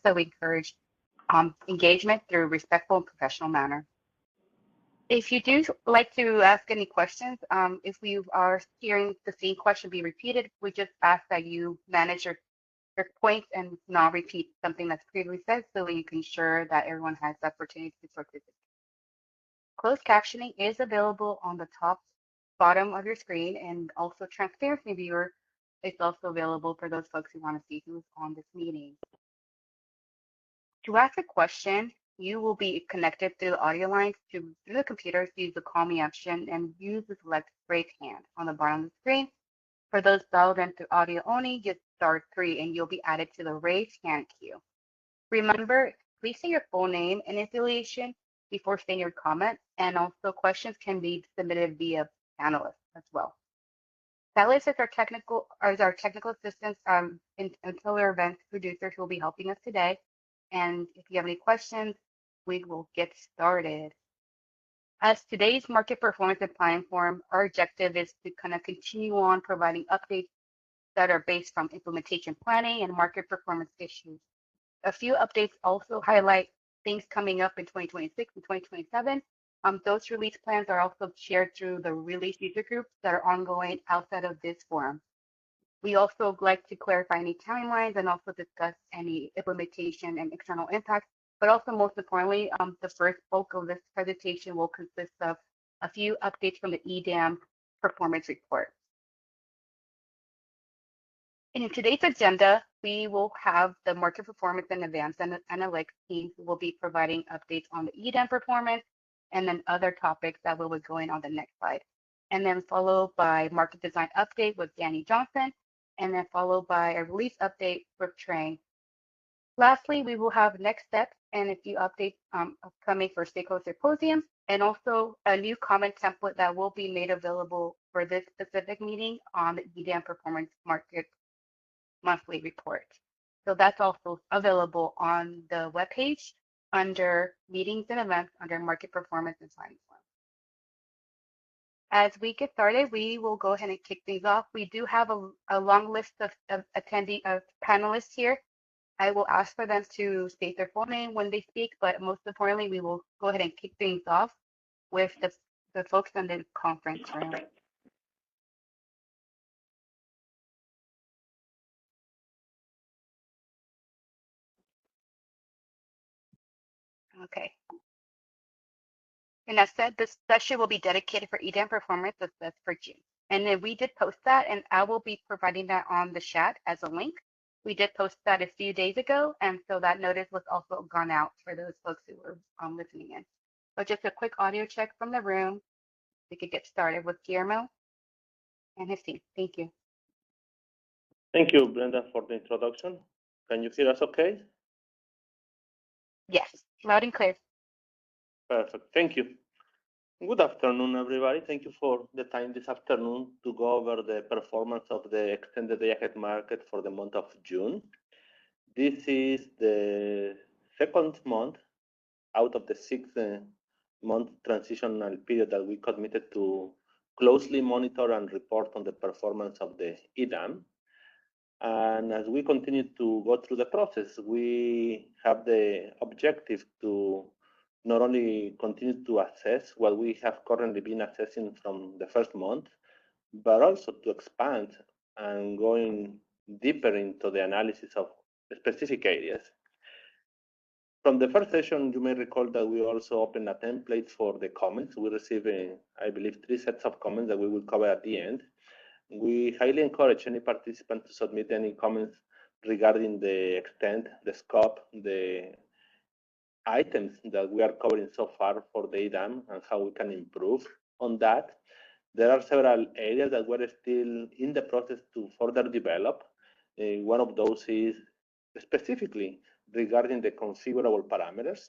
so we encourage engagement through respectful and professional manner. If you do like to ask any questions, if we are hearing the same question be repeated, we just ask that you manage your points and not repeat something that's previously said so you can ensure that everyone has the opportunity to participate. Closed captioning is available on the top bottom of your screen, and also Transparency Viewer is also available for those folks who want to see who's on this meeting. To ask a question, you will be connected through the audio lines through the computer. So use the Call Me option and use the select raise hand on the bottom of the screen. For those dialed in through audio only, just *3 and you'll be added to the raise hand queue. Remember, please say your full name and affiliation before saying your comment, and also questions can be submitted via panelists as well. Silas is our technical assistants until our event producer who will be helping us today. And if you have any questions, we will get started. As today's market performance and planning forum, our objective is to kind of continue on providing updates that are based on implementation planning and market performance issues. A few updates also highlight things coming up in 2026 and 2027. Those release plans are also shared through the release user groups that are ongoing outside of this forum. We also like to clarify any timelines and also discuss any implementation and external impacts. But also, most importantly, the first bulk of this presentation will consist of a few updates from the EDAM performance report. In today's agenda, we will have the market performance and advanced analytics team who will be providing updates on the EDAM performance and then other topics that will be going on the next slide. And then followed by market design update with Danny Johnson, and then followed by a release update with Trang. Lastly, we will have next steps and a few updates upcoming for stakeholder symposium, and also a new comment template that will be made available for this specific meeting on the EDAM performance market monthly report. So that's also available on the webpage under meetings and events under market performance and planning forum. As we get started, we will go ahead and kick things off. We do have a long list of panelists here. I will ask for them to state their full name when they speak, but most importantly, we will go ahead and kick things off with the folks in the conference room. Okay. And as said, this session will be dedicated for EDAM performance assessed for June. And then we did post that, and I will be providing that on the chat as a link. We did post that a few days ago, and so that notice was also gone out for those folks who were listening in. But just a quick audio check from the room. We could get started with Guillermo and his team. Thank you. Thank you, Brenda, for the introduction. Can you hear us okay? Yes, loud and clear. Perfect, thank you. Good afternoon, everybody. Thank you for the time this afternoon to go over the performance of the extended day ahead market for the month of June. This is the second month out of the 6-month transitional period that we committed to closely monitor and report on the performance of the EDAM. And as we continue to go through the process, we have the objective to not only continue to assess what we have currently been assessing from the first month, but also to expand and going deeper into the analysis of specific areas. From the first session, you may recall that we also opened a template for the comments. We received, I believe, 3 sets of comments that we will cover at the end. We highly encourage any participant to submit any comments regarding the extent, the scope, the items that we are covering so far for the EDAM and how we can improve on that. There are several areas that we're still in the process to further develop. One of those is specifically regarding the configurable parameters.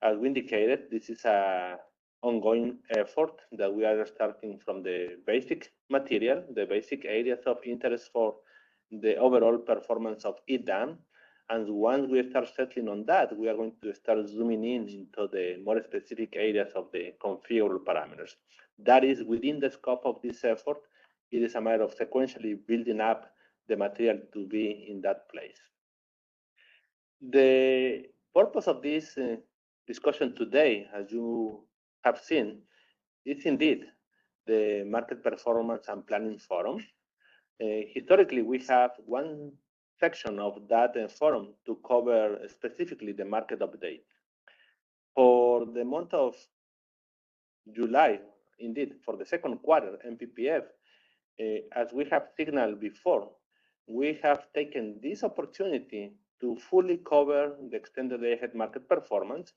As we indicated, this is an ongoing effort that we are starting from the basic material, the basic areas of interest for the overall performance of EDAM. And once we start settling on that, we are going to start zooming in into the more specific areas of the configurable parameters. That is within the scope of this effort. It is a matter of sequentially building up the material to be in that place. The purpose of this discussion today, as you have seen, is indeed the Market Performance and Planning Forum. Historically, we have one section of that forum to cover specifically the market update. For the month of July, indeed, for the second quarter, MPPF, as we have signaled before, we have taken this opportunity to fully cover the extended day ahead market performance.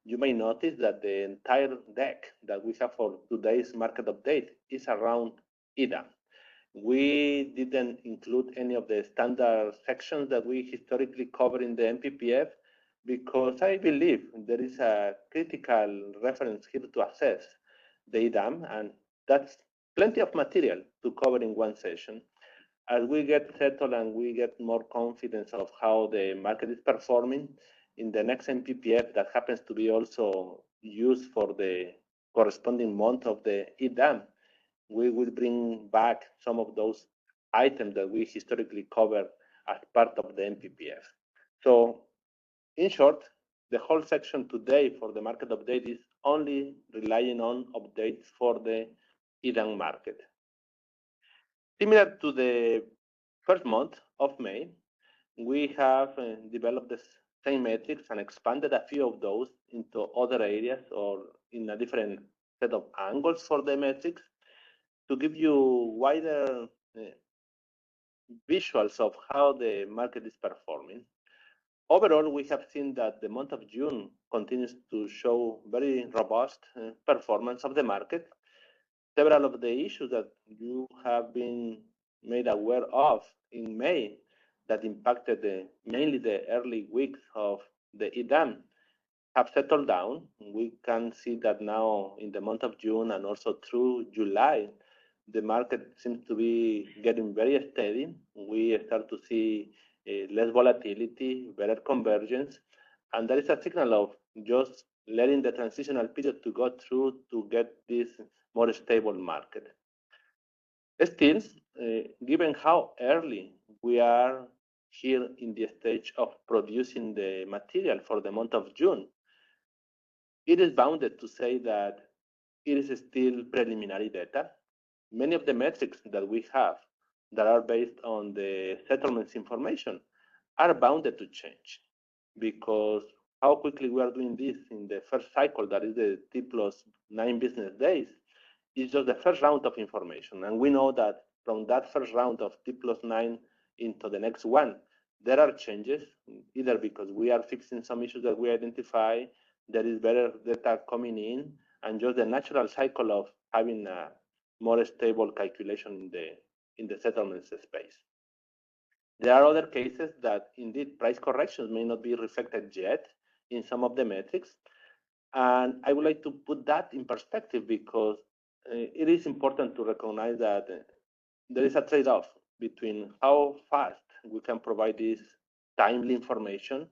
You may notice that the entire deck that we have for today's market update is around IDAM. We didn't include any of the standard sections that we historically cover in the MPPF because I believe there is a critical reference here to assess the IDAM, and that's plenty of material to cover in one session. As we get settled and we get more confidence of how the market is performing, in the next MPPF that happens to be also used for the corresponding month of the IDAM, we will bring back some of those items that we historically covered as part of the MPPF. So in short, the whole section today for the market update is only relying on updates for the IDAM market. Similar to the first month of May, we have developed the same metrics and expanded a few of those into other areas or in a different set of angles for the metrics to give you wider visuals of how the market is performing. Overall, we have seen that the month of June continues to show very robust performance of the market. Several of the issues that you have been made aware of in May that impacted mainly the early weeks of the IDAM have settled down. We can see that now in the month of June and also through July, the market seems to be getting very steady. We start to see less volatility, better convergence, and that is a signal of just letting the transitional period to go through to get this more stable market. Still, given how early we are here in the stage of producing the material for the month of June, it is bounded to say that it is still preliminary data. Many of the metrics that we have that are based on the settlements information are bounded to change because how quickly we are doing this in the first cycle, that is the T+9 business days, is just the first round of information. And we know that from that first round of T+9 into the next one, there are changes, either because we are fixing some issues that we identify, there is better data coming in, and just the natural cycle of having a more stable calculation in the settlements space. There are other cases that indeed price corrections may not be reflected yet in some of the metrics. And I would like to put that in perspective because it is important to recognize that there is a trade-off between how fast we can provide this timely information.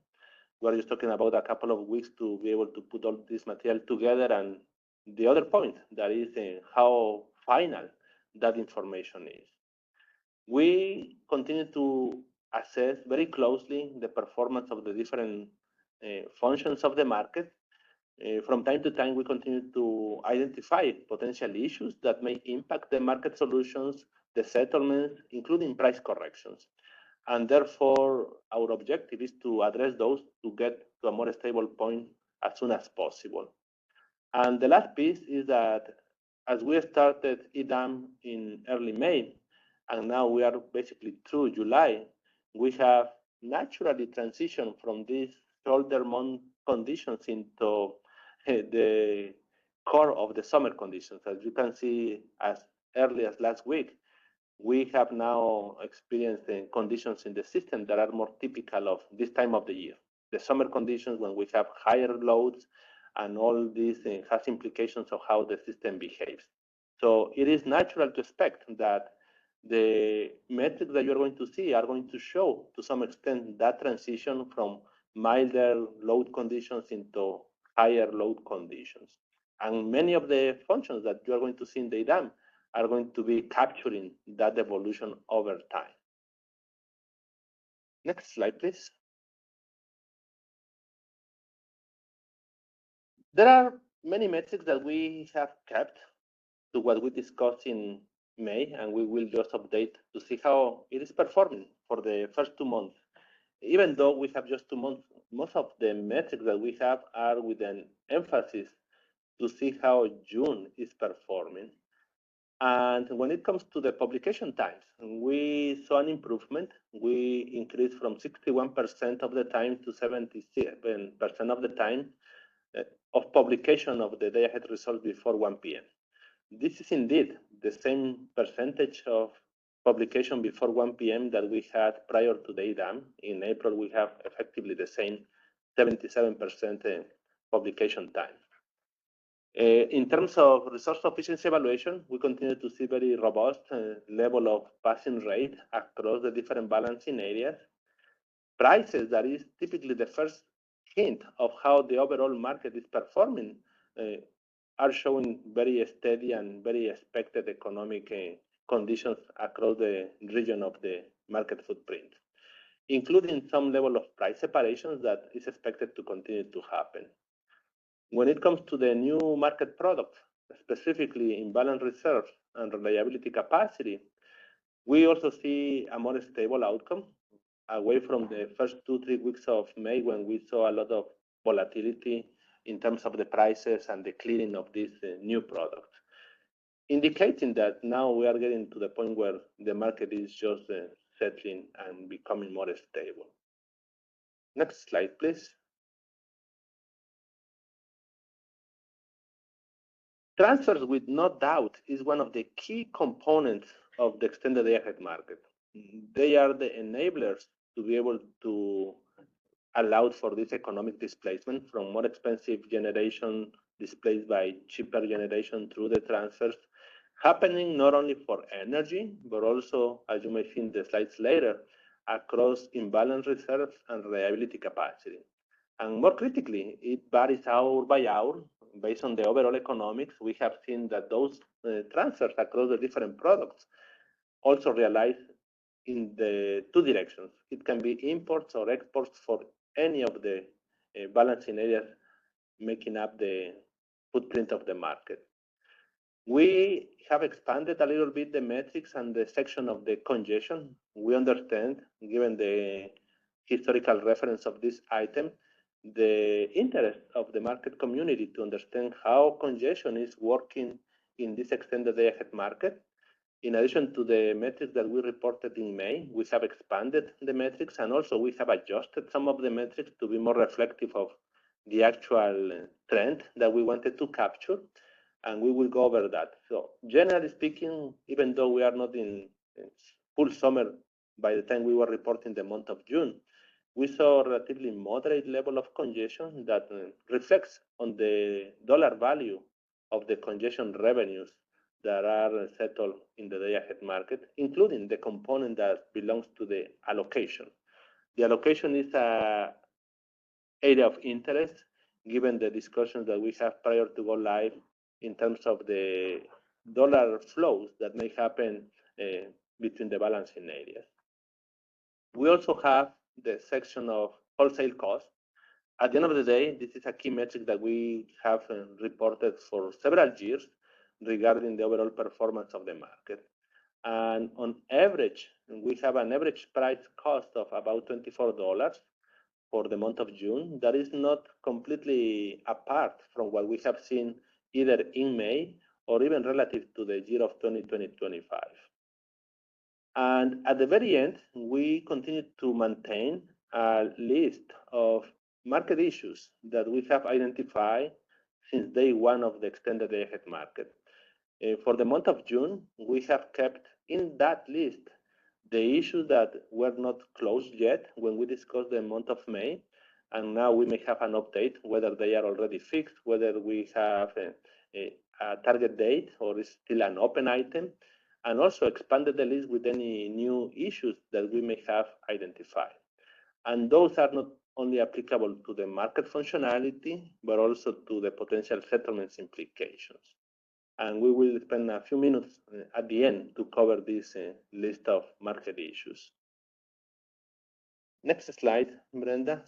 We're just talking about a couple of weeks to be able to put all this material together, and the other point that is how final that information is. We continue to assess very closely the performance of the different functions of the market. From time to time, we continue to identify potential issues that may impact the market solutions, the settlements, including price corrections. And therefore, our objective is to address those to get to a more stable point as soon as possible. And the last piece is that as we started IDAM in early May, and now we are basically through July, we have naturally transitioned from these shoulder month conditions into the core of the summer conditions. As you can see, as early as last week, we have now experienced conditions in the system that are more typical of this time of the year. The summer conditions when we have higher loads, and all this has implications of how the system behaves. So it is natural to expect that the metrics that you're going to see are going to show to some extent that transition from milder load conditions into higher load conditions. And many of the functions that you are going to see in the IDAM are going to be capturing that evolution over time. Next slide, please. There are many metrics that we have kept to what we discussed in May, and we will just update to see how it is performing for the first 2 months. Even though we have just 2 months, most of the metrics that we have are with an emphasis to see how June is performing. And when it comes to the publication times, we saw an improvement. We increased from 61% of the time to 77% of the time of publication of the day-ahead results before 1 p.m. This is indeed the same percentage of publication before 1 p.m. that we had prior to the EDAM. In April, we have effectively the same 77% publication time. In terms of resource efficiency evaluation, we continue to see very robust level of passing rate across the different balancing areas. Prices, that is typically the first hint of how the overall market is performing, are showing very steady and very expected economic conditions across the region of the market footprint, including some level of price separations that is expected to continue to happen. When it comes to the new market products, specifically imbalance reserves and reliability capacity, we also see a more stable outcome away from the first 2-3 weeks of May, when we saw a lot of volatility in terms of the prices and the clearing of these new products, indicating that now we are getting to the point where the market is just settling and becoming more stable. Next slide, please. Transfers, with no doubt, is one of the key components of the extended day-ahead market. They are the enablers to be able to allow for this economic displacement from more expensive generation displaced by cheaper generation through the transfers, happening not only for energy, but also, as you may see in the slides later, across imbalance reserves and reliability capacity. And more critically, it varies hour by hour based on the overall economics. We have seen that those transfers across the different products also realize in the two directions. It can be imports or exports for any of the balancing areas making up the footprint of the market. We have expanded a little bit the metrics and the section of the congestion. We understand, given the historical reference of this item, the interest of the market community to understand how congestion is working in this extended day-ahead market. In addition to the metrics that we reported in May, we have expanded the metrics, and also we have adjusted some of the metrics to be more reflective of the actual trend that we wanted to capture, and we will go over that. So generally speaking, even though we are not in full summer by the time we were reporting the month of June, we saw a relatively moderate level of congestion that reflects on the dollar value of the congestion revenues that are settled in the day-ahead market, including the component that belongs to the allocation. The allocation is an area of interest, given the discussions that we have prior to go live in terms of the dollar flows that may happen between the balancing areas. We also have the section of wholesale costs. At the end of the day, this is a key metric that we have reported for several years regarding the overall performance of the market. And on average, we have an average price cost of about $24 for the month of June. That is not completely apart from what we have seen either in May or even relative to the year of 2020-25. And at the very end, we continue to maintain a list of market issues that we have identified since day one of the extended day-ahead market. For the month of June, we have kept in that list the issues that were not closed yet when we discussed the month of May, and now we may have an update whether they are already fixed, whether we have a target date or is still an open item, and also expanded the list with any new issues that we may have identified. And those are not only applicable to the market functionality, but also to the potential settlements implications. And we will spend a few minutes at the end to cover this list of market issues. Next slide, Brenda.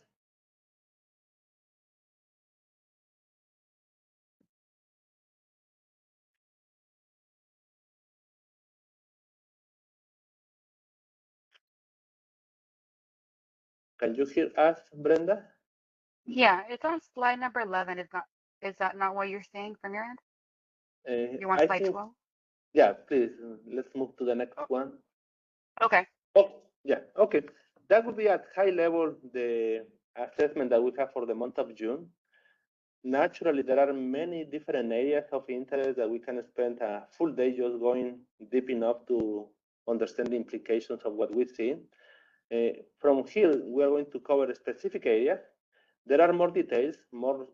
Can you hear us, Brenda? Yeah, it's on slide number 11. Is that not what you're saying from your end? You want I slide think, 12? yeah, please, let's move to the next Oh, one. okay. Oh, yeah, okay. That would be at high level the assessment that we have for the month of June. Naturally, there are many different areas of interest that we can spend a full day just going deep enough to understand the implications of what we see. From here, we are going to cover specific areas. There are more details, more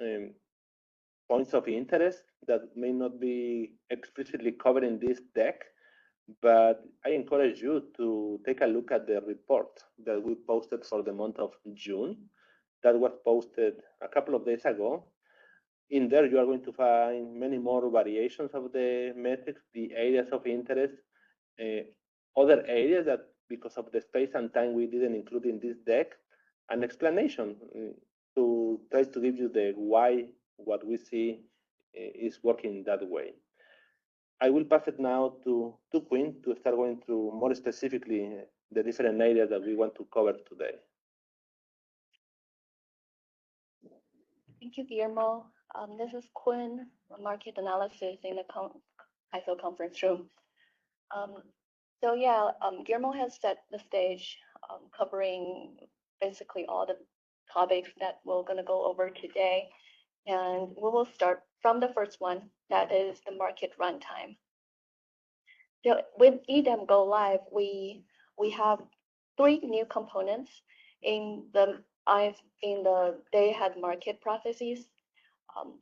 um, points of interest that may not be explicitly covered in this deck, but I encourage you to take a look at the report that we posted for the month of June. That was posted a couple of days ago. In there, you are going to find many more variations of the metrics, the areas of interest, other areas that because of the space and time we didn't include in this deck, an explanation to try to give you the why what we see is working that way. I will pass it now to Quinn to start going through more specifically the different areas that we want to cover today. Thank you, Guillermo. This is Quinn, market analysis in the ISO conference room. Guillermo has set the stage, covering basically all the topics that we're going to go over today. And we will start from the first one, that is the market runtime. So with EDEM Go Live, we have three new components in the day-ahead market processes.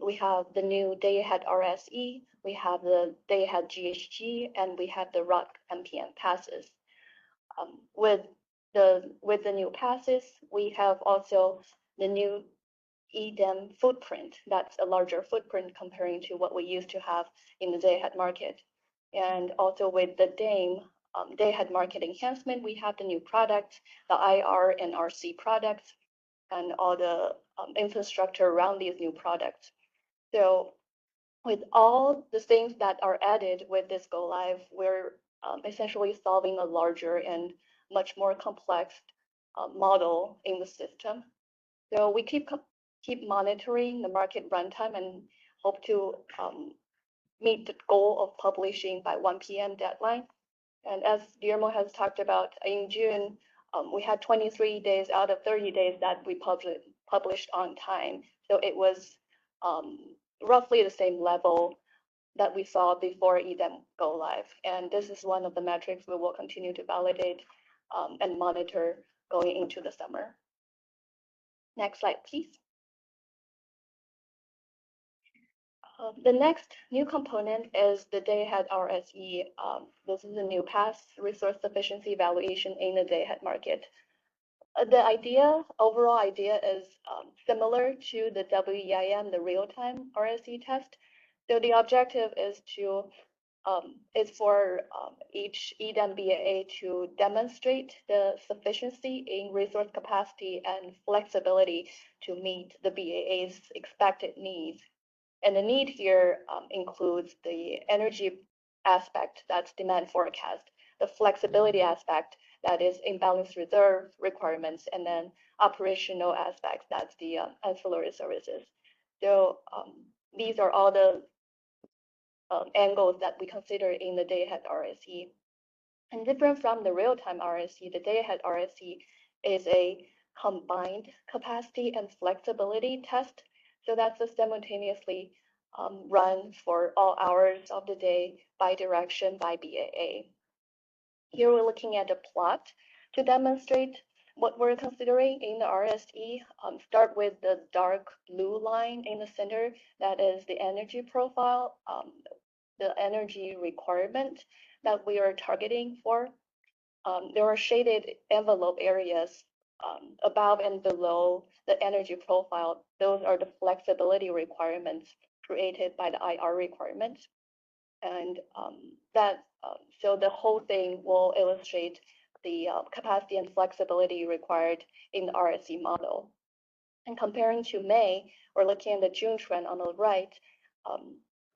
We have the new day-ahead RSE, we have the day-ahead GHG, and we have the ROC MPM passes. With the new passes, we have also the new EDEM footprint. That's a larger footprint comparing to what we used to have in the day-ahead market. And also with the DAME, day-ahead market enhancement, we have the new products, the IR and RC products, and all the infrastructure around these new products. So with all the things that are added with this Go Live, we're essentially solving a larger and much more complex model in the system. So we keep monitoring the market runtime and hope to meet the goal of publishing by 1 p.m. deadline. And as Guillermo has talked about, in June, we had 23 days out of 30 days that we published on time. So it was roughly the same level that we saw before EDEM Go Live. And this is one of the metrics we will continue to validate and monitor going into the summer. Next slide, please. The next new component is the day-ahead RSE. This is a new pass resource sufficiency evaluation in the day-ahead market. The overall idea is similar to the WEIM, the real-time RSE test. So the objective is for each EDEM BAA to demonstrate the sufficiency in resource capacity and flexibility to meet the BAA's expected needs. And the need here includes the energy aspect, that's demand forecast, the flexibility aspect, that is imbalance reserve requirements, and then operational aspects, that's the ancillary services. So these are all the angles that we consider in the day-ahead RSE. And different from the real-time RSE, the day-ahead RSE is a combined capacity and flexibility test. So that's a simultaneously run for all hours of the day by direction by BAA. Here we're looking at a plot to demonstrate what we're considering in the RSE. Start with the dark blue line in the center, that is the energy profile, the energy requirement that we are targeting for. There are shaded envelope areas above and below the energy profile. Those are the flexibility requirements created by the IR requirements. And so the whole thing will illustrate the capacity and flexibility required in the RSE model. And comparing to May, we're looking at the June trend on the right.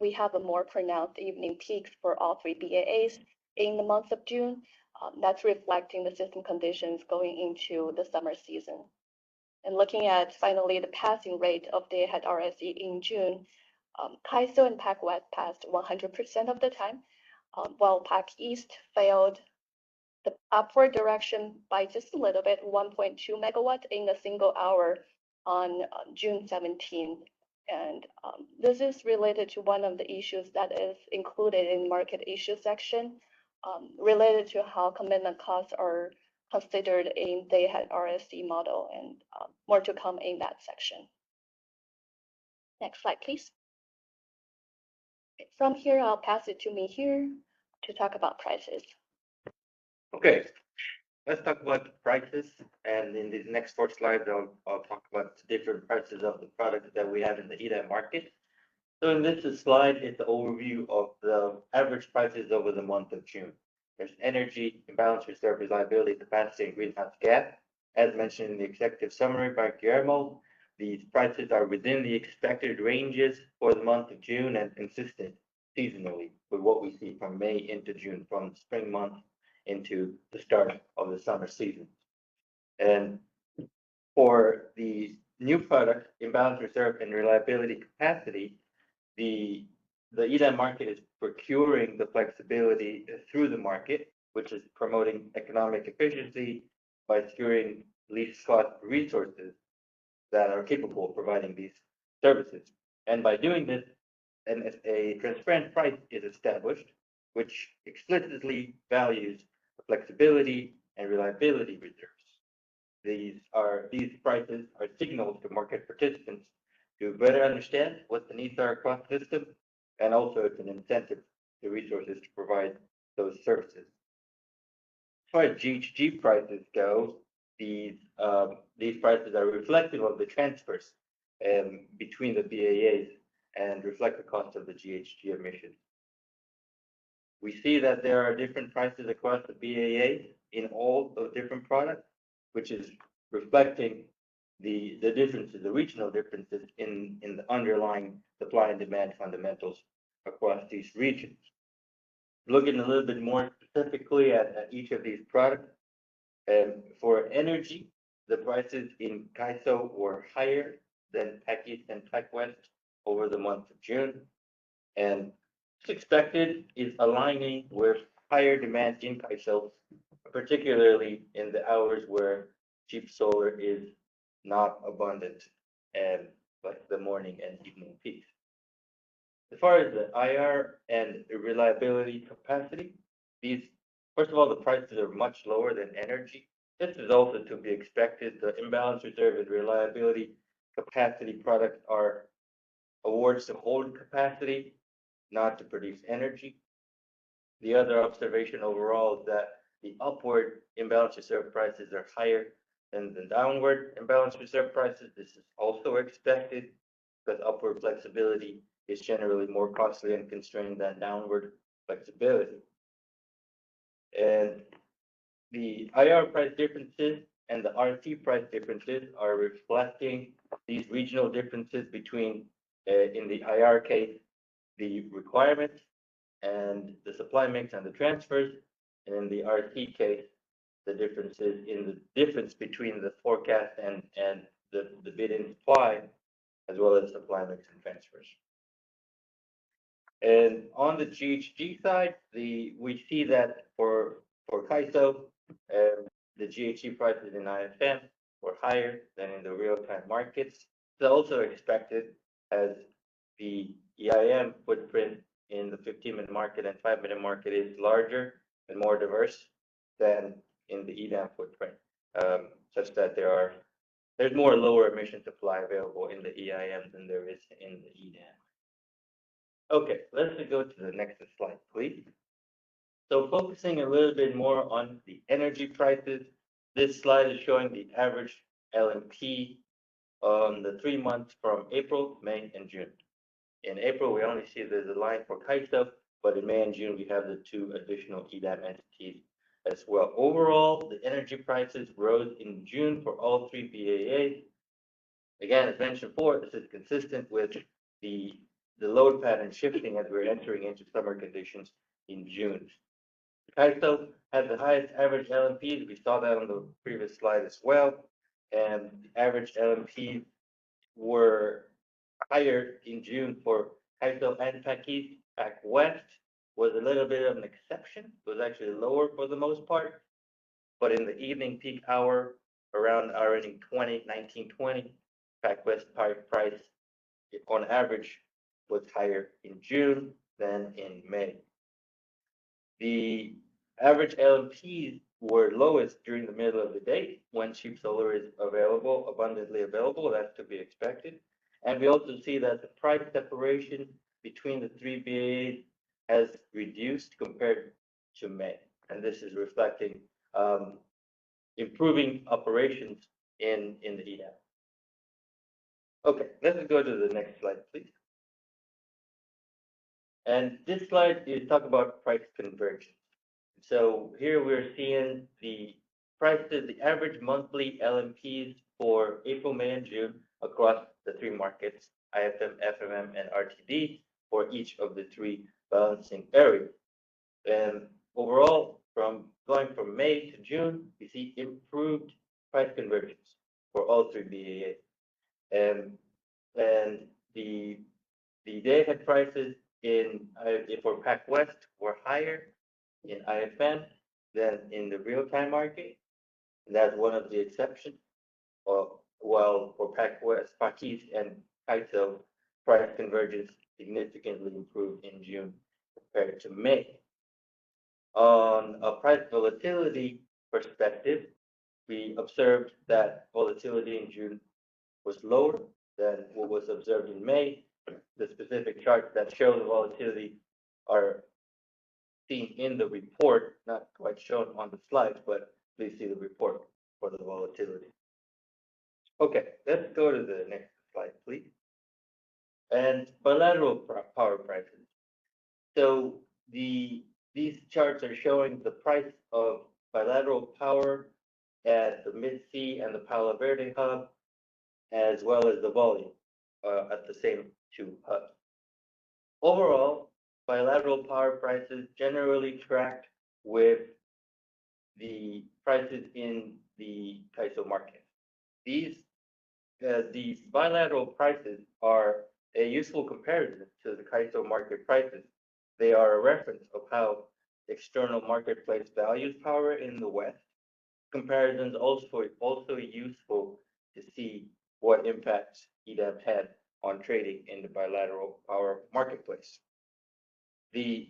We have a more pronounced evening peaks for all three BAAs in the month of June. That's reflecting the system conditions going into the summer season. And looking at finally the passing rate of day-ahead RSE in June, CAISO and PAC West passed 100% of the time, while PAC East failed the upward direction by just a little bit, 1.2 megawatt in a single hour on June 17th. And this is related to one of the issues that is included in market issue section, related to how commitment costs are considered in day-ahead RSE model, and more to come in that section. Next slide, please. From here, I'll pass it to Mihir to talk about prices. Okay, let's talk about the prices. And in these next 4 slides, I'll talk about the different prices of the products that we have in the EDAM market. So in this slide, it's an overview of the average prices over the month of June. There's energy, imbalance reserve, reliability, capacity, and greenhouse gas. As mentioned in the executive summary by Guillermo, these prices are within the expected ranges for the month of June and consistent seasonally with what we see from May into June, from the spring month into the start of the summer season. And for the new product, imbalance reserve and reliability capacity, the EDAM market is procuring the flexibility through the market, which is promoting economic efficiency by securing least cost resources that are capable of providing these services. And by doing this, a transparent price is established, which explicitly values the flexibility and reliability reserves. These prices are signals to market participants to better understand what the needs are across the system, and also it's an incentive to resources to provide those services. As far as GHG prices go, these prices are reflective of the transfers between the BAAs and reflect the cost of the GHG emissions. We see that there are different prices across the BAAs in all the different products, which is reflecting the differences, the regional differences in the underlying supply and demand fundamentals across these regions. Looking a little bit more specifically at each of these products, for energy, the prices in CAISO were higher than PAC East and PAC West over the month of June, and as expected is aligning with higher demand in CAISO, particularly in the hours where cheap solar is not abundant, and like the morning and evening peaks. As far as the IR and reliability capacity, first of all, the prices are much lower than energy. This is also to be expected. The imbalance reserve and reliability capacity products are awards to hold capacity, not to produce energy. The other observation overall is that the upward imbalance reserve prices are higher than the downward imbalance reserve prices. This is also expected because upward flexibility is generally more costly and constrained than downward flexibility. And the IR price differences and the RT price differences are reflecting these regional differences between, in the IR case, the requirements and the supply mix and the transfers, and in the RT case, the differences in the difference between the forecast and the bid and supply, as well as supply mix and transfers. And on the GHG side, we see that for CAISO, the GHG prices in IFM were higher than in the real-time markets. It's also expected as the EIM footprint in the 15-minute market and 5-minute market is larger and more diverse than in the EDAM footprint, such that there's more lower emission supply available in the EIM than there is in the EDAM. Okay, let's go to the next slide, please. So focusing a little bit more on the energy prices, this slide is showing the average LMP on the 3 months from April, May, and June. In April, we only see there's a line for CAISO, but in May and June, we have the 2 additional EDAM entities as well. Overall, the energy prices rose in June for all 3 BAAs. Again, as mentioned before, this is consistent with the load pattern shifting as we're entering into summer conditions in June. CAISO had the highest average LMPs. We saw that on the previous slide as well. And the average LMPs were higher in June for CAISO and PAC East. PAC West was a little bit of an exception. It was actually lower for the most part. But in the evening peak hour, around our earning 1920, PAC West price on average was higher in June than in May. The average LMPs were lowest during the middle of the day when cheap solar is available, abundantly available. That's to be expected. And we also see that the price separation between the three BAs has reduced compared to May. And this is reflecting improving operations in the EDAM. Okay, let's go to the next slide, please. And this slide is talk about price convergence. So here we're seeing the prices, the average monthly LMPs for April, May, and June across the three markets, IFM, FMM, and RTD for each of the three balancing areas. And overall, from going from May to June, we see improved price convergence for all three BAAs. And the day-ahead prices for PAC West were higher in IFM than in the real-time market. And that's one of the exceptions. While for PAC West, PAC East, and CAISO, price convergence significantly improved in June compared to May. On a price volatility perspective, we observed that volatility in June was lower than what was observed in May. The specific charts that show the volatility are seen in the report, not quite shown on the slides, but please see the report for the volatility. Okay, let's go to the next slide, please. And bilateral power prices. So these charts are showing the price of bilateral power at the Mid-C and the Palo Verde hub, as well as the volume at the same two hubs. Overall, bilateral power prices generally tracked with the prices in the CAISO market. These bilateral prices are a useful comparison to the CAISO market prices. They are a reference of how external marketplace values power in the West. Comparisons also useful to see what impacts EDAM had on trading in the bilateral power marketplace. The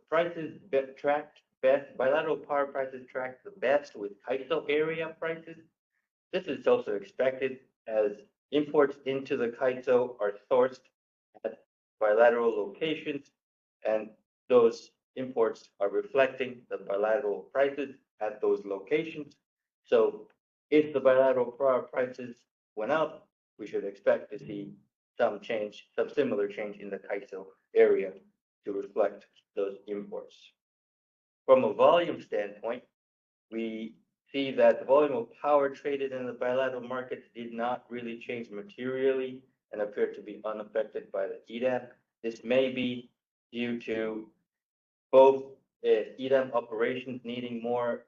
prices tracked best, bilateral power prices tracked the best with CAISO area prices. This is also expected as imports into the CAISO are sourced at bilateral locations, and those imports are reflecting the bilateral prices at those locations. So if the bilateral power prices went up, we should expect to see some similar change in the CAISO area to reflect those imports. From a volume standpoint, we see that the volume of power traded in the bilateral markets did not really change materially and appear to be unaffected by the EDAM. This may be due to both EDAM operations needing more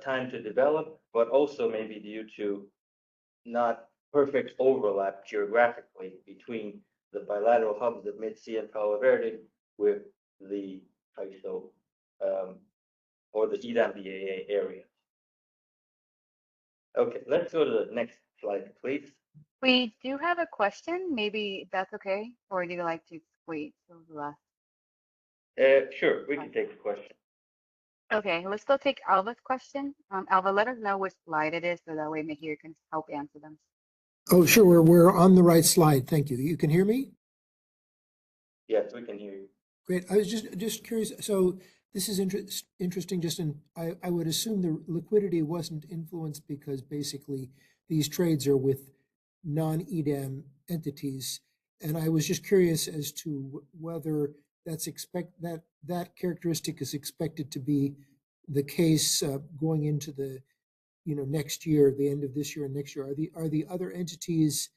time to develop, but also maybe due to not perfect overlap geographically between the bilateral hubs of Mid-C and Palo Verde with the CAISO or the EDAM BAA area. Okay, let's go to the next slide, please. We do have a question. Maybe that's okay, or do you like to wait till the last? Sure, we can take the question. Okay, let's go take Alva's question. Alva, let us know which slide it is so that way Mahir can help answer them. Oh, sure. We're on the right slide. Thank you. You can hear me? Yes, we can hear you. Great. I was just curious. So this is interesting. I would assume the liquidity wasn't influenced because basically these trades are with non-EDAM entities, and I was just curious as to whether that characteristic is expected to be the case going into the next year, the end of this year and next year. Are the other entities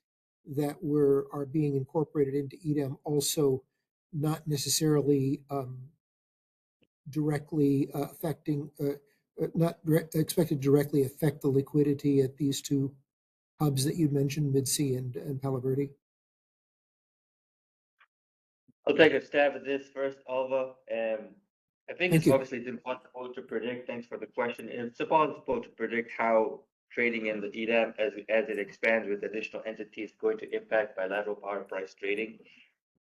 that are being incorporated into EDAM also not necessarily directly affecting, expected to directly affect the liquidity at these two hubs that you mentioned, Mid-C and Palo Verde? I'll take a stab at this first, Alva. I think Thank it's you. obviously impossible to predict. Thanks for the question. It's impossible to predict how trading in the EDAM as it expands with additional entities going to impact bilateral power price trading.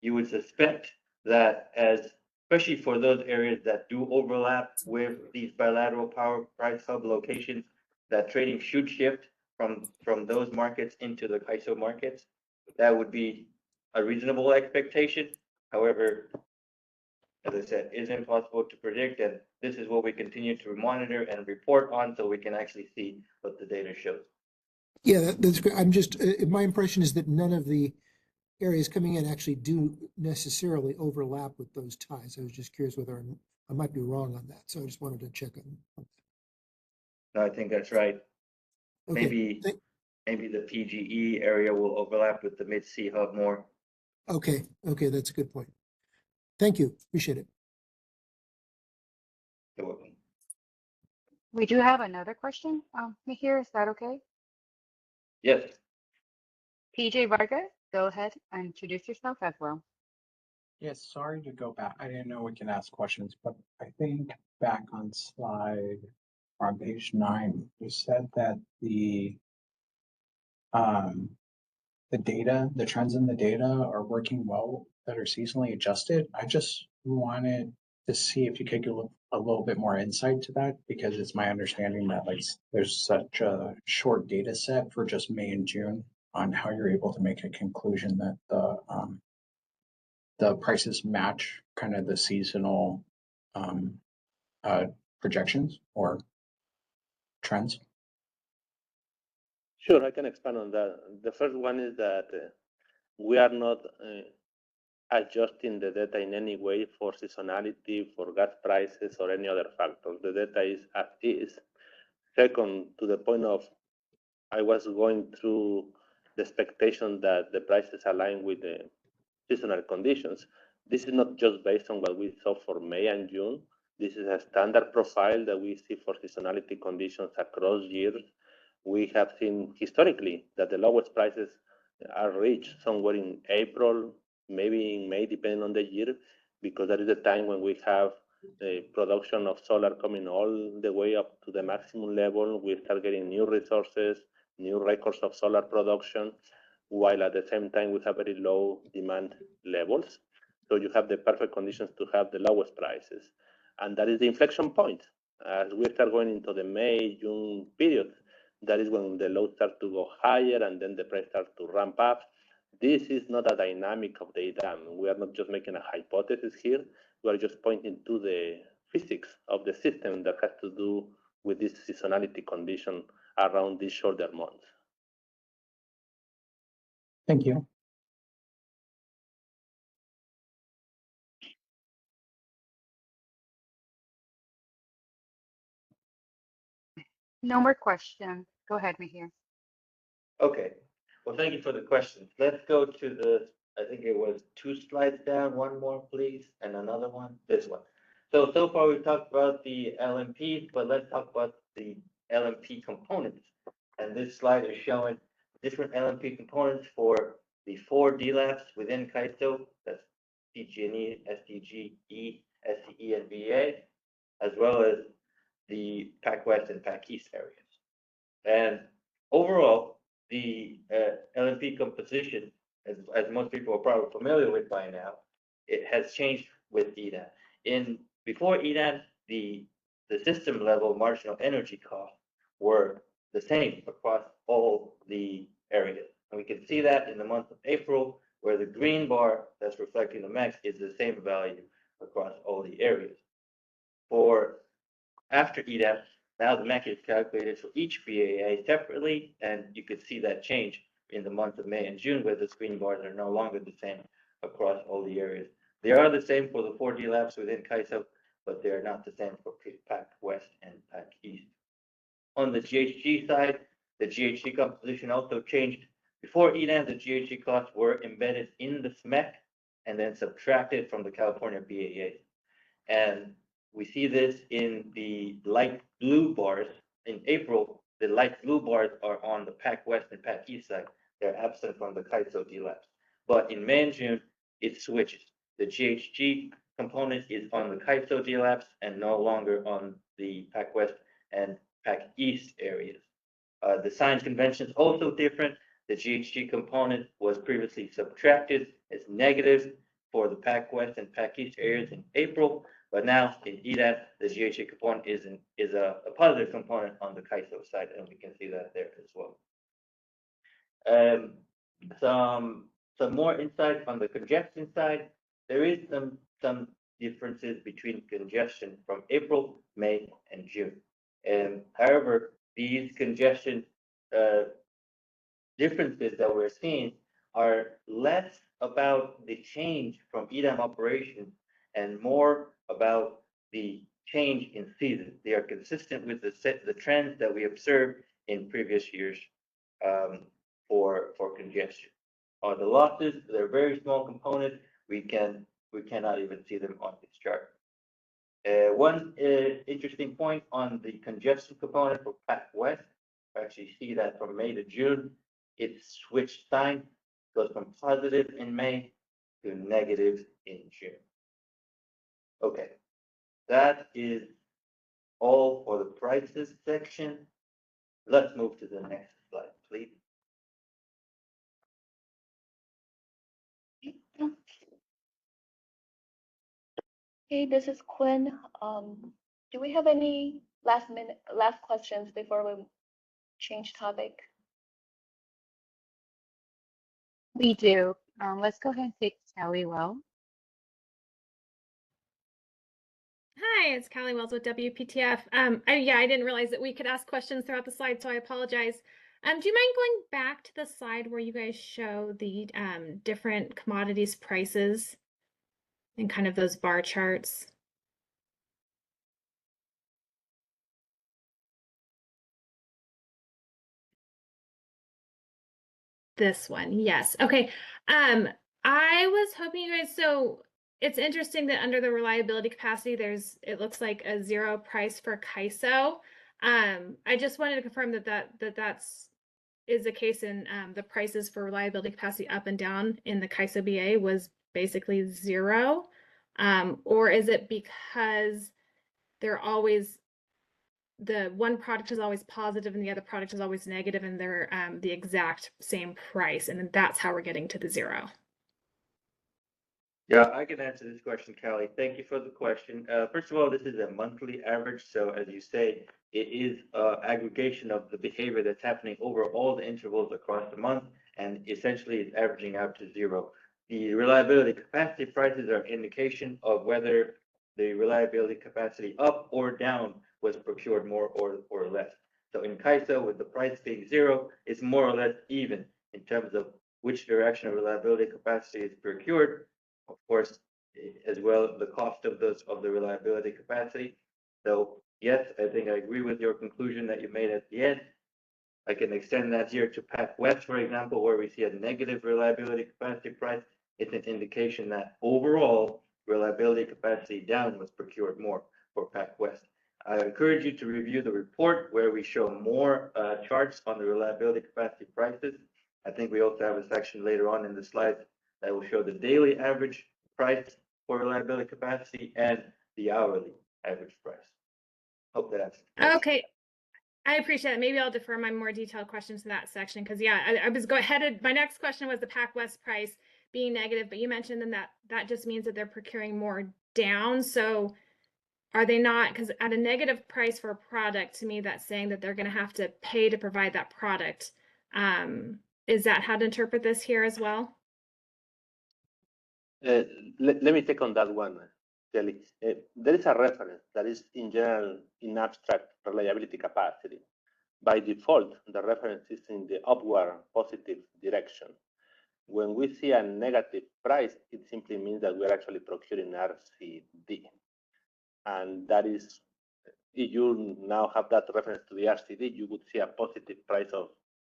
You would suspect that especially for those areas that do overlap with these bilateral power price hub locations, that trading should shift from those markets into the CAISO markets. That would be a reasonable expectation. However, as I said, it's impossible to predict, and this is what we continue to monitor and report on so we can actually see what the data shows. Yeah, that's great. I'm just, my impression is that none of the areas coming in actually do necessarily overlap with those ties. I was just curious whether I might be wrong on that. So I just wanted to check on. No, I think that's right. Okay. Maybe the PGE area will overlap with the Mid-C hub more. Okay, that's a good point. Thank you, appreciate it. You're welcome. We do have another question here. Is that okay? Yes. PJ Vargas, go ahead and introduce yourself as well. Yes, sorry to go back. I didn't know we can ask questions, but I think back on slide or on page 9, you said that the data, the trends in the data are working well that are seasonally adjusted. I just wanted to see if you could give a little bit more insight to that, because it's my understanding that like there's such a short data set for just May and June on how you're able to make a conclusion that the prices match kind of the seasonal projections or trends. Sure, I can expand on that. The first one is that we are not adjusting the data in any way for seasonality, for gas prices, or any other factors. The data is as is. Second, to the point of I was going through the expectation that the prices align with the seasonal conditions. This is not just based on what we saw for May and June. This is a standard profile that we see for seasonality conditions across years. We have seen historically that the lowest prices are reached somewhere in April, maybe in May, depending on the year, because that is the time when we have the production of solar coming all the way up to the maximum level. We start getting new resources, new records of solar production, while at the same time we have very low demand levels. So you have the perfect conditions to have the lowest prices. And that is the inflection point. As we start going into the May, June period, that is when the loads start to go higher and then the price starts to ramp up. This is not a dynamic of the EDAM. We are not just making a hypothesis here. We are just pointing to the physics of the system that has to do with this seasonality condition around these shoulder months. Thank you. No more questions. Go ahead, Mihir. Okay. Well, thank you for the question. Let's go to the, I think it was 2 slides down. One more, please, and another one. This one. So far we've talked about the LMPs, but let's talk about the LMP components. And this slide is showing different LMP components for the 4 DLAPs within CAISO. That's PG&E, SDG-E, SCE, and VA, as well as the PAC West and PAC East areas. And overall, the LMP composition, as most people are probably familiar with by now, it has changed with EDAM. Before EDAM, the system level marginal energy costs were the same across all the areas. And we can see that in the month of April, where the green bar that's reflecting the max is the same value across all the areas. For after EDAM, now the max is calculated for each BAA separately, and you could see that change in the month of May and June, where the green bars are no longer the same across all the areas. They are the same for the 4 DLAPs within CAISO, but they are not the same for PAC West and PAC East. On the GHG side, the GHG composition also changed. Before EDAM, the GHG costs were embedded in the SMEC and then subtracted from the California BAA. And We see this in the light blue bars. In April, the light blue bars are on the Pac West and Pac East side. They're absent from the CAISO DLAPs. But in May and June, it switches. The GHG component is on the CAISO DLAPs and no longer on the Pac West and Pac East areas. The sign convention is also different. The GHG component was previously subtracted as negative for the Pac West and Pac East areas in April, but now in EDAP, the GHG component is a positive component on the CAISO side, and we can see that there as well. Some more insight on the congestion side. There is some differences between congestion from April, May, and June. However, these congestion differences that we're seeing are less about the change from EDAM operations and more about the change in season. They are consistent with the trends that we observed in previous years for congestion. The losses, they're a very small component. We cannot even see them on this chart. One interesting point on the congestion component for Pac West, I actually see that from May to June, it switched sign, goes from positive in May to negative in June. Okay, that is all for the prices section. Let's move to the next slide, please. Okay, this is Quinn. Do we have any last questions before we change topic? We do. Let's go ahead and take Kelly Well. Hi, it's Callie Wells with WPTF. I didn't realize that we could ask questions throughout the slide, so I apologize. Do you mind going back to the slide where you guys show the different commodities prices and kind of those bar charts? This one, yes. Okay. I was hoping you guys, so it's interesting that under the reliability capacity, it looks like a zero price for CAISO. I just wanted to confirm that's the case in the prices for reliability capacity up and down in the CAISO BA was basically zero, or is it because they're always the one product is always positive and the other product is always negative, and they're the exact same price, and then that's how we're getting to the zero? Yeah, I can answer this question, Callie. Thank you for the question. First of all, this is a monthly average. So as you say, it is aggregation of the behavior that's happening over all the intervals across the month, and essentially it's averaging out to zero. The reliability capacity prices are an indication of whether the reliability capacity up or down was procured more or less. So in CAISO, with the price being zero, it's more or less even in terms of which direction of reliability capacity is procured. Of course, as well, the cost of the reliability capacity. So yes, I think I agree with your conclusion that you made at the end. I can extend that here to Pac West, for example, where we see a negative reliability capacity price. It's an indication that overall reliability capacity down was procured more for Pac West. I encourage you to review the report where we show more charts on the reliability capacity prices. I think we also have a section later on in the slides that will show the daily average price for reliability capacity and the hourly average price. Hope that answers. Okay. I appreciate it. Maybe I'll defer my more detailed questions to that section, because I was headed. My next question was the Pac West price being negative, but you mentioned then that just means that they're procuring more down. So are they not? Because at a negative price for a product, to me, that's saying that they're going to have to pay to provide that product. Is that how to interpret this here as well? Let me take on that one, Kelly. There is a reference that is in general in abstract reliability capacity. By default, the reference is in the upward positive direction. When we see a negative price, it simply means that we're actually procuring RCD. And that is, if you now have that reference to the RCD, you would see a positive price of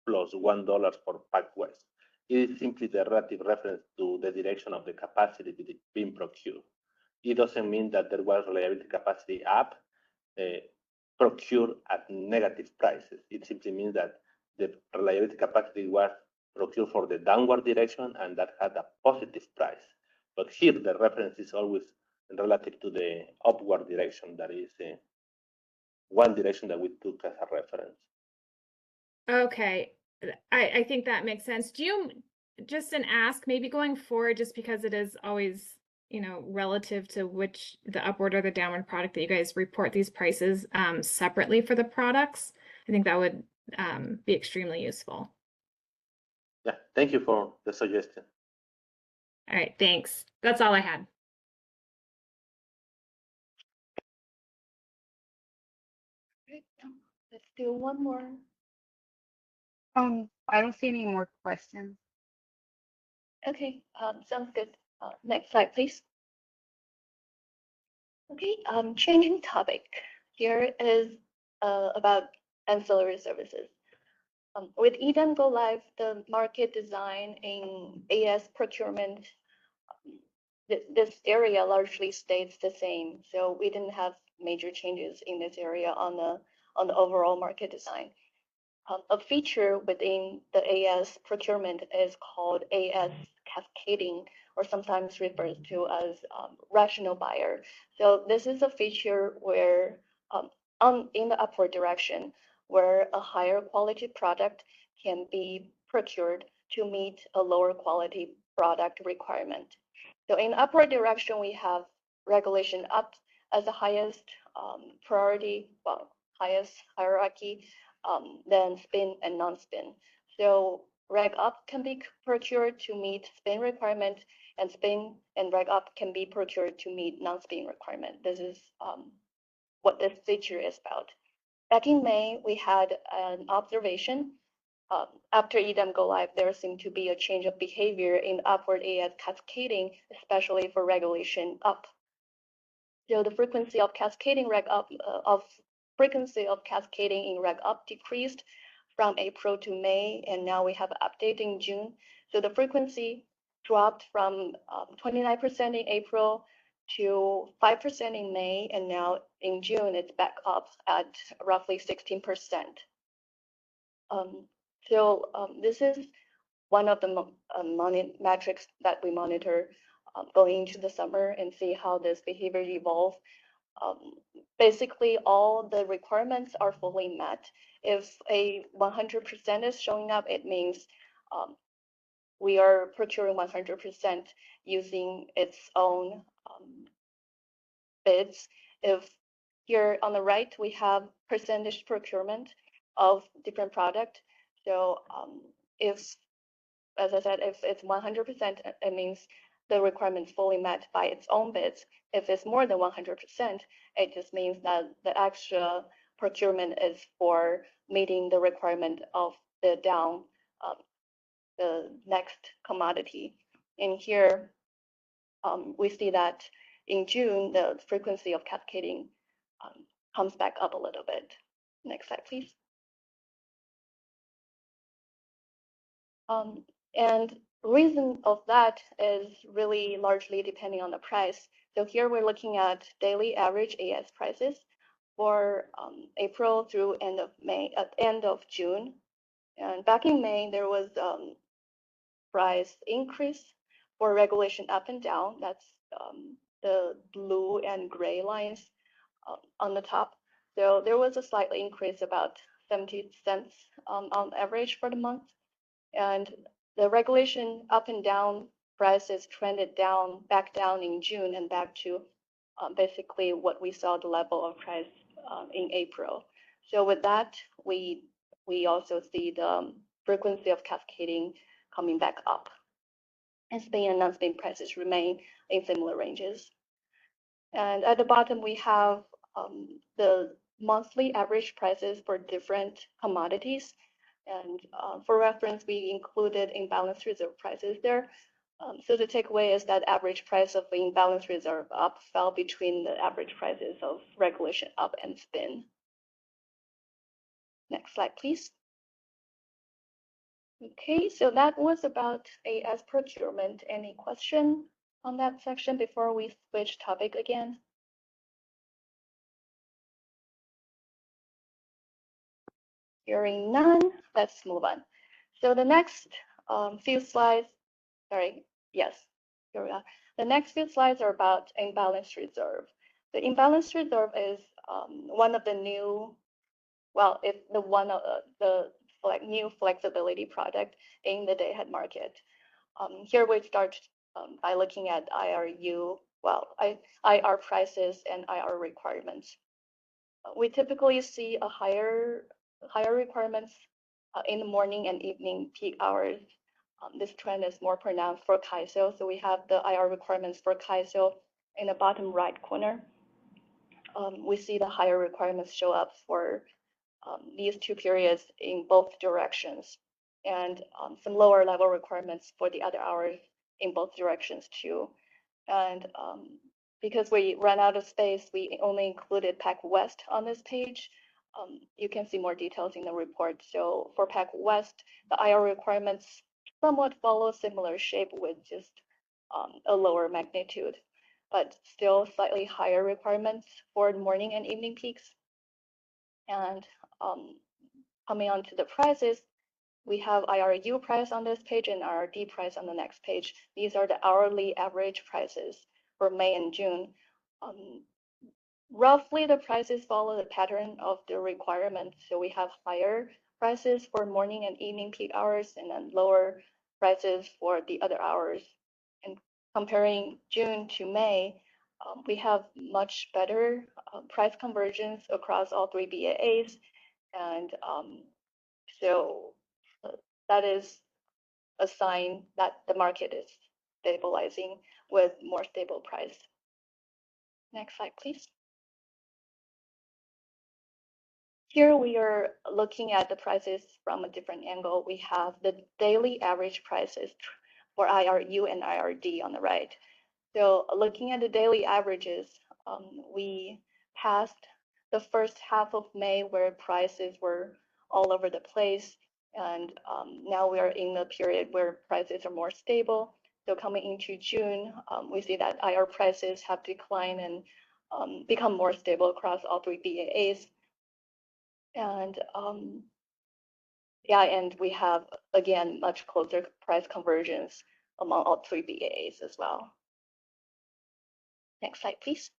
plus $1 for Pac West. It is simply the relative reference to the direction of the capacity being procured. it doesn't mean that there was reliability capacity up procured at negative prices. It simply means that the reliability capacity was procured for the downward direction and that had a positive price. But here the reference is always relative to the upward direction. That is one direction that we took as a reference. Okay, I think that makes sense. Do you, just an ask, maybe going forward, just because it is always, you know, relative to which the upward or the downward product that you guys report these prices separately for the products? I think that would be extremely useful. Yeah, thank you for the suggestion. All right, thanks. That's all I had. Great. Let's do one more. I don't see any more questions. Okay, sounds good. Next slide, please. Okay, changing topic. Here is about ancillary services. With EDEM Go Live, the market design in AS procurement, this area largely stays the same. So we didn't have major changes in this area on the overall market design. A feature within the AS procurement is called AS cascading, or sometimes referred to as rational buyer. So this is a feature where in the upward direction, where a higher quality product can be procured to meet a lower quality product requirement. So in upward direction, we have regulation up as the highest priority, well, highest hierarchy, then spin and non-spin. So reg up can be procured to meet spin requirement, and spin and reg up can be procured to meet non-spin requirement. This is what this feature is about. Back in May, we had an observation. After EDEM Go Live, there seemed to be a change of behavior in upward AS cascading, especially for regulation up. So the frequency of cascading reg up frequency of cascading in reg up decreased from April to May, and now we have an update in June. So the frequency dropped from 29% in April to 5% in May, and now in June it's back up at roughly 16%. This is one of the metrics that we monitor going into the summer and see how this behavior evolves. Basically, all the requirements are fully met. If a 100% is showing up, it means we are procuring 100% using its own bids. If here on the right, we have percentage procurement of different product. So if, as I said, if it's 100%, it means the requirement is fully met by its own bids. If it's more than 100%, it just means that the extra procurement is for meeting the requirement of the next commodity. And here we see that in June, the frequency of cascading comes back up a little bit. Next slide, please. And reason of that is really largely depending on the price. So here we're looking at daily average AS prices for April through end of June. And back in May, there was price increase for regulation up and down. That's the blue and gray lines on the top. So there was a slight increase, about 70 cents on average for the month. And the regulation up and down prices trended down, back down in June and back to basically what we saw the level of price in April. So with that, we also see the frequency of cascading coming back up. And spin and non-spin prices remain in similar ranges. And at the bottom, we have the monthly average prices for different commodities. And for reference, we included imbalance reserve prices there. So the takeaway is that average price of imbalance reserve up fell between the average prices of regulation up and spin. Next slide, please. Okay, so that was about AS procurement. Any question on that section before we switch topic again? Hearing none, let's move on. So the next few slides, sorry, yes, here we are. The next few slides are about imbalance reserve. The imbalance reserve is one of the new, well, it's the one of the new flexibility product in the day-ahead market. Here we start by looking at IRU, well, IR prices and IR requirements. We typically see a higher requirements in the morning and evening peak hours. This trend is more pronounced for KAISO. So we have the IR requirements for KAISO in the bottom right corner. We see the higher requirements show up for these two periods in both directions, and some lower level requirements for the other hours in both directions too. And because we ran out of space, we only included Pac West on this page. You can see more details in the report. So for Pac West, the IR requirements somewhat follow similar shape with just a lower magnitude, but still slightly higher requirements for morning and evening peaks. And coming on to the prices, we have IRU price on this page and IRD price on the next page. These are the hourly average prices for May and June. Roughly, the prices follow the pattern of the requirement. So we have higher prices for morning and evening peak hours, and then lower prices for the other hours. And comparing June to May, we have much better price convergence across all three BAAs. And so that is a sign that the market is stabilizing with more stable price. Next slide, please. Here we are looking at the prices from a different angle. We have the daily average prices for IRU and IRD on the right. So looking at the daily averages, we passed the first half of May where prices were all over the place. And now we are in the period where prices are more stable. So coming into June, we see that IR prices have declined and become more stable across all three BAAs. And yeah, and we have, again, much closer price convergence among all three BAAs as well. Next slide, please.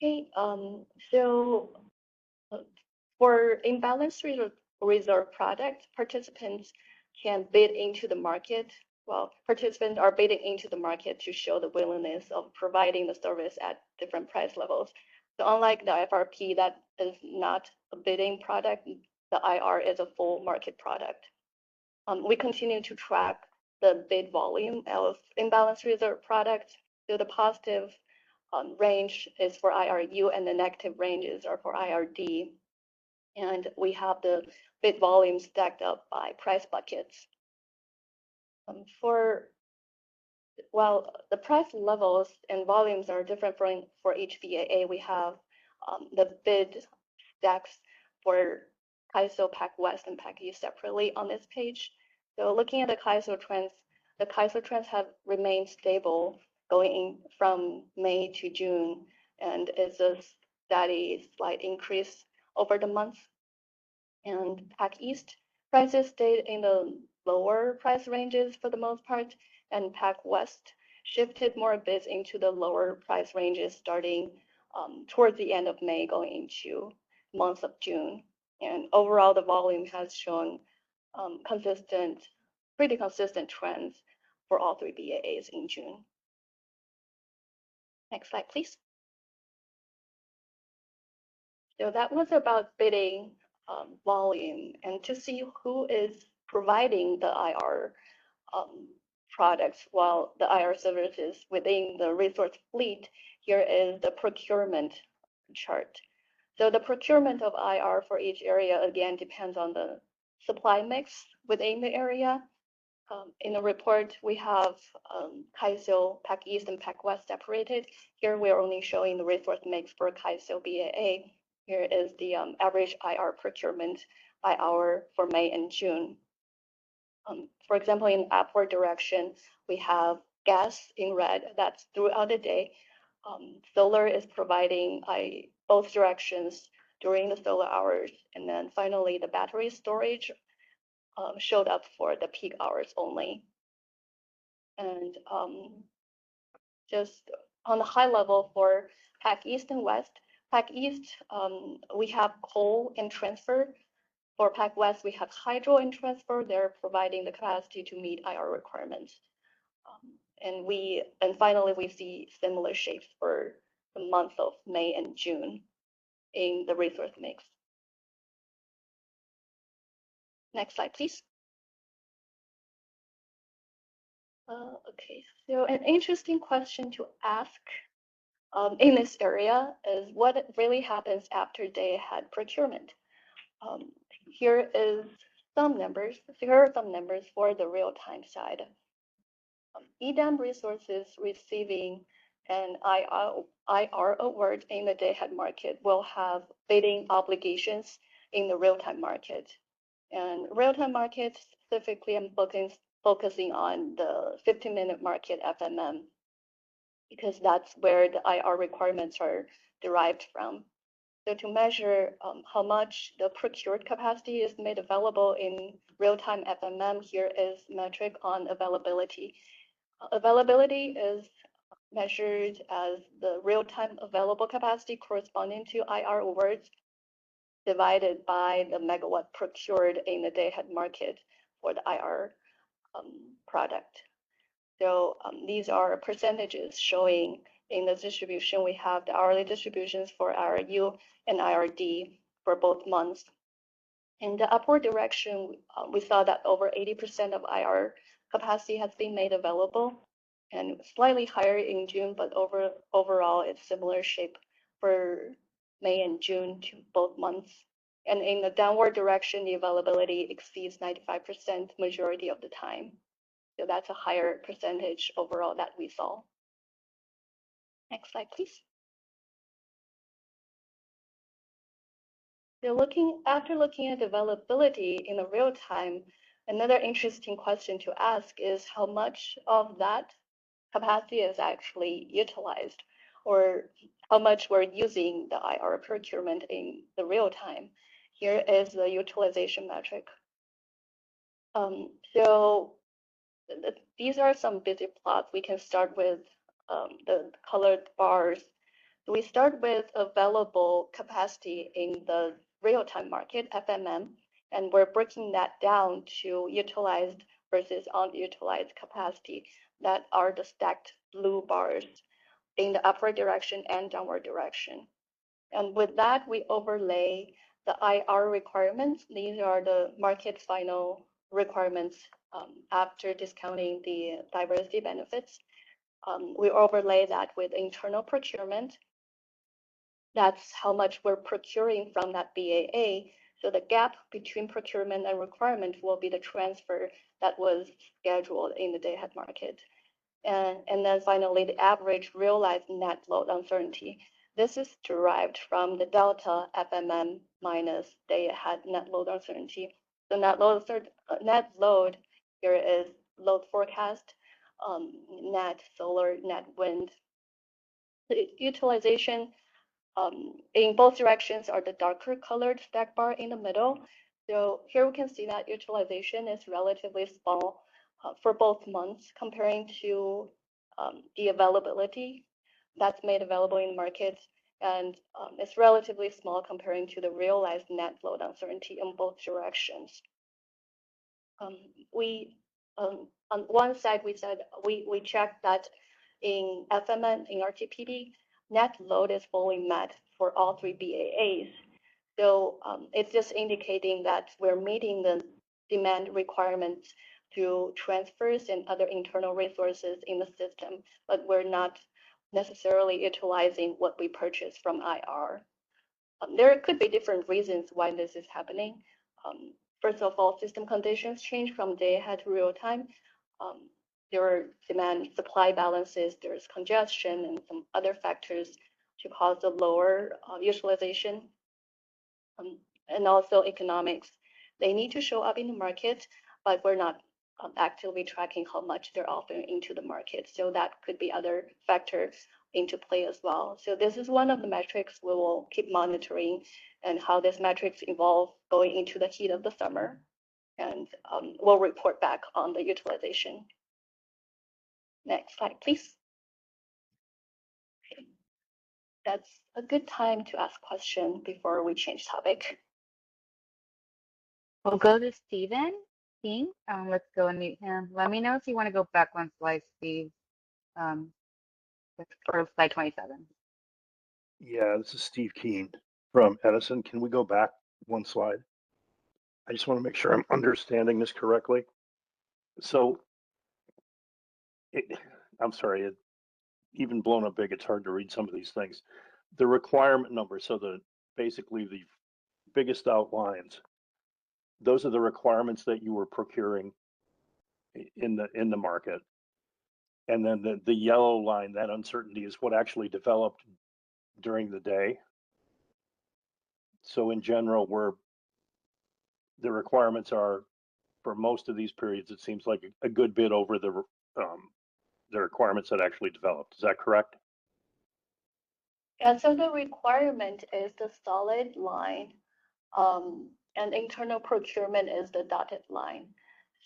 Okay, so for imbalance reserve product, participants can bid into the market. Well, participants are bidding into the market to show the willingness of providing the service at different price levels. So unlike the FRP, that is not a bidding product, the IR is a full market product. We continue to track the bid volume of imbalance reserve product. So the positive range is for IRU and the negative ranges are for IRD. And we have the bid volume stacked up by price buckets. While the price levels and volumes are different for each BAA, we have the bid stacks for KAISO, Pac West, and Pac East separately on this page. So looking at the KAISO trends, have remained stable going from May to June, and is a steady slight increase over the month. And Pac East prices stayed in the lower price ranges for the most part, and Pac West shifted more bids into the lower price ranges starting towards the end of May going into month of June. And overall, the volume has shown pretty consistent trends for all three BAAs in June. Next slide, please. So that was about bidding volume, and to see who is providing the IR products, while the IR services within the resource fleet, here is the procurement chart. So the procurement of IR for each area, again, depends on the supply mix within the area. In the report, we have KAISO, Pac East, and Pac West separated. Here, we are only showing the resource mix for KAISO BAA. Here is the average IR procurement by hour for May and June. For example, in upward direction, we have gas in red, that's throughout the day. Solar is providing both directions during the solar hours. And then finally, the battery storage showed up for the peak hours only. And just on the high level for Pack East and West, Pack East, we have coal and transfer. For Pack West, we have hydro and transfer. They're providing the capacity to meet IR requirements. And finally, we see similar shapes for the month of May and June in the resource mix. Next slide, please. Okay, so an interesting question to ask in this area is what really happens after day-ahead procurement. Here are some numbers for the real-time side. EDAM resources receiving an IR award in the day-ahead market will have bidding obligations in the real-time market. And real-time market, specifically, I'm focusing on the 15-minute market FMM, because that's where the IR requirements are derived from. So to measure how much the procured capacity is made available in real-time FMM, here is metric on availability. Availability is measured as the real-time available capacity corresponding to IR awards divided by the megawatt procured in the day-ahead market for the IR product. So these are percentages showing in the distribution. We have the hourly distributions for IRU and IRD for both months. In the upward direction, we saw that over 80% of IR capacity has been made available, and slightly higher in June, but overall it's similar shape for May and June to both months. And in the downward direction, the availability exceeds 95% majority of the time. So that's a higher percentage overall that we saw. Next slide, please. So after looking at availability in the real time, another interesting question to ask is how much of that capacity is actually utilized, or how much we're using the IR procurement in the real time. Here is the utilization metric. These are some busy plots. We can start with the colored bars. We start with available capacity in the real-time market, FMM, and we're breaking that down to utilized versus unutilized capacity. That are the stacked blue bars in the upward direction and downward direction. And with that, we overlay the IR requirements. These are the market final requirements after discounting the diversity benefits. We overlay that with internal procurement. That's how much we're procuring from that BAA. So the gap between procurement and requirement will be the transfer that was scheduled in the day-ahead market. And then finally, the average realized net load uncertainty. This is derived from the delta FMM minus day-ahead net load uncertainty. So net load here is load forecast, net solar, net wind. The utilization in both directions are the darker colored stack bar in the middle. So here we can see that utilization is relatively small for both months comparing to the availability that's made available in the market, and it's relatively small comparing to the realized net load uncertainty in both directions. On one side, we said we checked that in FMM, in RTPD, net load is fully met for all three BAAs. So it's just indicating that we're meeting the demand requirements through transfers and other internal resources in the system, but we're not necessarily utilizing what we purchase from IR. There could be different reasons why this is happening. First of all, system conditions change from day ahead to real time. There are demand supply balances, there's congestion and some other factors to cause the lower utilization. And also economics. They need to show up in the market, but we're not actively tracking how much they're offering into the market. So that could be other factors into play as well. So this is one of the metrics we will keep monitoring and how these metrics evolve going into the heat of the summer. And we'll report back on the utilization. Next slide, please. Okay. That's a good time to ask question before we change topic. We'll go to Stephen King. Let's go and meet him. Let me know if you want to go back one slide, Steve, for slide 27. Yeah, this is Steve Keen from Edison. Can we go back one slide? I just want to make sure I'm understanding this correctly. So, I'm sorry, even blown up big, it's hard to read some of these things. The requirement number, so basically the biggest outlines, those are the requirements that you were procuring in the market. And then the yellow line, that uncertainty, is what actually developed during the day. So in general, the requirements are, for most of these periods, it seems like a good bit over the requirements that actually developed. Is that correct? And so the requirement is the solid line, and internal procurement is the dotted line.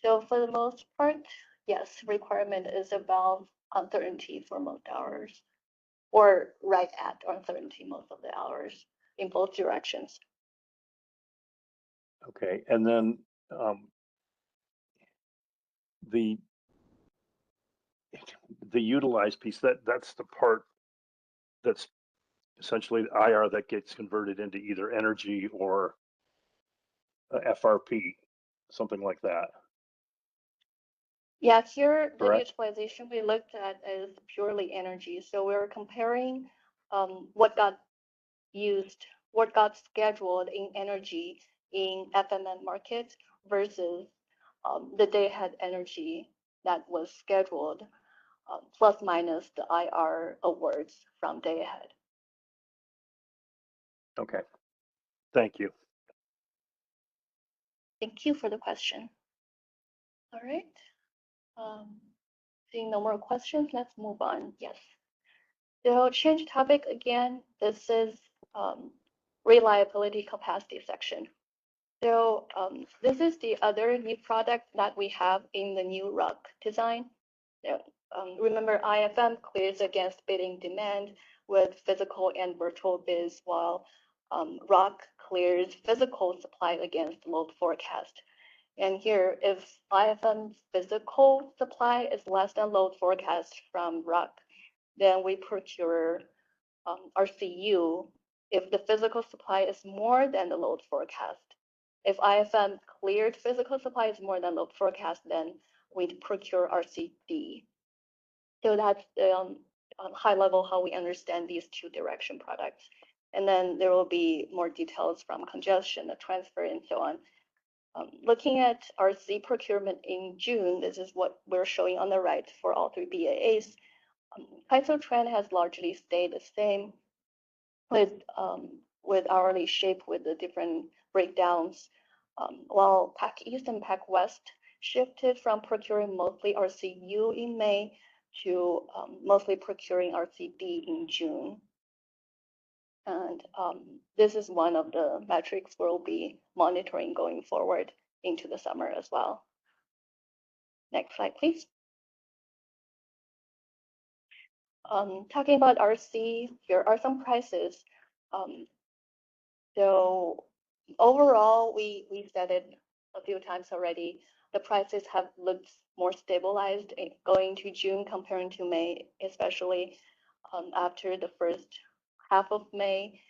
So for the most part, yes, requirement is about uncertainty for most hours, or right at uncertainty most of the hours in both directions. Okay, and then the utilized piece, that's the part that's essentially the IR that gets converted into either energy or FRP, something like that. Yeah, here the Correct. utilization we looked at is purely energy. So we're comparing what got used, what got scheduled in energy in FMM market versus the day ahead energy that was scheduled, plus minus the IR awards from day ahead. Okay, thank you. Thank you for the question. All right. Seeing no more questions, let's move on. Yes. So change topic again. This is reliability capacity section. So this is the other new product that we have in the new RUC design. So, remember, IFM clears against bidding demand with physical and virtual bids, while RUC clears physical supply against load forecast. And here, if IFM physical supply is less than load forecast from RUC, then we procure RCU if the physical supply is more than the load forecast. If IFM cleared physical supply is more than load forecast, then we procure RCD. So that's the high level how we understand these two direction products. And then there will be more details from congestion, the transfer, and so on. Looking at RC procurement in June, this is what we're showing on the right for all three BAAs. CAISO trend has largely stayed the same with hourly shape with the different breakdowns, while PAC East and PAC West shifted from procuring mostly RCU in May to mostly procuring RCD in June. And this is one of the metrics we'll be monitoring going forward into the summer as well. Next slide, please. Talking about RC, here are some prices. So overall, we said it a few times already, the prices have looked more stabilized going to June comparing to May, especially after the first half of May,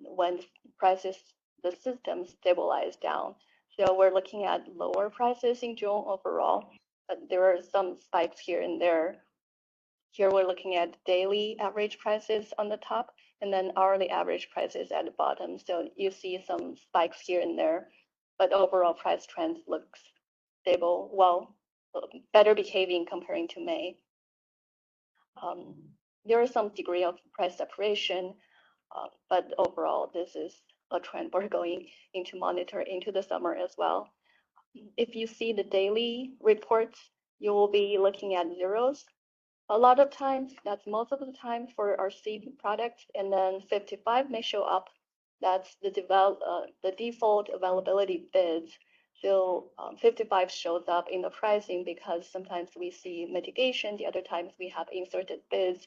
when prices, the system stabilized down. So we're looking at lower prices in June overall, but there are some spikes here and there. Here we're looking at daily average prices on the top and then hourly average prices at the bottom. So you see some spikes here and there, but overall price trend looks stable, well, better behaving comparing to May. There is some degree of price separation, but overall, this is a trend we're going into monitor into the summer as well. if you see the daily reports, you will be looking at zeros. A lot of times, that's most of the time for our C products, and then 55 may show up. That's the default availability bids. So 55 shows up in the pricing because sometimes we see mitigation, the other times we have inserted bids.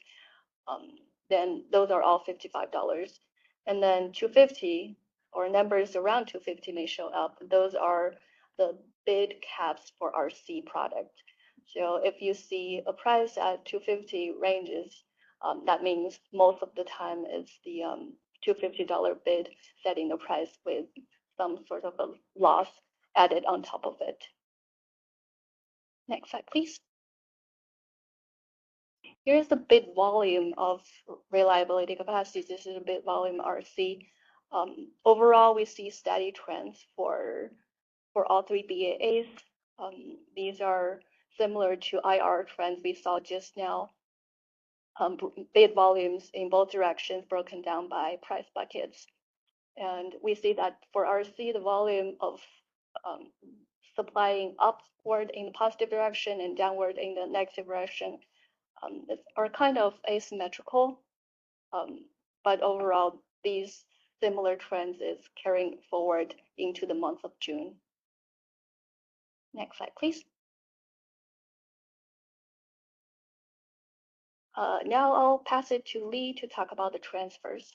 Then those are all $55. And then 250 or numbers around 250 may show up. Those are the bid caps for our C product. So if you see a price at 250 ranges, that means most of the time it's the $250 bid setting the price with some sort of a loss added on top of it. Next slide, please. Here's the bid volume of reliability capacity. This is a bid volume RC. Overall, we see steady trends for all three BAAs. These are similar to IR trends we saw just now. Bid volumes in both directions broken down by price buckets. And we see that for RC, the volume of supplying upward in the positive direction and downward in the negative direction are kind of asymmetrical. But overall, these similar trends is carrying forward into the month of June. Next slide, please. Now I'll pass it to Lee to talk about the transfers.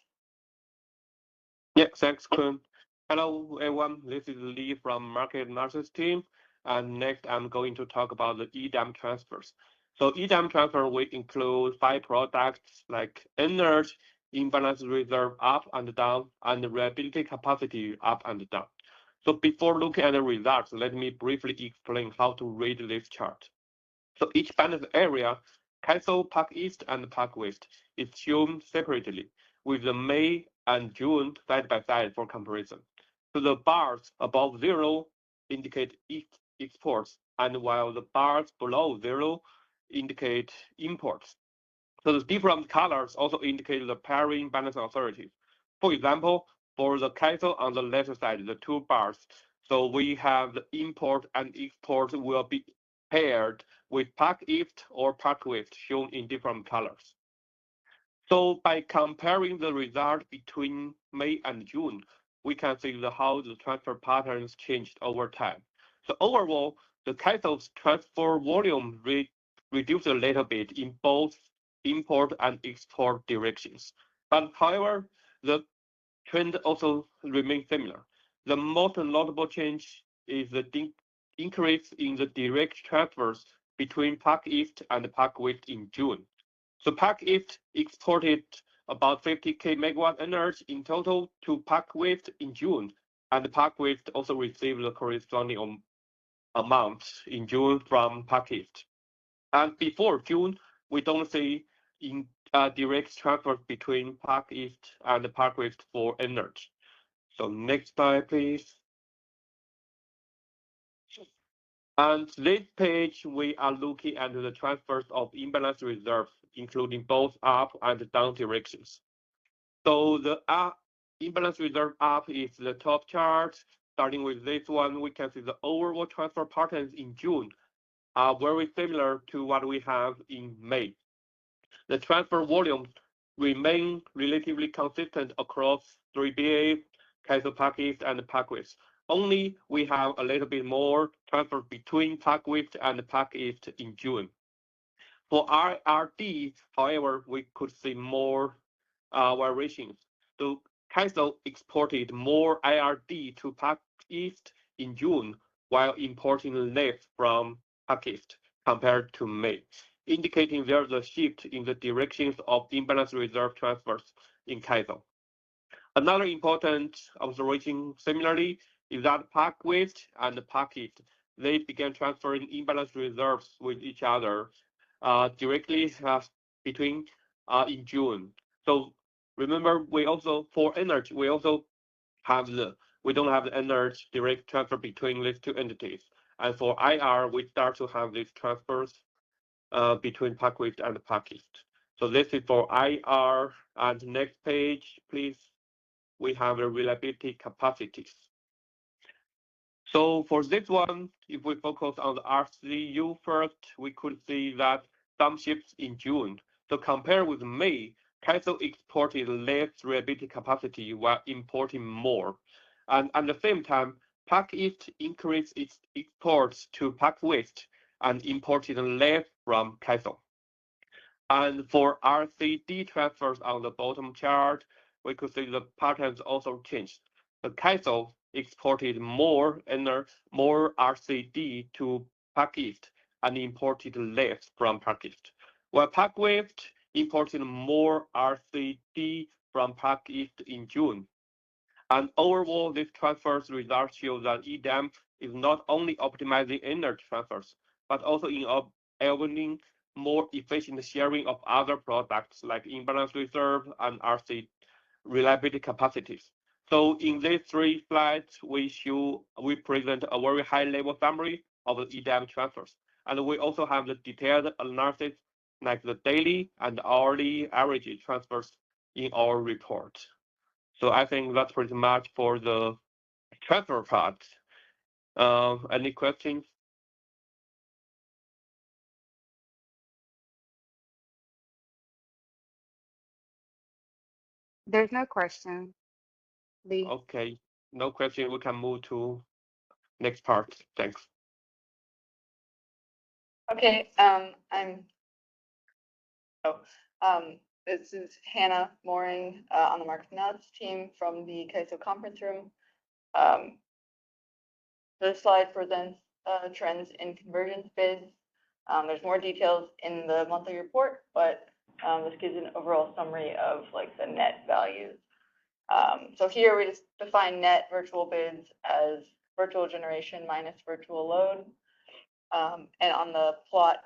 Yeah, thanks, Kun. Hello, everyone. This is Lee from Market Analysis team. And next, I'm going to talk about the EDAM transfers. So EDAM transfer will include 5 products like energy, imbalance reserve up and down, and reliability capacity up and down. So before looking at the results, let me briefly explain how to read this chart. So each balance area, CAISO, Park East, and Park West, is shown separately, with the May and June side by side for comparison. So the bars above 0 indicate exports, and while the bars below 0 indicate imports. So the different colors also indicate the pairing balance authorities. For example, for the CAISO on the left side, the 2 bars, so we have the import and export will be paired with Park East or Park West shown in different colors. So by comparing the result between May and June, we can see how the transfer patterns changed over time. So overall, the CAISO's transfer volume reduced a little bit in both import and export directions. But however, the trend also remains similar. The most notable change is the increase in the direct transfers between Park East and Park West in June. So Park East exported about 50K megawatt energy in total to Park West in June, and Park West also received the corresponding amount in June from Park East. And before June, we don't see direct transfers between Park East and Park West for energy. So next slide, please. And this page, we are looking at the transfers of imbalance reserves, including both up and down directions. So the imbalance reserve up is the top chart. Starting with this one, we can see the overall transfer patterns in June are very similar to what we have in May. The transfer volumes remain relatively consistent across 3 BAs, CAISO, Park East, and Park West. Only we have a little bit more transfer between Park West and Park East in June. For IRD, however, we could see more variations. So CAISO exported more IRD to Park East in June, while importing less from Park East compared to May, indicating there's a shift in the directions of imbalance reserve transfers in CAISO. Another important observation similarly is that Park West and Park East, they began transferring imbalance reserves with each other directly between in June. So remember, we also, for energy, we also have we don't have the energy direct transfer between these 2 entities. And for IR, we start to have these transfers between Park West and Park East. So this is for IR. And next page, please. We have the reliability capacities. So for this one, if we focus on the RCU first, we could see that some shifts in June. So compared with May, CAISO exported less reliability capacity while importing more. And at the same time, PAC East increased its exports to PAC West and imported less from CAISO. And for RCD transfers on the bottom chart, we could see the patterns also changed. The CAISO exported more RCD to PAC East and imported less from PAC East, while PAC West imported more RCD from PAC East in June. And overall, these transfers results show that EDAM is not only optimizing energy transfers, but also enabling more efficient sharing of other products like imbalance reserve and RC reliability capacities. So in these 3 slides, we present a very high-level summary of the EDAM transfers. And we also have the detailed analysis like the daily and hourly average transfers in our report. So I think that's pretty much for the transfer part. Any questions? There's no question. Lee. Okay, no question. We can move to next part. Thanks. Okay, this is Hannah Mooring on the market analysis team from the CAISO conference room. The slide presents trends in convergence bids. There's more details in the monthly report, but this gives an overall summary of like the net values. So here we just define net virtual bids as virtual generation minus virtual load. And on the plot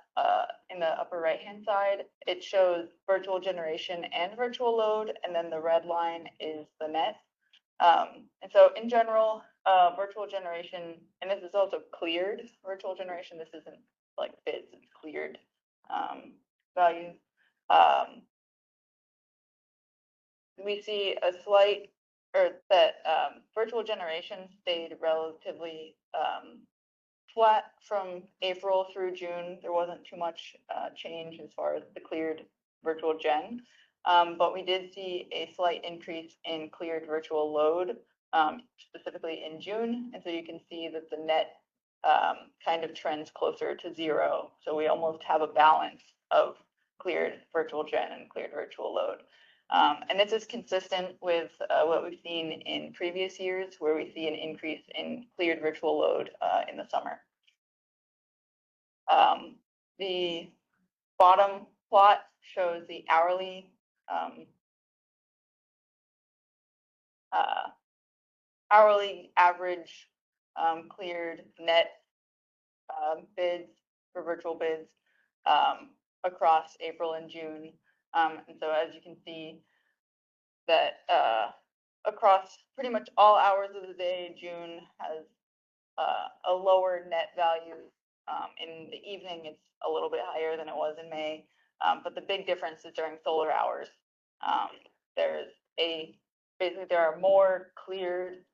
in the upper right-hand side, it shows virtual generation and virtual load, and then the red line is the net. And so in general, virtual generation, and this is also cleared virtual generation, this isn't like bids, it's cleared values. We see a slight, or that virtual generation stayed relatively flat from April through June. There wasn't too much change as far as the cleared virtual gen, but we did see a slight increase in cleared virtual load, specifically in June. And so you can see that the net kind of trends closer to 0. So we almost have a balance of cleared virtual gen and cleared virtual load. And this is consistent with what we've seen in previous years, where we see an increase in cleared virtual load in the summer. The bottom plot shows the hourly average cleared net bids for virtual bids across April and June. And so as you can see that across pretty much all hours of the day, June has a lower net value. In the evening, it's a little bit higher than it was in May. But the big difference is during solar hours. Basically there are more cleared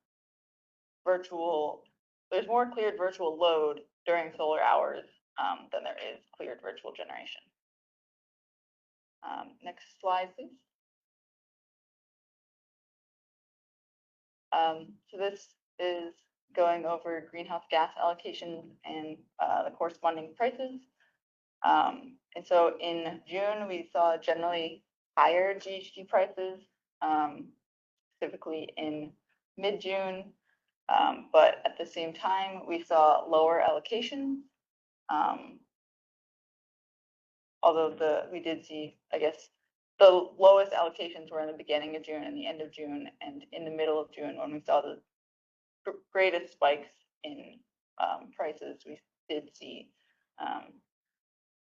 virtual load during solar hours than there is cleared virtual generation. Next slide, please. So this is going over greenhouse gas allocations and the corresponding prices. And so in June, we saw generally higher GHG prices, specifically in mid-June. But at the same time, we saw lower allocations. Although we did see, I guess, the lowest allocations were in the beginning of June and the end of June, and in the middle of June, when we saw the greatest spikes in prices, we did see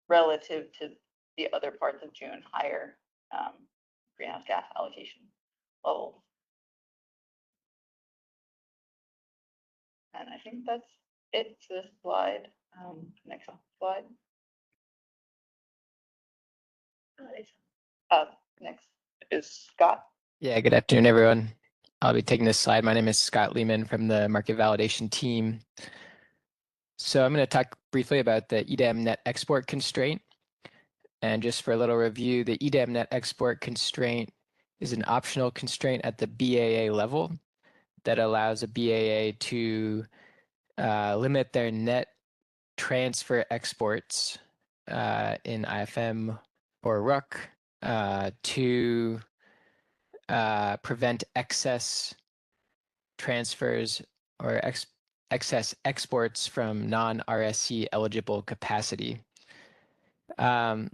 relative to the other parts of June higher greenhouse gas allocation levels. And I think that's it for this slide. Next slide. Next is Scott. Yeah, good afternoon, everyone. I'll be taking this slide. My name is Scott Lehman from the market validation team. So I'm going to talk briefly about the EDAM net export constraint. And just for a little review, the EDAM net export constraint is an optional constraint at the BAA level that allows a BAA to limit their net transfer exports in IFM or RUC to prevent excess transfers or excess exports from non-RSC eligible capacity. The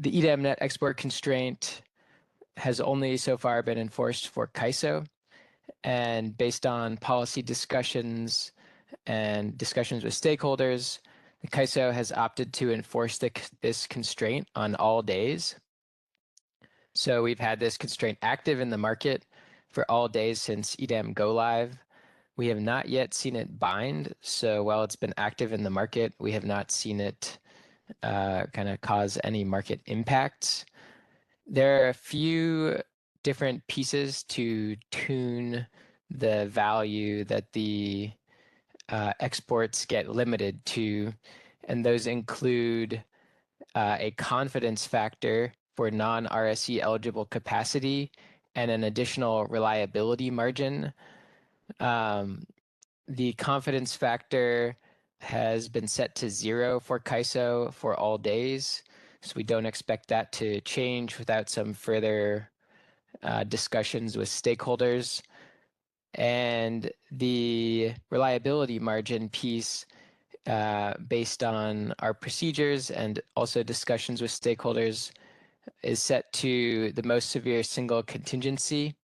EDAM net export constraint has only so far been enforced for CAISO, and based on policy discussions and discussions with stakeholders, the CAISO has opted to enforce this constraint on all days. So we've had this constraint active in the market for all days since EDAM go live. We have not yet seen it bind. So while it's been active in the market, we have not seen it kind of cause any market impacts. There are a few different pieces to tune the value that the exports get limited to, and those include a confidence factor for non-RSC eligible capacity and an additional reliability margin. The confidence factor has been set to 0 for CAISO for all days, so we don't expect that to change without some further discussions with stakeholders. And the reliability margin piece, based on our procedures and also discussions with stakeholders, is set to the most severe single contingency.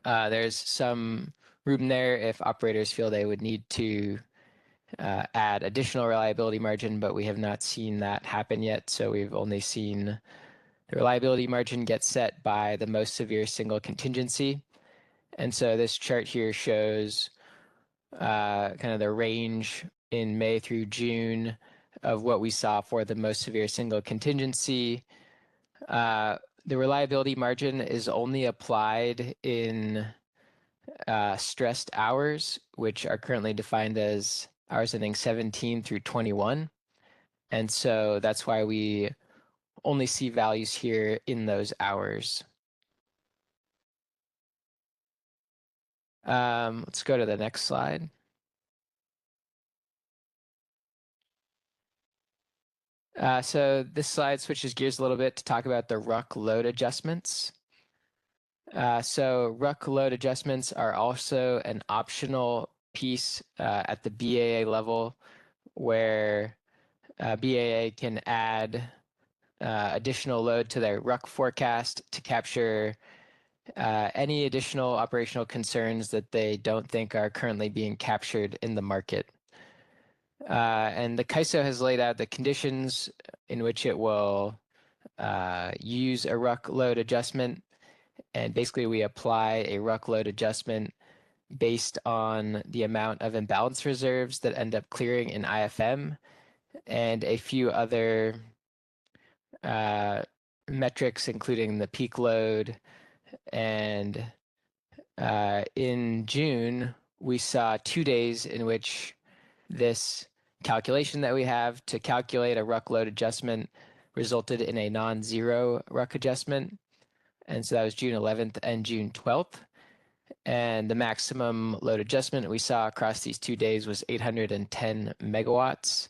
There's some room there if operators feel they would need to add additional reliability margin, but we have not seen that happen yet. So we've only seen the reliability margin get set by the most severe single contingency. And so this chart here shows kind of the range in May through June of what we saw for the most severe single contingency. The reliability margin is only applied in stressed hours, which are currently defined as hours ending 17 through 21. And so that's why we only see values here in those hours. Let's go to the next slide. So this slide switches gears a little bit to talk about the RUC load adjustments. So RUC load adjustments are also an optional piece at the BAA level where BAA can add additional load to their RUC forecast to capture any additional operational concerns that they don't think are currently being captured in the market. And the CAISO has laid out the conditions in which it will use a RUC load adjustment. And basically we apply a RUC load adjustment based on the amount of imbalance reserves that end up clearing in IFM and a few other metrics, including the peak load. And in June, we saw 2 days in which this calculation that we have to calculate a RUC load adjustment resulted in a non-zero RUC adjustment. And so that was June 11th and June 12th. And the maximum load adjustment we saw across these 2 days was 810 megawatts.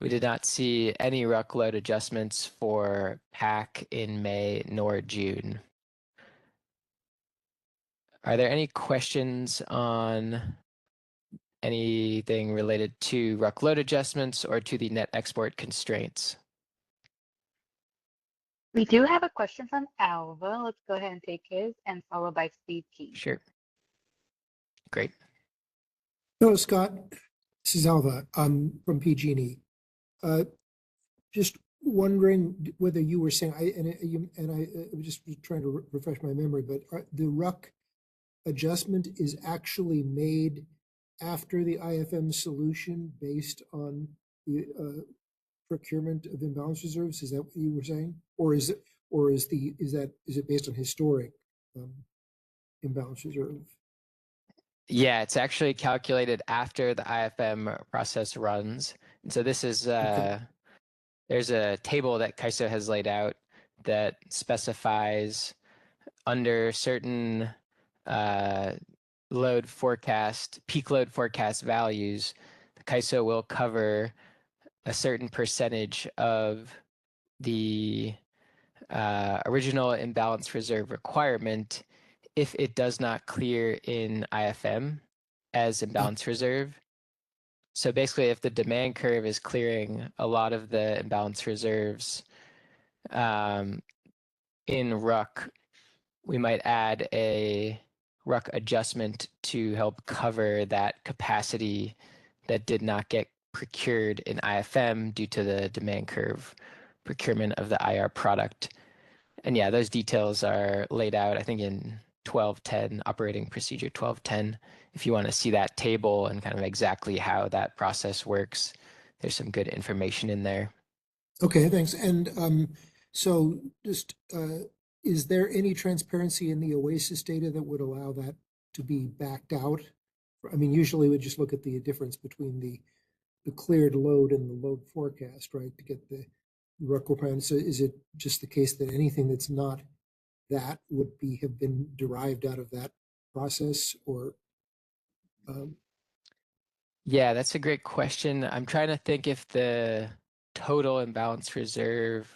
We did not see any RUC load adjustments for PAC in May nor June. Are there any questions on anything related to RUC load adjustments or to the net export constraints? We do have a question from Alva. Let's go ahead and take his and followed by Steve Key. Sure. Great. Hello, Scott. This is Alva from PG&E. Just wondering whether you were saying, I was just trying to refresh my memory, but the RUC adjustment is actually made after the IFM solution based on the procurement of imbalance reserves? Is that what you were saying, or is it based on historic imbalance reserve? Yeah, it's actually calculated after the IFM process runs. And so this is, there's a table that Kaiso has laid out that specifies under certain load forecast, peak load forecast values, the Kaiso will cover a certain percentage of the original imbalance reserve requirement if it does not clear in IFM as imbalance reserve. So basically, if the demand curve is clearing a lot of the imbalance reserves in RUC, we might add a RUC adjustment to help cover that capacity that did not get procured in IFM due to the demand curve procurement of the IR product. And yeah, those details are laid out, I think, in 1210, operating procedure 1210. If you want to see that table and kind of exactly how that process works, there's some good information in there. Okay, thanks. And so just, is there any transparency in the OASIS data that would allow that to be backed out? I mean, usually we just look at the difference between the cleared load and the load forecast, right, to get the RUC requirement. So is it just the case that anything that's not that would have been derived out of that process, or? Yeah, that's a great question. I'm trying to think if the total imbalance reserve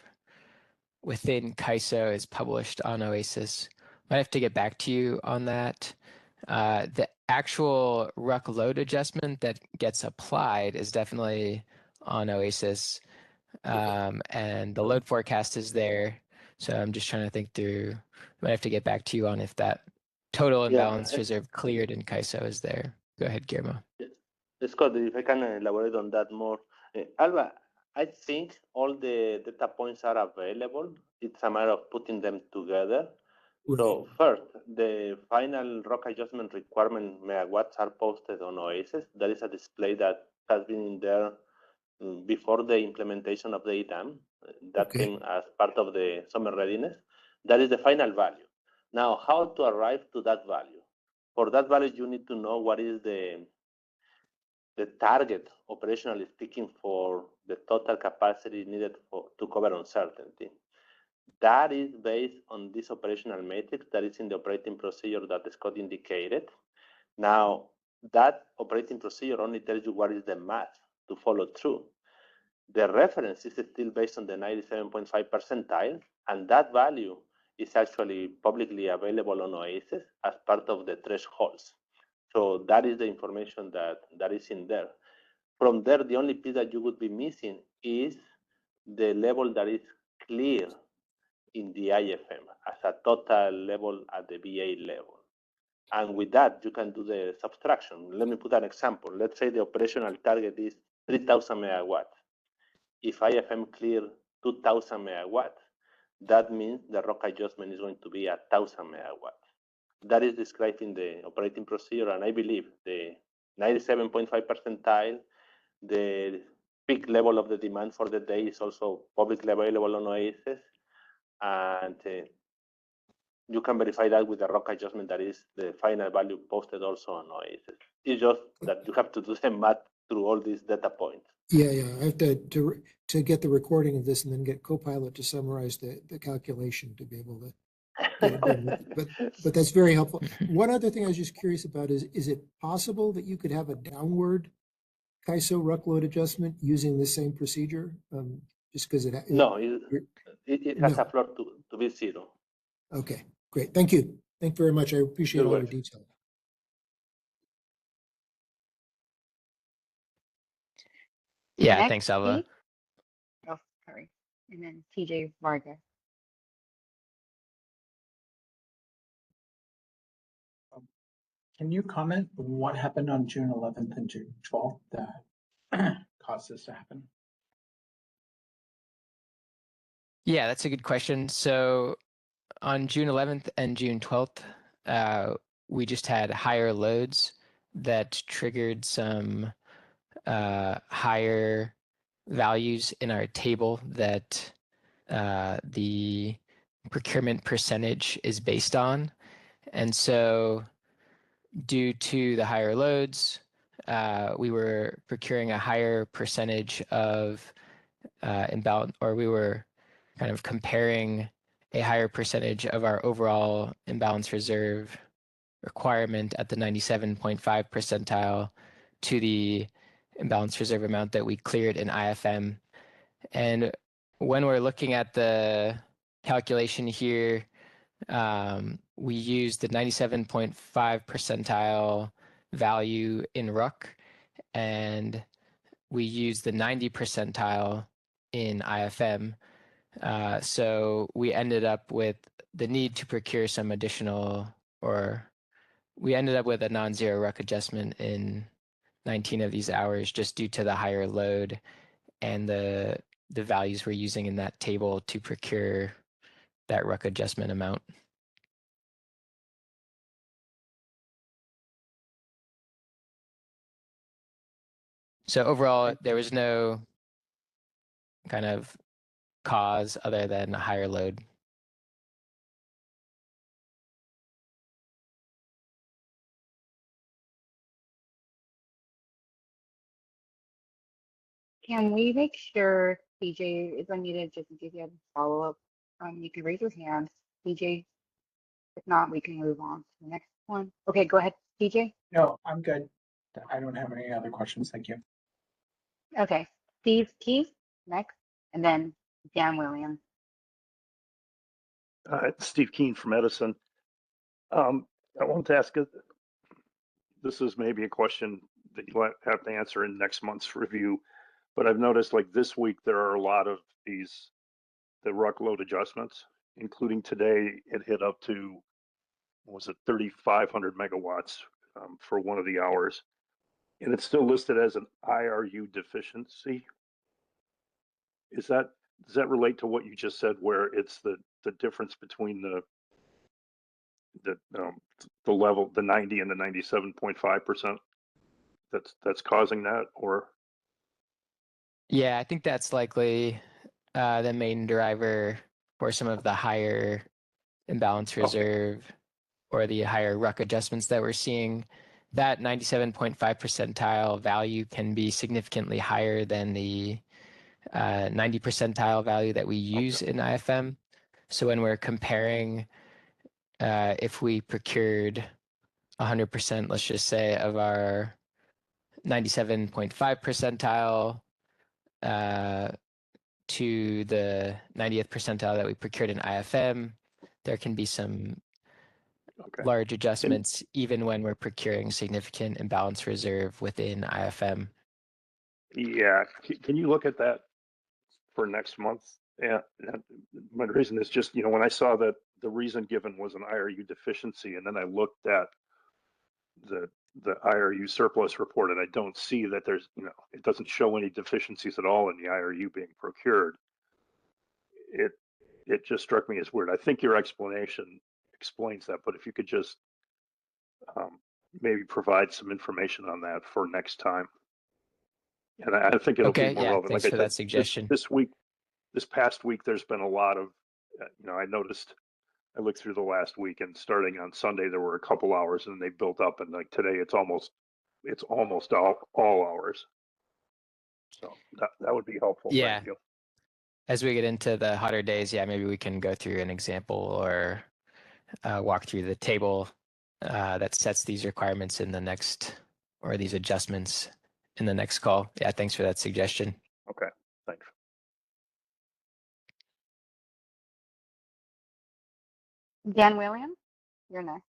within Kaiso is published on OASIS. Might have to get back to you on that. The actual RUC load adjustment that gets applied is definitely on OASIS, and the load forecast is there. So I'm just trying to think through. Might have to get back to you on if that total imbalance reserve cleared in Kaiso is there. Go ahead, Guillermo. Scott, if I can elaborate on that more. Alba, I think all the data points are available. It's a matter of putting them together. Right. So first, the final RUC adjustment requirement megawatts are posted on OASIS. There is a display that has been in there before the implementation of the EDAM. That came as part of the summer readiness. That is the final value. Now, how to arrive to that value? For that value, you need to know what is the target, operationally speaking, for the total capacity needed to cover uncertainty. That is based on this operational matrix that is in the operating procedure that Scott indicated. Now, that operating procedure only tells you what is the math to follow through. The reference is still based on the 97.5 percentile, and that value is actually publicly available on OASIS as part of the thresholds. So that is the information that is in there. From there, the only piece that you would be missing is the level that is clear in the IFM as a total level at the BA level. And with that, you can do the subtraction. Let me put an example. Let's say the operational target is 3,000 megawatts. If IFM clear 2,000 megawatts, that means the RUC adjustment is going to be 1,000 megawatts. That is described in the operating procedure, and I believe the 97.5 percentile, the peak level of the demand for the day is also publicly available on OASIS, and you can verify that with the RUC adjustment that is the final value posted also on OASIS. It's just that you have to do the math through all these data points. Yeah. I have to get the recording of this and then get Copilot to summarize the calculation to be able to get it done. But that's very helpful. One other thing I was just curious about is it possible that you could have a downward Kaiso RUC load adjustment using the same procedure? Just because it has a floor to be 0. Okay, great. Thank you. Thank you very much. I appreciate all the detail. Yeah, Next, thanks, Alva. Oh, sorry. And then TJ Vargas. Can you comment what happened on June 11th and June 12th that caused this to happen? Yeah, that's a good question. So on June 11th and June 12th, we just had higher loads that triggered some higher values in our table that the procurement percentage is based on. And so due to the higher loads, we were procuring a higher percentage of imbalance, or we were kind of comparing a higher percentage of our overall imbalance reserve requirement at the 97.5 percentile to the imbalance reserve amount that we cleared in IFM. And when we're looking at the calculation here, we use the 97.5 percentile value in RUC, and we use the 90 percentile in IFM. So we ended up with the need to procure some additional, or we ended up with a non-zero RUC adjustment in 19 of these hours just due to the higher load and the values we're using in that table to procure that RUC adjustment amount. So overall, there was no kind of cause other than a higher load. Can we make sure CJ is unmuted just in case you have a follow-up? You can raise your hand, CJ. If not, we can move on to the next one. Okay, go ahead, CJ. No, I'm good. I don't have any other questions. Thank you. Okay, Steve Keith next, and then Dan Williams. Steve Keen from Edison. I wanted to ask, this is maybe a question that you'll have to answer in next month's review, but I've noticed like this week, there are a lot of the RUC load adjustments, including today, it hit up to, what was it, 3,500 megawatts for one of the hours. And it's still listed as an IRU deficiency. Does that relate to what you just said, where it's the difference between the level, the 90 and the 97.5% that's causing that, or? Yeah, I think that's likely the main driver for some of the higher imbalance reserve or the higher RUC adjustments that we're seeing. That 97.5 percentile value can be significantly higher than the 90 percentile value that we use in IFM. So when we're comparing, if we procured 100%, let's just say, of our 97.5 percentile to the 90th percentile that we procured in IFM, there can be some large adjustments even when we're procuring significant imbalance reserve within IFM. Yeah, can you look at that for next month? Yeah, my reason is just, when I saw that the reason given was an IRU deficiency, and then I looked at the IRU surplus report, and I don't see that there's, it doesn't show any deficiencies at all in the IRU being procured. It just struck me as weird. I think your explanation explains that, but if you could just maybe provide some information on that for next time. And I think it'll be more relevant. Thanks for that suggestion. This past week, there's been a lot of, I noticed, I looked through the last week, and starting on Sunday, there were a couple hours, and they built up, and like today, it's almost all hours. So that would be helpful. Yeah. Thank you. As we get into the hotter days, maybe we can go through an example or walk through the table that sets these requirements in the next, or these adjustments in the next call. Yeah, thanks for that suggestion. Okay, thanks. Dan Williams, you're next.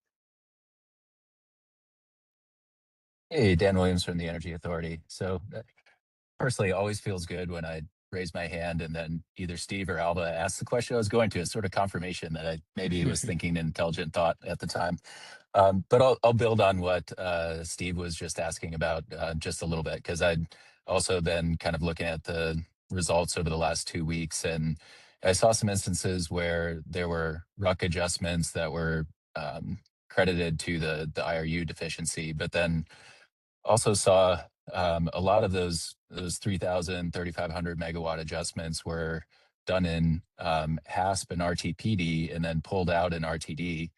Hey, Dan Williams from the Energy Authority. So personally, it always feels good when I raise my hand and then either Steve or Alba asks the question I was going to. It's sort of confirmation that I maybe was thinking an intelligent thought at the time. But I'll build on what Steve was just asking about just a little bit, because I'd also been kind of looking at the results over the last 2 weeks, and I saw some instances where there were RUC adjustments that were credited to the IRU deficiency, but then also saw a lot of those 3,000, 3,500 megawatt adjustments were done in HASP and RTPD and then pulled out in RTD.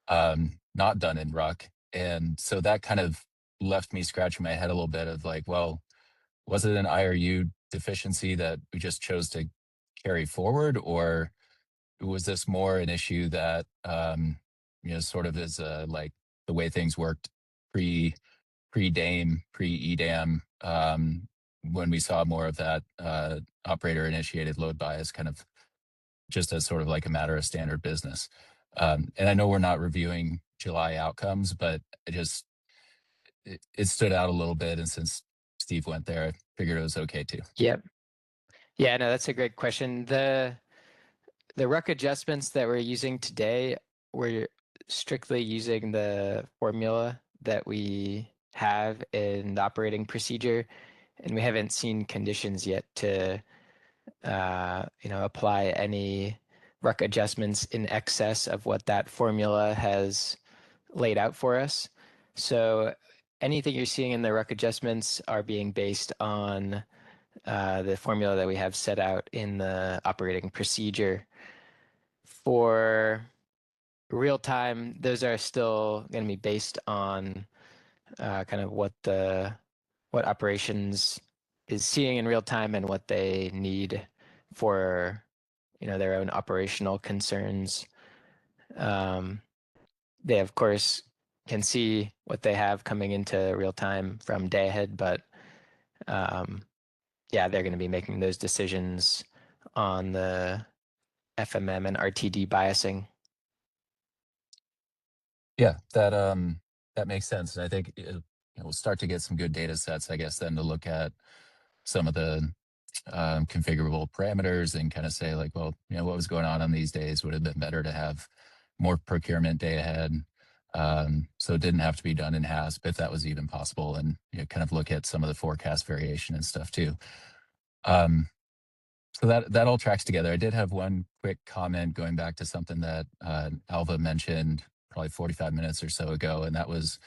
not done in Ruck. And so that kind of left me scratching my head a little bit of like, well, was it an IRU deficiency that we just chose to carry forward, or was this more an issue that sort of is like the way things worked pre-DAME, pre-EDAM, when we saw more of that operator initiated load bias kind of just as sort of like a matter of standard business. And I know we're not reviewing July outcomes, but it stood out a little bit. And since Steve went there, I figured it was okay too. Yep. Yeah, no, that's a great question. The RUC adjustments that we're using today, we're strictly using the formula that we have in the operating procedure, and we haven't seen conditions yet to apply any RUC adjustments in excess of what that formula has laid out for us. So anything you're seeing in the RUC adjustments are being based on the formula that we have set out in the operating procedure. For real time, those are still going to be based on kind of what operations is seeing in real time and what they need for their own operational concerns. They of course can see what they have coming into real time from day ahead, but yeah, they're going to be making those decisions on the FMM and RTD biasing. Yeah, that makes sense. And I think we'll start to get some good data sets, I guess, then to look at some of the configurable parameters and kind of say like, well, what was going on these days? Would have been better to have more procurement day ahead. So it didn't have to be done in HASP if that was even possible, and kind of look at some of the forecast variation and stuff too. So that all tracks together. I did have one quick comment going back to something that Alva mentioned probably 45 minutes or so ago, and that was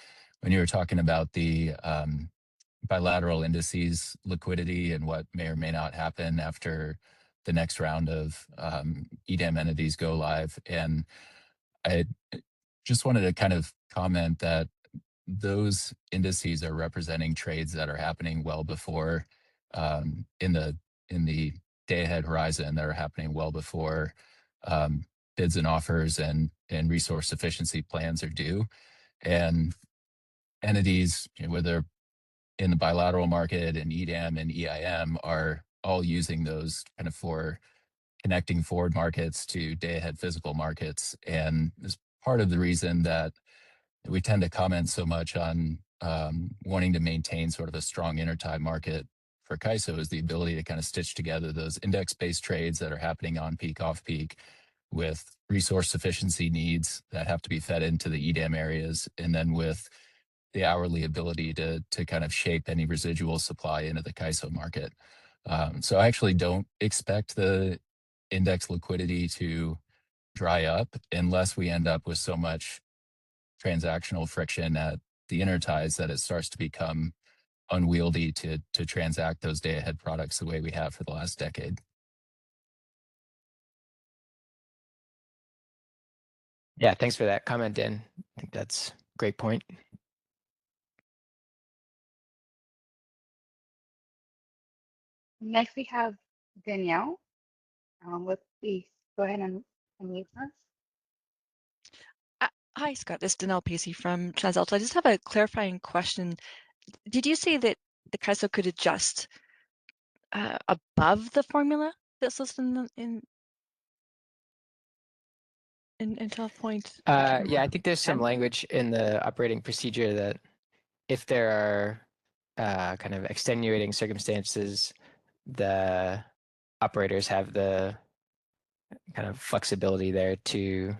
when you were talking about the bilateral indices liquidity and what may or may not happen after the next round of EDAM entities go live. And I just wanted to kind of comment that those indices are representing trades that are happening well before in the day ahead horizon, that are happening well before bids and offers and resource efficiency plans are due. And entities, whether in the bilateral market and EDAM and EIM, are all using those kind of for connecting forward markets to day ahead physical markets. And as part of the reason that we tend to comment so much on wanting to maintain sort of a strong intertime market for CAISO is the ability to kind of stitch together those index-based trades that are happening on peak, off peak, with resource sufficiency needs that have to be fed into the EDAM areas, and then with the hourly ability to kind of shape any residual supply into the CAISO market. So I actually don't expect the index liquidity to dry up unless we end up with so much transactional friction at the interties that it starts to become unwieldy to transact those day ahead products the way we have for the last decade. Yeah, thanks for that comment, Dan. I think that's a great point. Next, we have Danielle. Let's see. Go ahead and unmute her. Hi, Scott. This is Danielle Pacey from TransAlta. I just have a clarifying question. Did you say that the CAISO could adjust above the formula that's listed in 12 yeah, I think there's some language in the operating procedure that if there are kind of extenuating circumstances, the operators have the kind of flexibility there to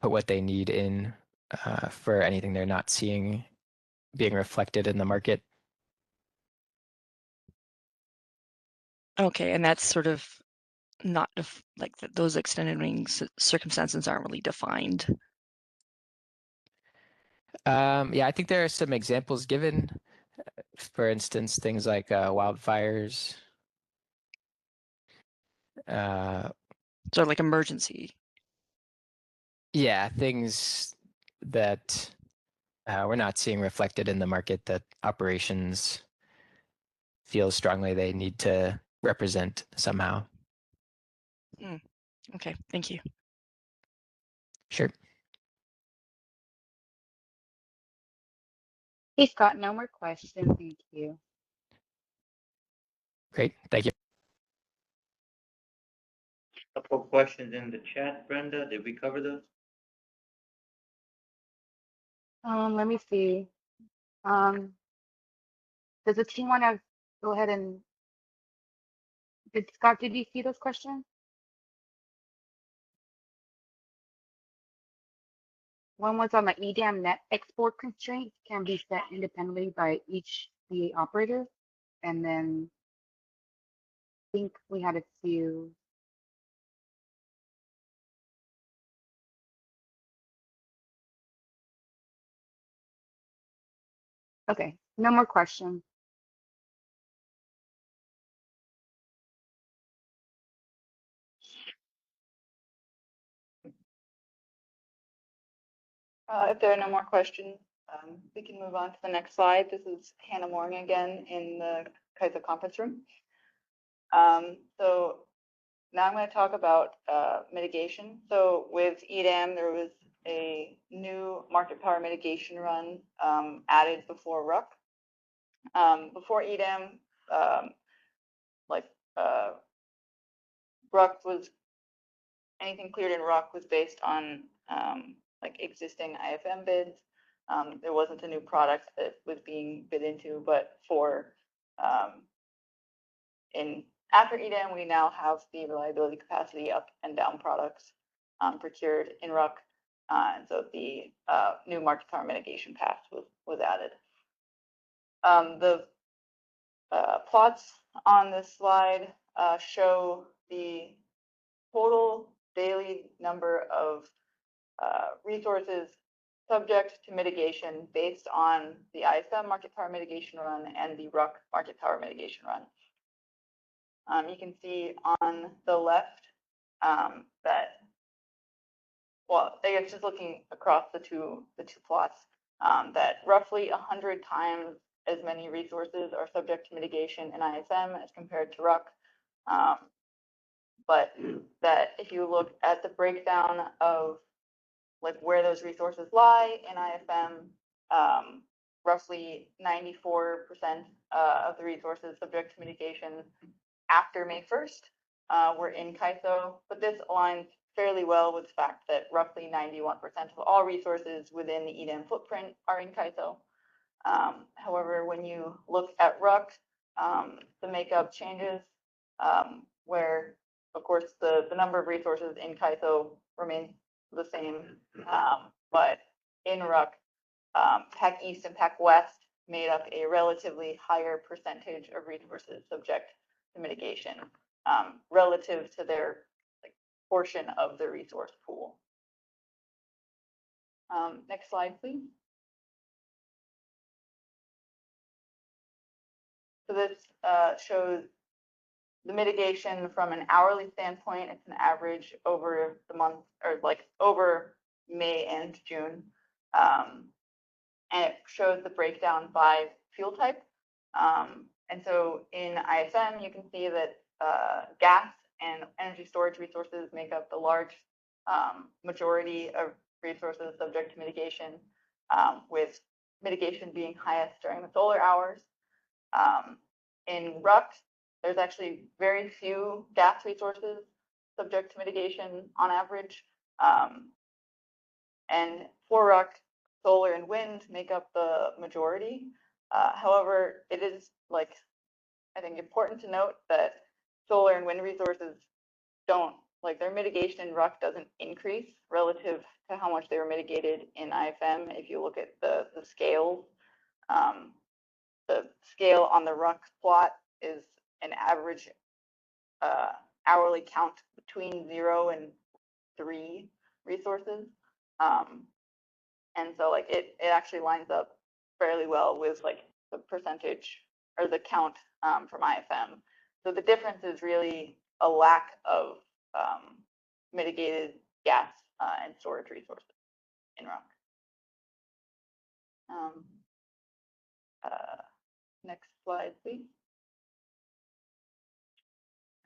put what they need in for anything they're not seeing being reflected in the market. Okay, and that's sort of not like those extenuating circumstances aren't really defined. Yeah, I think there are some examples given. For instance, things like wildfires. So like emergency. Yeah, things that we're not seeing reflected in the market that operations feel strongly they need to represent somehow. Okay, thank you. Sure. He's got no more questions. Thank you. Great. Thank you. Couple of questions in the chat, Brenda. Did we cover those? Let me see. Does the team want to go ahead and Scott, did you see those questions? One was on the EDAM net export constraints can be set independently by each the operator. And then I think we had a few. Okay, no more questions. If there are no more questions, we can move on to the next slide. This is Hannah Mooring again in the CAISO conference room. So now I'm going to talk about mitigation. So with EDAM, there was a new market power mitigation run added before RUC. Before EDAM, RUC was, anything cleared in RUC was based on like existing IFM bids. There wasn't a new product that was being bid into, but for after EDAM, we now have the reliability capacity up and down products procured in RUC. And so the new market power mitigation path was added. The plots on this slide show the total daily number of resources subject to mitigation based on the ISM market power mitigation run and the RUC market power mitigation run. You can see on the left that, well, I guess just looking across the two plots, that roughly 100 times as many resources are subject to mitigation in ISM as compared to RUC. But that if you look at the breakdown of like where those resources lie in IFM, roughly 94% of the resources subject to mitigation after May 1st were in CAISO, but this aligns fairly well with the fact that roughly 91% of all resources within the EDAM footprint are in CAISO. However, when you look at RUC, the makeup changes where, of course, the number of resources in CAISO remains the same, but in RUC, PAC East and PAC West made up a relatively higher percentage of resources subject to mitigation relative to their portion of the resource pool. Next slide, please. So this shows the mitigation from an hourly standpoint. It's an average over the month, or like over May and June. And it shows the breakdown by fuel type. And so in ISM, you can see that gas and energy storage resources make up the large majority of resources subject to mitigation, with mitigation being highest during the solar hours. In RUC, there's actually very few gas resources subject to mitigation on average. And for RUC, solar and wind make up the majority. However, it is I think important to note that solar and wind resources don't, their mitigation in RUC doesn't increase relative to how much they were mitigated in IFM. If you look at the scales, the scale on the RUC plot is an average hourly count between 0 and 3 resources. And so it actually lines up fairly well with the percentage or the count from IFM. So the difference is really a lack of mitigated gas and storage resources in rock. Next slide, please.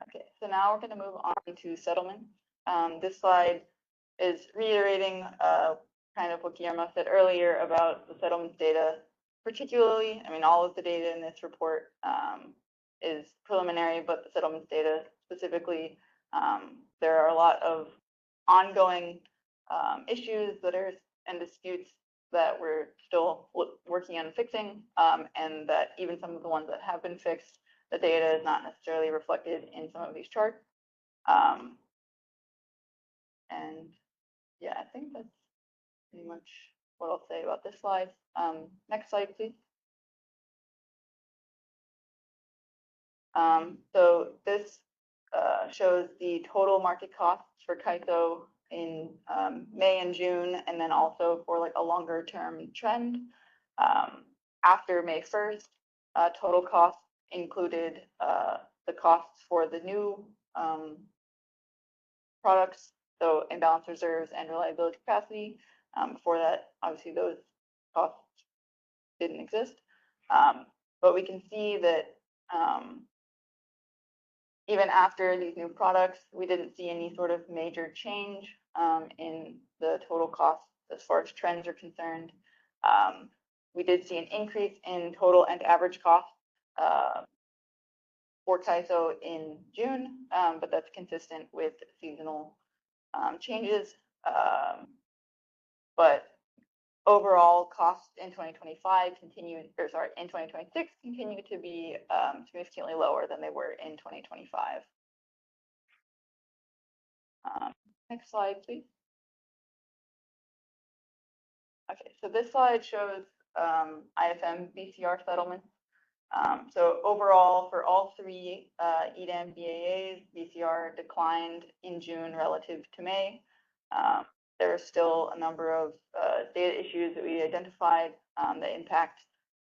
Okay, so now we're going to move on to settlement. This slide is reiterating kind of what Guillermo said earlier about the settlements data, particularly, I mean, all of the data in this report is preliminary, but the settlements data specifically, there are a lot of ongoing issues that are and disputes that we're still working on fixing, and that even some of the ones that have been fixed, the data is not necessarily reflected in some of these charts. And yeah, I think that's pretty much what I'll say about this slide. Next slide, please. So this shows the total market costs for CAISO in May and June, and then also for like a longer term trend. After May 1st, total costs included the costs for the new products, so imbalance reserves and reliability capacity. Before that, obviously those costs didn't exist. But we can see that even after these new products, we didn't see any sort of major change in the total costs as far as trends are concerned. We did see an increase in total and average costs for CAISO in June, but that's consistent with seasonal changes. But overall costs in 2025 in 2026 continue to be significantly lower than they were in 2025. Next slide, please. Okay, so this slide shows IFM BCR settlements. So overall, for all three EDAM BAAs, BCR declined in June relative to May. There are still a number of data issues that we identified that impact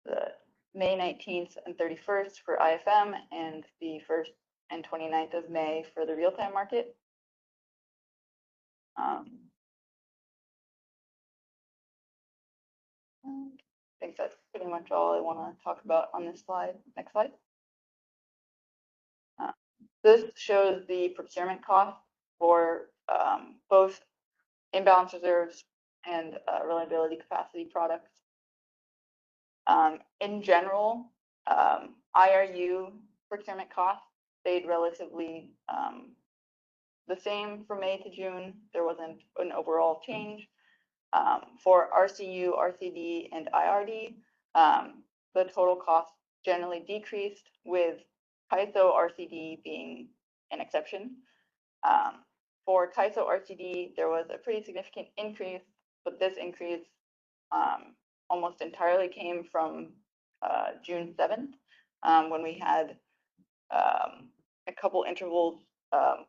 the May 19th and 31st for IFM and the 1st and 29th of May for the real-time market. I think that's pretty much all I want to talk about on this slide. Next slide. This shows the procurement cost for both imbalance reserves and reliability capacity products. In general, IRU procurement costs stayed relatively the same from May to June. There wasn't an overall change. For RCU, RCD, and IRD, the total cost generally decreased, with CAISO RCD being an exception. For CAISO RCD, there was a pretty significant increase, but this increase almost entirely came from June 7th, when we had a couple intervals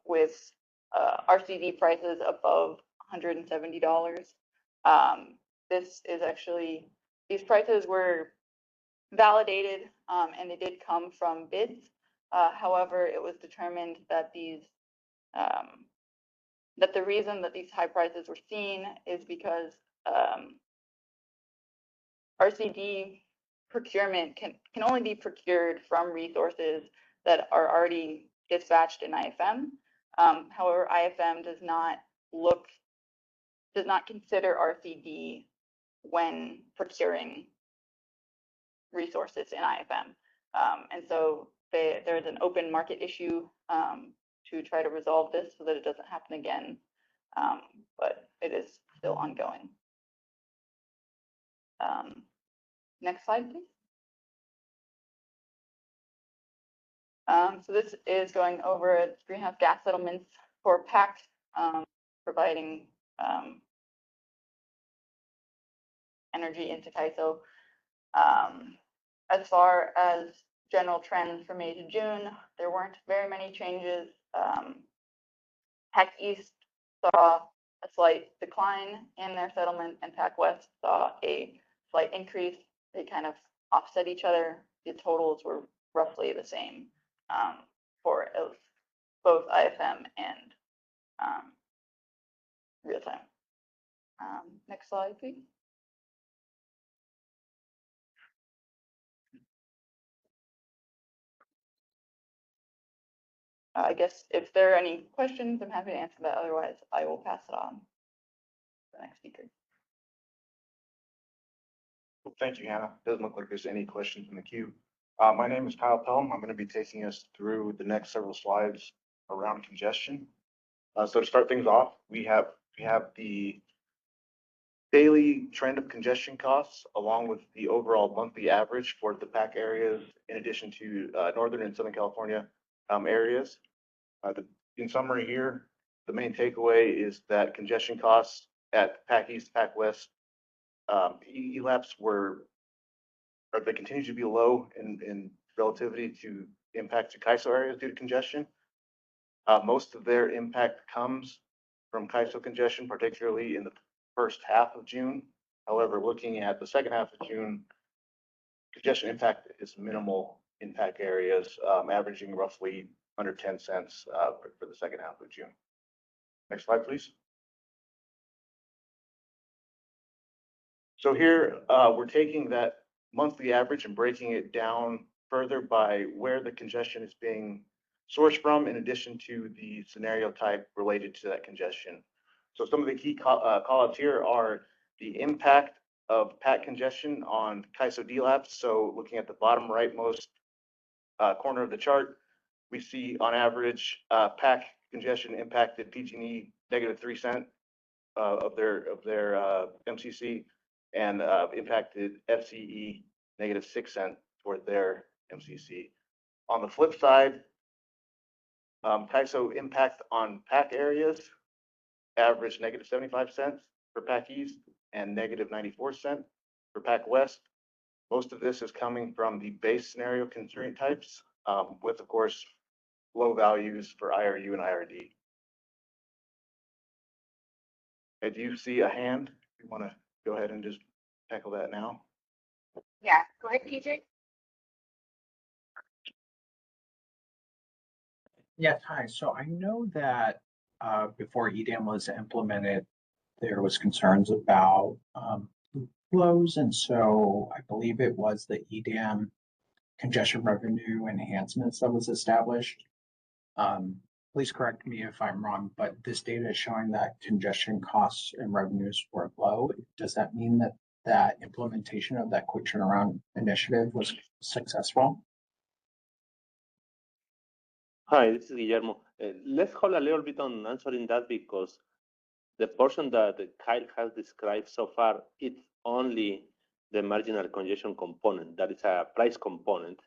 with RCD prices above $170. This is actually, these prices were validated and they did come from bids. However, it was determined that that the reason that these high prices were seen is because RCD procurement can only be procured from resources that are already dispatched in IFM. However, IFM does not consider RCD when procuring resources in IFM. And so there's an open market issue to try to resolve this so that it doesn't happen again, but it is still ongoing. Next slide, please. So this is going over greenhouse gas settlements for PACT, providing energy into CAISO. As far as general trends from May to June, there weren't very many changes. PAC East saw a slight decline in their settlement, and PAC West saw a slight increase. They kind of offset each other. The totals were roughly the same for both IFM and real time. Next slide, please. I guess if there are any questions, I'm happy to answer that. Otherwise, I will pass it on to the next speaker. Thank you, Hannah. Doesn't look like there's any questions in the queue. My name is Kyle Pelham. I'm going to be taking us through the next several slides around congestion. So to start things off, we have the daily trend of congestion costs along with the overall monthly average for the PAC areas, in addition to Northern and Southern California areas. In summary here, the main takeaway is that congestion costs at PAC East, PAC West, ELAPs they continue to be low in relativity to impact to CAISO areas due to congestion. Most of their impact comes from CAISO congestion, particularly in the first half of June. However, looking at the second half of June, congestion impact is minimal in PAC areas, averaging roughly under 10 cents for the second half of June. Next slide, please. So here we're taking that monthly average and breaking it down further by where the congestion is being sourced from, in addition to the scenario type related to that congestion. So some of the key call-outs here are the impact of PAC congestion on CAISO DLAPs. So looking at the bottom rightmost corner of the chart, we see on average PAC congestion impacted PG&E -3 cents of their MCC, and impacted FCE -6 cents for their MCC. On the flip side, CAISO impact on PAC areas averaged -75 cents for PAC East and -94 cents for PAC West. Most of this is coming from the base scenario constraint types, with, of course, low values for IRU and IRD. And do you see a hand? You want to go ahead and just tackle that now? Yeah, go ahead, TJ. Yes, hi. So I know that before EDAM was implemented, there was concerns about flows, and so I believe it was the EDAM congestion revenue enhancements that was established. Please correct me if I'm wrong, but this data is showing that congestion costs and revenues were low. Does that mean that that implementation of that quick turnaround initiative was successful? Hi, this is Guillermo. Let's hold a little bit on answering that, because the portion that Kyle has described so far, it's only the marginal congestion component. That is a price component.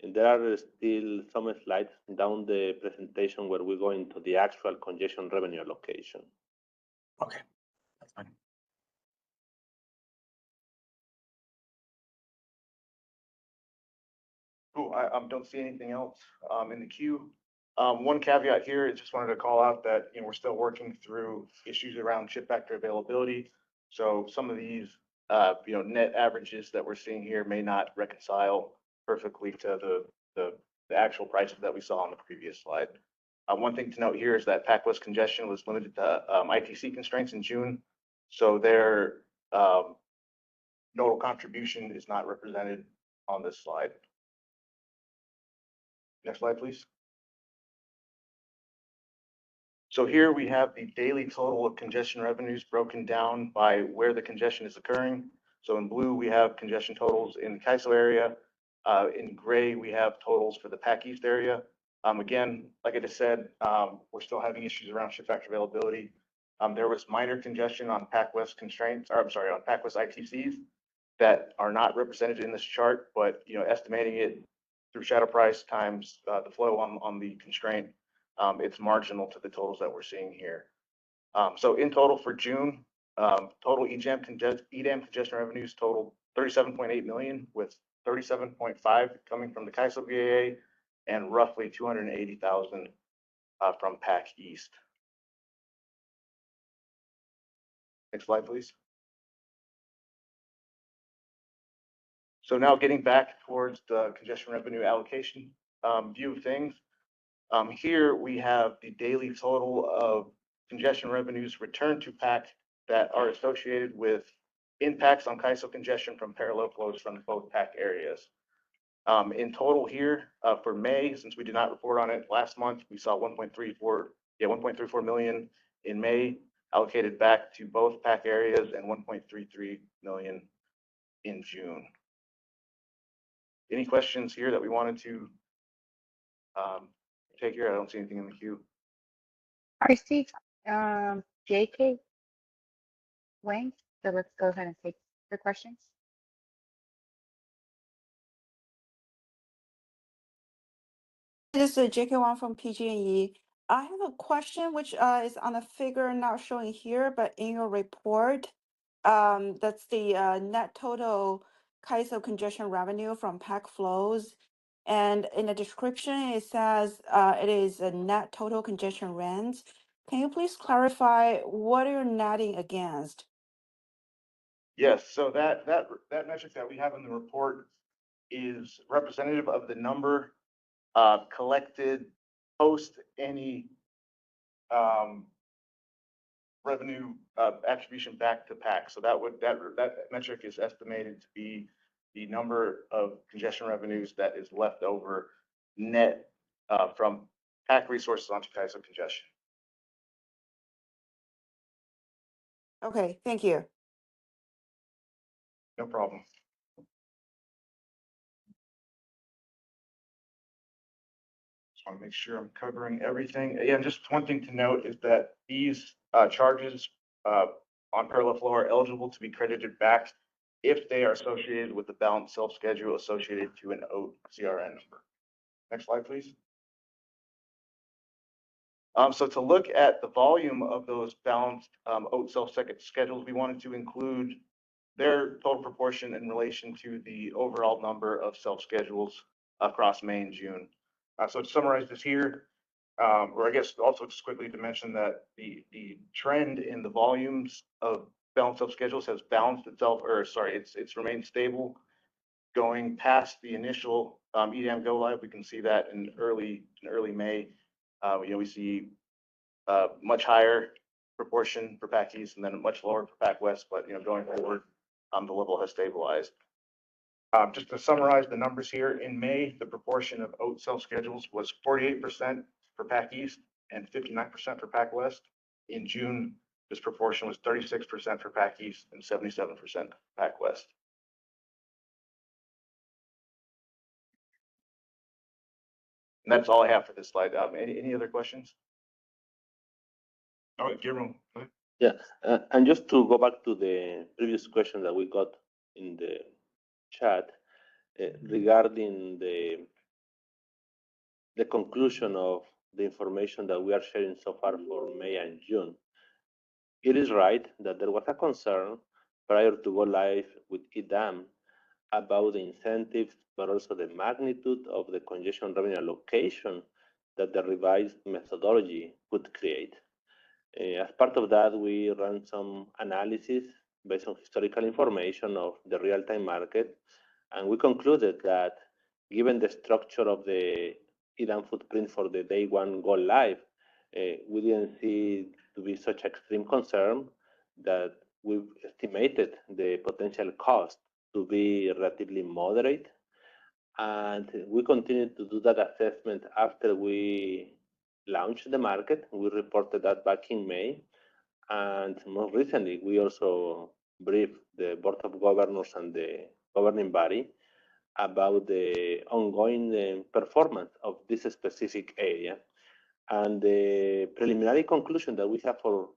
And there are still some slides down the presentation where we go into the actual congestion revenue allocation. Okay, that's fine. Cool. I don't see anything else in the queue. One caveat here is just wanted to call out that we're still working through issues around chip factor availability. So some of these net averages that we're seeing here may not reconcile perfectly to the actual prices that we saw on the previous slide. One thing to note here is that PAC West congestion was limited to ITC constraints in June, so their nodal contribution is not represented on this slide. Next slide, please. So here we have the daily total of congestion revenues broken down by where the congestion is occurring. So in blue, we have congestion totals in the CAISO area. In gray, we have totals for the PAC East area. Again, like I just said, we're still having issues around shift factor availability. There was minor congestion on PAC West constraints, or I'm sorry, on PAC West ITCs that are not represented in this chart, but estimating it through shadow price times the flow on the constraint, it's marginal to the totals that we're seeing here. So in total for June, total EDAM congestion revenues totaled 37.8 million, with 37.5 coming from the CAISO BAA and roughly 280,000 from PAC East. Next slide, please. So now getting back towards the congestion revenue allocation view of things. Here we have the daily total of congestion revenues returned to PAC that are associated with impacts on CAISO congestion from parallel flows from both PAC areas. In total here, for May, since we did not report on it last month, we saw 1.34 million in May allocated back to both PAC areas and 1.33 million in June. Any questions here that we wanted to take here? I don't see anything in the queue. I see JK Wang, so let's go ahead and take the questions. This is JK Wang from PG&E. I have a question which is on a figure not showing here, but in your report, that's the net total CAISO congestion revenue from PAC flows. And in the description, it says it is a net total congestion rent. Can you please clarify what you're netting against? Yes, so that metric that we have in the report is representative of the number collected post any revenue attribution back to PAC. So that metric is estimated to be the number of congestion revenues that is left over net from PAC resources onto CAISO congestion. Okay, thank you. No problem. Just want to make sure I'm covering everything. Yeah, just one thing to note is that these charges on parallel flow are eligible to be credited back if they are associated with the balance self-schedule associated to an OAT CRN number. Next slide, please. So to look at the volume of those balanced OAT self-schedules, we wanted to include their total proportion in relation to the overall number of self-schedules across May and June. So to summarize this here, or I guess also just quickly to mention that the trend in the volumes of balanced self-schedules has balanced itself, or sorry, it's remained stable going past the initial EDAM go live. We can see that in early May. We see much higher proportion for PAC East and then a much lower for PAC West, but going forward, the level has stabilized. Just to summarize the numbers here, in May, the proportion of OAT self-schedules was 48% for PAC East and 59% for PAC West. In June, this proportion was 36% for PAC East and 77% for PAC West. And that's all I have for this slide. Any other questions? All right, Guillermo. Yeah, and just to go back to the previous question that we got in the chat regarding the conclusion of the information that we are sharing so far for May and June. It is right that there was a concern prior to go live with EDAM about the incentives, but also the magnitude of the congestion revenue allocation that the revised methodology could create. As part of that, we ran some analysis based on historical information of the real-time market, and we concluded that given the structure of the EDAM footprint for the day one go live, we didn't see to be such extreme concern that we've estimated the potential cost to be relatively moderate. And we continued to do that assessment after we launched the market. We reported that back in May. And more recently, we also briefed the Board of Governors and the governing body about the ongoing performance of this specific area. And the preliminary conclusion that we have for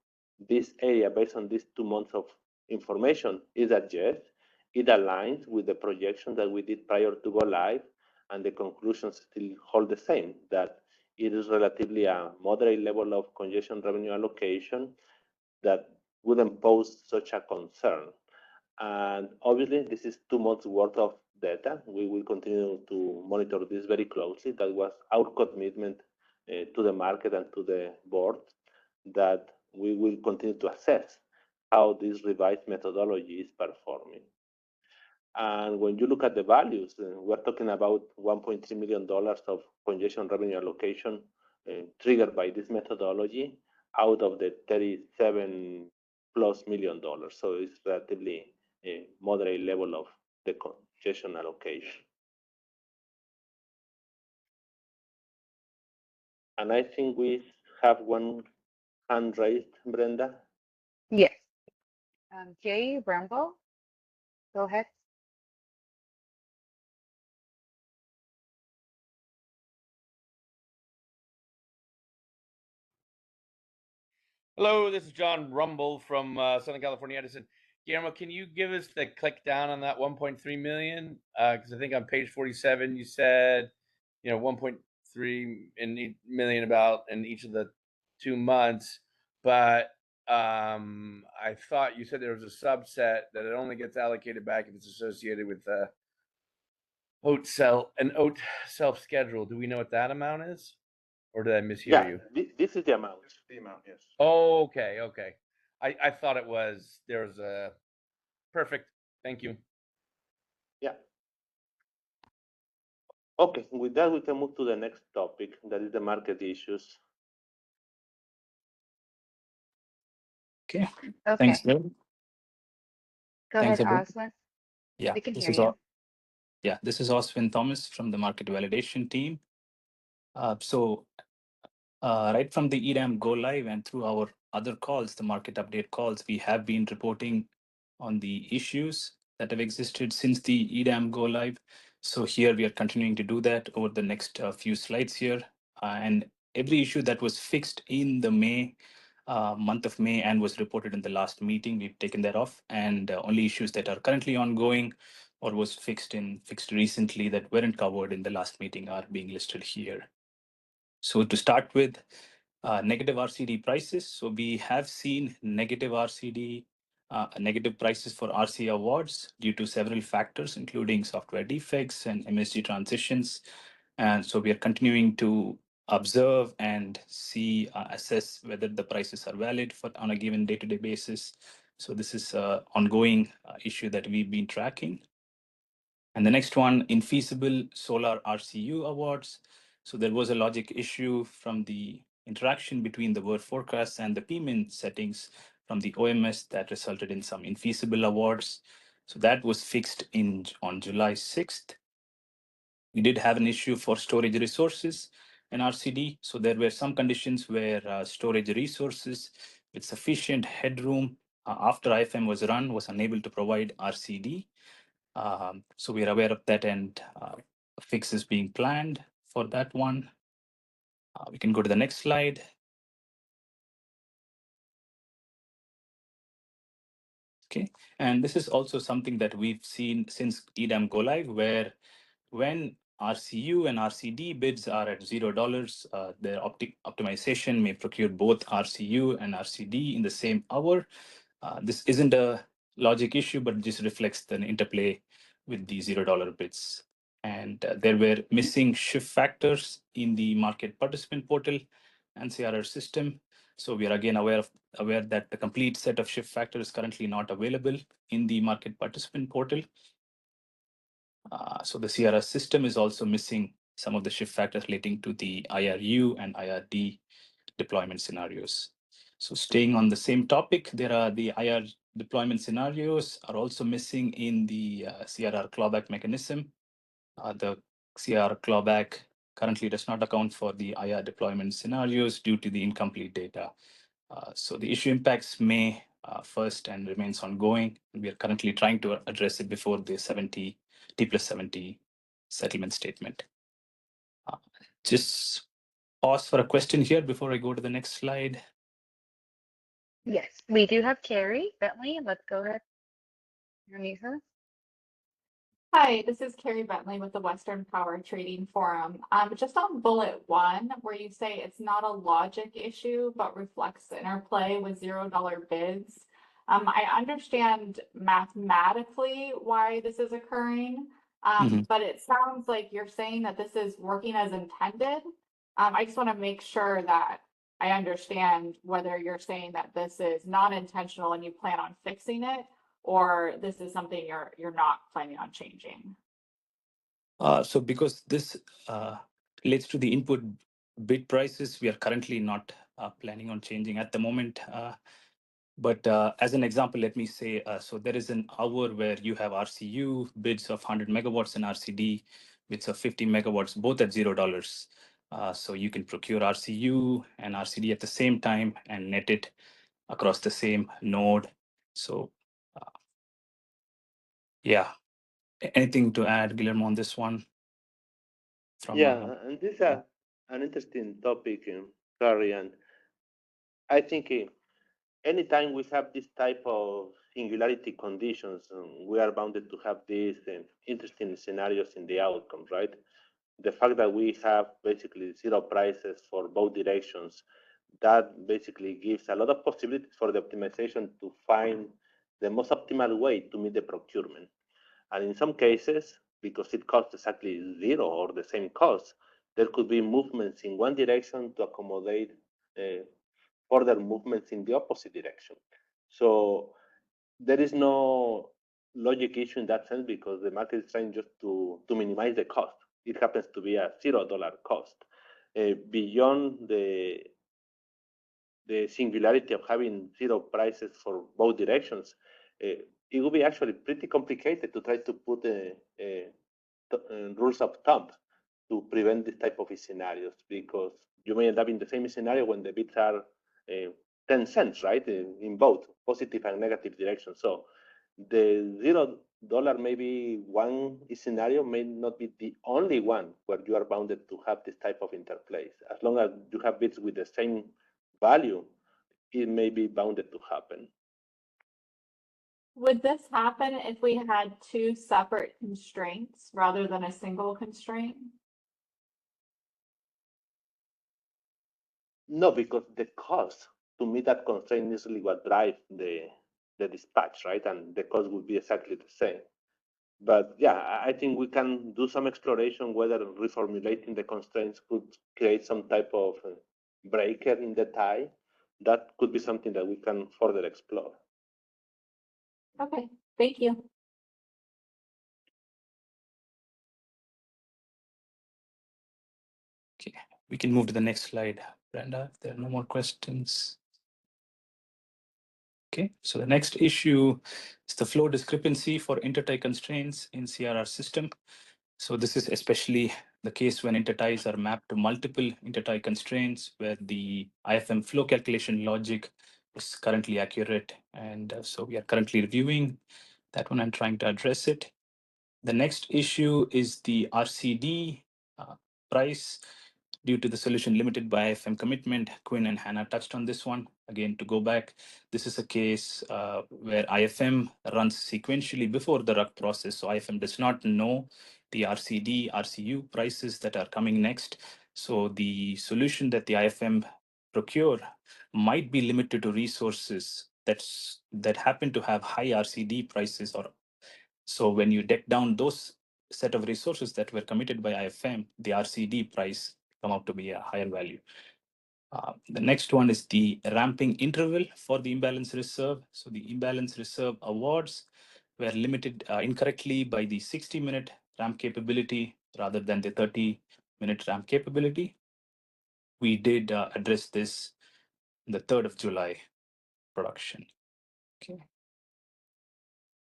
this area based on these 2 months of information is that yes, it aligns with the projection that we did prior to go live, and the conclusions still hold the same, that it is relatively a moderate level of congestion revenue allocation that wouldn't pose such a concern. And obviously, this is 2 months worth of data. We will continue to monitor this very closely. That was our commitment to the market and to the board, that we will continue to assess how this revised methodology is performing. And when you look at the values, we're talking about $1.3 million of congestion revenue allocation triggered by this methodology. out of the $37+ million. So it's relatively a moderate level of the congestion allocation. And I think we have one hand raised, Brenda. Yes. Jay Bramble, go ahead. Hello, this is John Rumble from Southern California Edison. Guillermo, can you give us the click down on that 1.3 million? Because I think on page 47 you said, 1.3 million about in each of the 2 months, but I thought you said there was a subset that it only gets allocated back if it's associated with an OAT self schedule. Do we know what that amount is? Or did I mishear you? This is the amount. This is the amount, yes. Oh, okay. I thought it was, there's a, perfect. Thank you. Yeah. Okay, with that, we can move to the next topic, that is the market issues. Okay. Okay. Thanks, Bill. Go Thanks, ahead, everyone. Oswin. Yeah, We can this hear is you. all. Yeah, this is Oswin Thomas from the market validation team. Right from the EDAM go live and through our other calls, the market update calls, we have been reporting on the issues that have existed since the EDAM go live. So here we are continuing to do that over the next few slides here. And every issue that was fixed in the month of May and was reported in the last meeting, we've taken that off. And only issues that are currently ongoing or was fixed recently that weren't covered in the last meeting are being listed here. So to start with, negative RCD prices. So we have seen negative RCD, negative prices for RC awards due to several factors, including software defects and MSG transitions. And so we are continuing to observe and see, assess whether the prices are valid on a given day-to-day basis. So this is an ongoing issue that we've been tracking. And the next one, infeasible solar RCU awards. So there was a logic issue from the interaction between the word forecast and the PMIN settings from the OMS that resulted in some infeasible awards. So that was fixed on July 6th. We did have an issue for storage resources in RCD. So there were some conditions where storage resources with sufficient headroom after IFM was run was unable to provide RCD. So we are aware of that, and a fix is being planned for that one. We can go to the next slide. Okay, and this is also something that we've seen since EDAM go live, where when RCU and RCD bids are at $0, the optimization may procure both RCU and RCD in the same hour. This isn't a logic issue, but just reflects the interplay with the $0 bids. And there were missing shift factors in the market participant portal and CRR system. So we are again aware that the complete set of shift factors is currently not available in the market participant portal. So the CRR system is also missing some of the shift factors relating to the IRU and IRD deployment scenarios. So staying on the same topic, there are the IR deployment scenarios are also missing in the CRR clawback mechanism. The CRR clawback currently does not account for the IR deployment scenarios due to the incomplete data. So the issue impacts May 1st and remains ongoing. We are currently trying to address it before the T+70 settlement statement. Just pause for a question here before I go to the next slide. Yes, we do have Carrie Bentley. Let's go ahead. Unmute her. Hi, this is Carrie Bentley with the Western Power Trading Forum. Just on bullet 1, where you say it's not a logic issue, but reflects interplay with $0 bids. I understand mathematically why this is occurring, but it sounds like you're saying that this is working as intended. I just want to make sure that I understand whether you're saying that this is not intentional and you plan on fixing it, or this is something you're not planning on changing. So because this relates to the input bid prices, we are currently not planning on changing at the moment. But as an example, let me say, so there is an hour where you have RCU bids of 100 megawatts and RCD bids of 50 megawatts, both at $0. So you can procure RCU and RCD at the same time and net it across the same node. So yeah, anything to add, Guillermo, on this one? Yeah, and this is an interesting topic, Gary, and I think anytime we have this type of singularity conditions, we are bounded to have these interesting scenarios in the outcome, right? The fact that we have basically zero prices for both directions, that basically gives a lot of possibilities for the optimization to find the most optimal way to meet the procurement. And in some cases, because it costs exactly zero or the same cost, there could be movements in one direction to accommodate further movements in the opposite direction. So there is no logic issue in that sense because the market is trying just to minimize the cost. It happens to be a $0 cost. Beyond the singularity of having zero prices for both directions, it would be actually pretty complicated to try to put rules of thumb to prevent this type of scenarios because you may end up in the same scenario when the bids are 10 cents, right, in both positive and negative directions. So the $0 maybe one scenario may not be the only one where you are bounded to have this type of interplays. As long as you have bids with the same value, it may be bounded to happen. Would this happen if we had two separate constraints rather than a single constraint? No, because the cost to meet that constraint is really what drives the dispatch, right? And the cost would be exactly the same. But yeah, I think we can do some exploration whether reformulating the constraints could create some type of breaker in the tie. That could be something that we can further explore. Okay, thank you. Okay, we can move to the next slide, Brenda, if there are no more questions. Okay, so the next issue is the flow discrepancy for intertie constraints in CRR system. So this is especially the case when interties are mapped to multiple intertie constraints where the IFM flow calculation logic is currently accurate. And so we are currently reviewing that one and trying to address it. The next issue is the RCD price due to the solution limited by IFM commitment. Quinn and Hannah touched on this one. Again, to go back, this is a case where IFM runs sequentially before the RUC process. So IFM does not know the RCD, RCU prices that are coming next. So the solution that the IFM procure might be limited to resources that happen to have high RCD prices. Or so when you deck down those set of resources that were committed by IFM, the RCD price come out to be a higher value. The next one is the ramping interval for the imbalance reserve. So the imbalance reserve awards were limited incorrectly by the 60-minute ramp capability rather than the 30-minute ramp capability. We did address this in the 3rd of July production. Okay.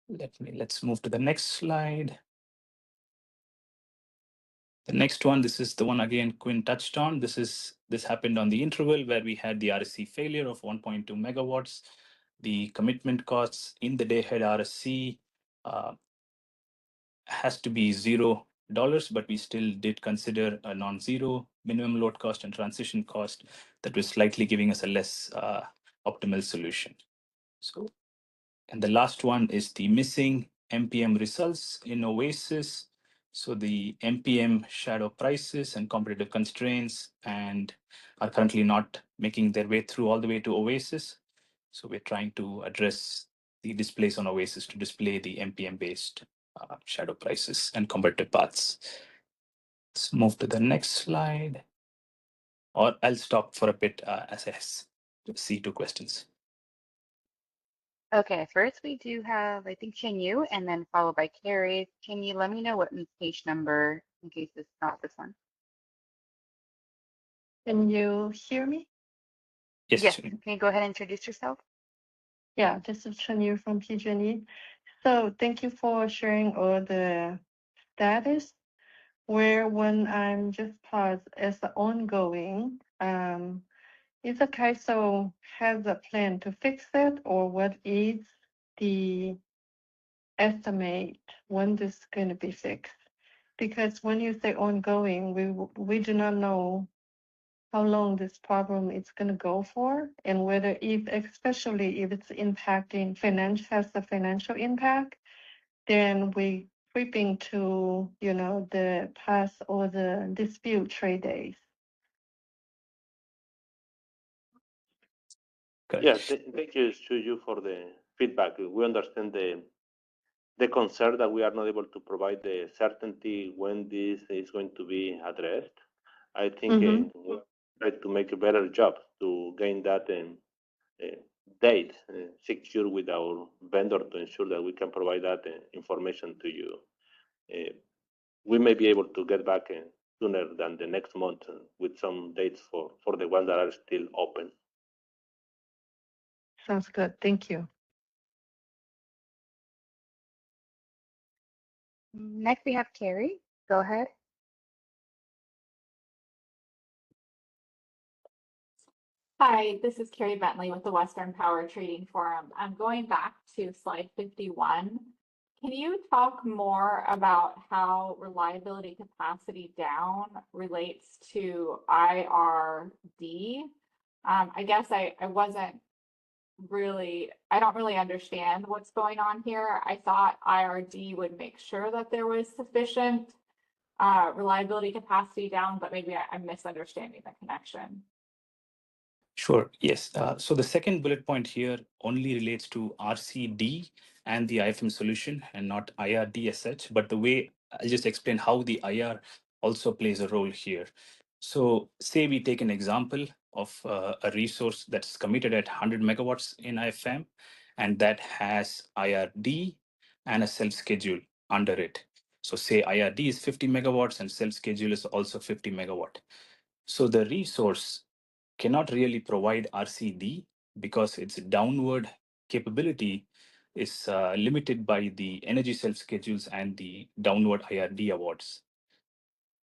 Let's move to the next slide. The next one, this is the one again Quinn touched on. This happened on the interval where we had the RSC failure of 1.2 megawatts. The commitment costs in the day-ahead RSC has to be $0, but we still did consider a non-zero minimum load cost and transition cost that was slightly giving us a less optimal solution. So, and the last one is the missing MPM results in Oasis. So the MPM shadow prices and competitive constraints and are currently not making their way through all the way to Oasis. So we're trying to address the displays on Oasis to display the MPM based shadow prices and competitive paths. Let's move to the next slide. Or I'll stop for a bit as I see two questions. Okay, first we do have, I think, Chinyu, and then followed by Carrie. Chinyu, let me know what page number, in case it's not this one. Can you hear me? Yes, Chun-Yu. can you go ahead and introduce yourself? Yeah, this is Chun-Yu from PG&E. So thank you for sharing all the status. Where when I'm just paused as ongoing, is the CAISO has a plan to fix it, or what is the estimate when this is going to be fixed? Because when you say ongoing, we do not know how long this problem is going to go for, and whether if, especially if it's impacting has a financial impact, then we creeping to, the past or the dispute trade days. Yeah, thank you, Shuju, for the feedback. We understand the concern that we are not able to provide the certainty when this is going to be addressed. I think we try to make a better job to gain that date secure with our vendor to ensure that we can provide that information to you. We may be able to get back sooner than the next month with some dates for the ones that are still open. Sounds good. Thank you. Next, we have Carrie. Go ahead. Hi, this is Carrie Bentley with the Western Power Trading Forum. I'm going back to slide 51. Can you talk more about how reliability capacity down relates to IRD? I guess I don't really understand what's going on here. I thought IRD would make sure that there was sufficient reliability capacity down, but maybe I'm misunderstanding the connection. Sure, yes. So the second bullet point here only relates to RCD and the IFM solution and not IRD as such. But the way I'll just explain how the IR also plays a role here. So say we take an example of a resource that's committed at 100 megawatts in IFM, and that has IRD and a self-schedule under it. So say IRD is 50 megawatts and self-schedule is also 50 megawatt. So the resource cannot really provide RCD because its downward capability is limited by the energy self-schedules and the downward IRD awards.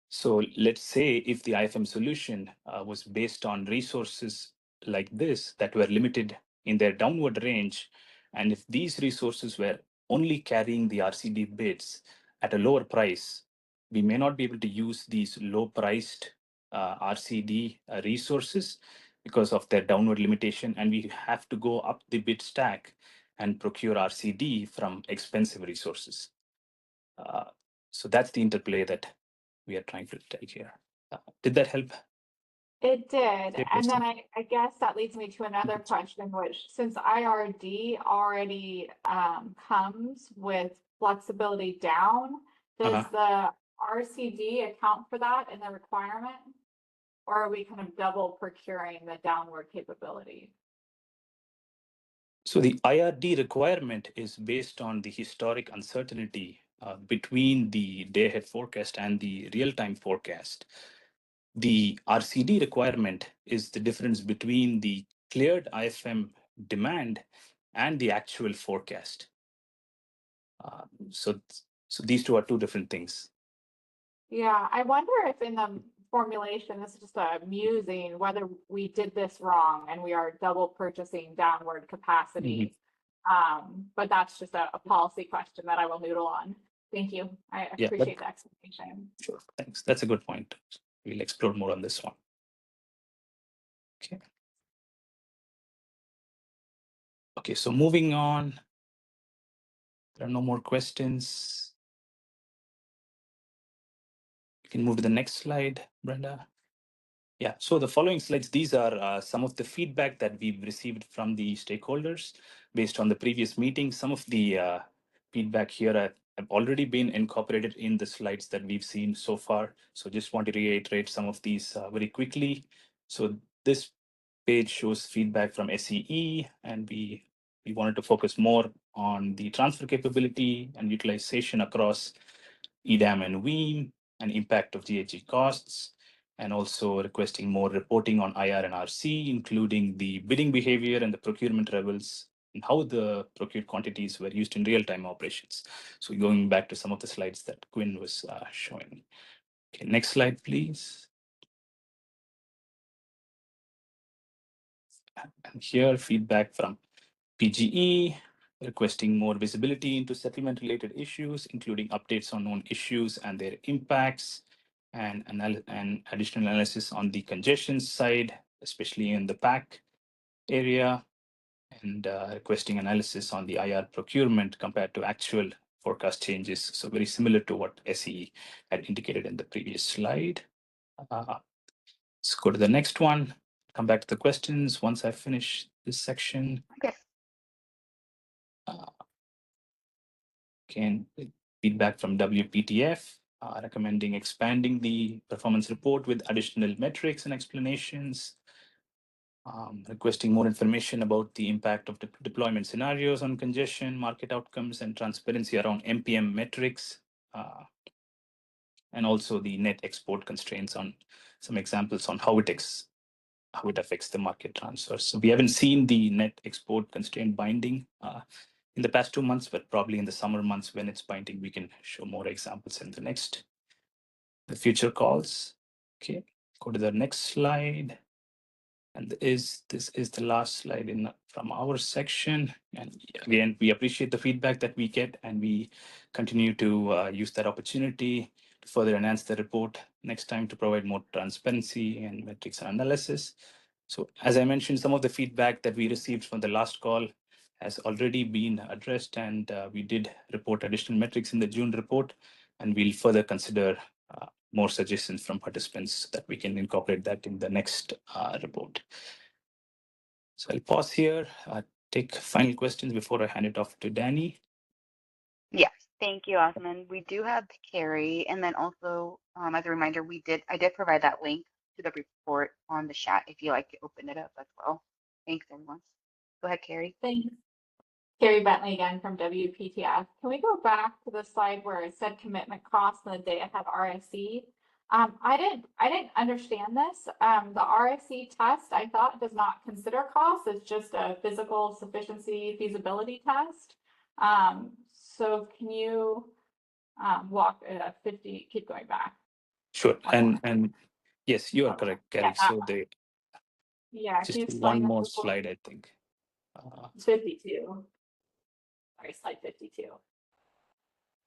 So let's say if the IFM solution was based on resources like this that were limited in their downward range, and if these resources were only carrying the RCD bids at a lower price, we may not be able to use these low-priced RCD resources because of their downward limitation, and we have to go up the bid stack and procure RCD from expensive resources. So that's the interplay that we are trying to take here. Did that help? It did. Your And then question? I guess that leads me to another question, which since IRD already comes with flexibility down, does the RCD account for that in the requirement? Or are we kind of double procuring the downward capability? So the IRD requirement is based on the historic uncertainty between the day-ahead forecast and the real-time forecast. The RCD requirement is the difference between the cleared IFM demand and the actual forecast. So these two are two different things. Yeah, I wonder if in the formulation, this is just a musing, whether we did this wrong and we are double purchasing downward capacity. But that's just a policy question that I will noodle on. Thank you. I appreciate the explanation. Sure, thanks. That's a good point. We'll explore more on this one. Okay. Okay, so moving on. There are no more questions. You can move to the next slide, Brenda. Yeah, so the following slides, these are some of the feedback that we've received from the stakeholders based on the previous meeting. Some of the feedback here have already been incorporated in the slides that we've seen so far. So just want to reiterate some of these very quickly. So this page shows feedback from SEE, and we wanted to focus more on the transfer capability and utilization across EDAM and WEAM and impact of GHG costs. and also requesting more reporting on IR and RC, including the bidding behavior and the procurement levels and how the procured quantities were used in real-time operations. So going back to some of the slides that Quinn was showing. Okay, next slide, please. And here, feedback from PGE, requesting more visibility into settlement-related issues, including updates on known issues and their impacts, and additional analysis on the congestion side, especially in the PAC area, and requesting analysis on the IR procurement compared to actual forecast changes. So very similar to what SE had indicated in the previous slide. Let's go to the next one. Come back to the questions once I finish this section. Yes. Again, feedback from WPTF, recommending expanding the performance report with additional metrics and explanations. Requesting more information about the impact of the deployment scenarios on congestion, market outcomes, and transparency around MPM metrics, and also the net export constraints on some examples on how it affects the market transfers. So we haven't seen the net export constraint binding in the past 2 months, but probably in the summer months when it's binding, we can show more examples in the future calls. Okay, go to the next slide. And this is the last slide from our section. And again, we appreciate the feedback that we get, and we continue to use that opportunity to further enhance the report next time to provide more transparency and metrics and analysis. So as I mentioned, some of the feedback that we received from the last call has already been addressed, and we did report additional metrics in the June report, and we'll further consider more suggestions from participants so that we can incorporate that in the next report. So I'll pause here, take final questions before I hand it off to Danny. Yes, thank you, Osman. We do have Carrie, and then also as a reminder, I did provide that link to the report on the chat if you like to open it up as well. Thanks, everyone. Go ahead, Carrie. Thanks. Carrie Bentley again from WPTF. Can we go back to the slide where it said commitment costs and the day ahead RSC? I didn't understand this. The RSC test, I thought, does not consider costs. It's just a physical sufficiency feasibility test. So can you walk 50, keep going back? Sure, and yes, you are correct, Carrie. Yeah, So they can you just explain one this more before? slide, I think. It's 52. Sorry, slide 52.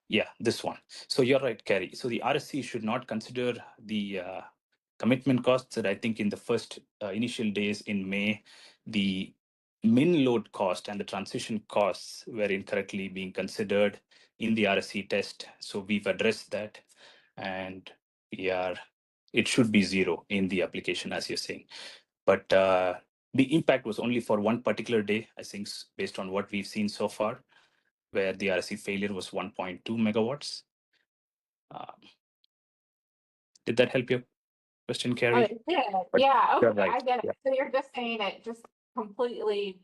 Yeah, this one. So you're right, Carrie. So the RSC should not consider the commitment costs that I think in the first initial days in May, the min load cost and the transition costs were incorrectly being considered in the RSC test. So we've addressed that, and it should be zero in the application, as you're saying. But the impact was only for one particular day, I think, based on what we've seen so far, where the RSC failure was 1.2 megawatts. Did that help your question, Carrie? Yeah, You're okay, right. I get it. Yeah. So you're just saying it just completely,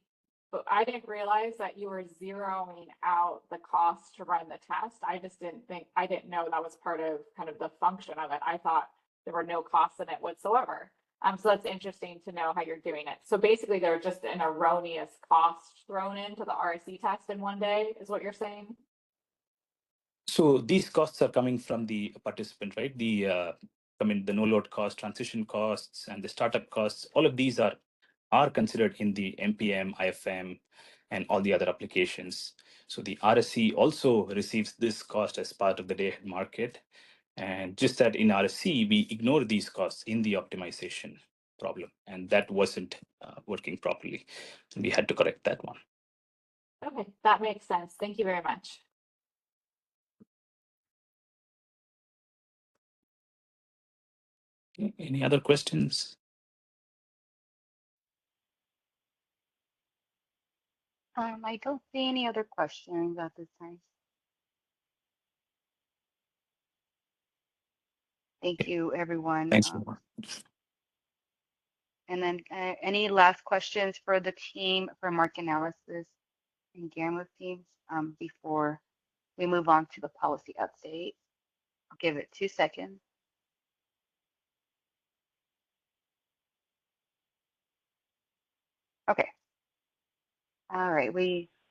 but I didn't realize that you were zeroing out the cost to run the test. I didn't know that was part of kind of the function of it. I thought there were no costs in it whatsoever. So that's interesting to know how you're doing it. So basically there was just an erroneous cost thrown into the RSC test in one day, is what you're saying? So these costs are coming from the participant, right? The no load cost, transition costs, and the startup costs. All of these are considered in the MPM, IFM, and all the other applications. So the RSC also receives this cost as part of the day-ahead market. And just that in RSC, we ignore these costs in the optimization problem, and that wasn't working properly. So we had to correct that one. Okay, that makes sense. Thank you very much. Okay, any other questions? I don't see any other questions at this time. Thank you, everyone. Thanks. And then any last questions for the team for market analysis and Gamma teams before we move on to the policy update? I'll give it 2 seconds. Okay. All right.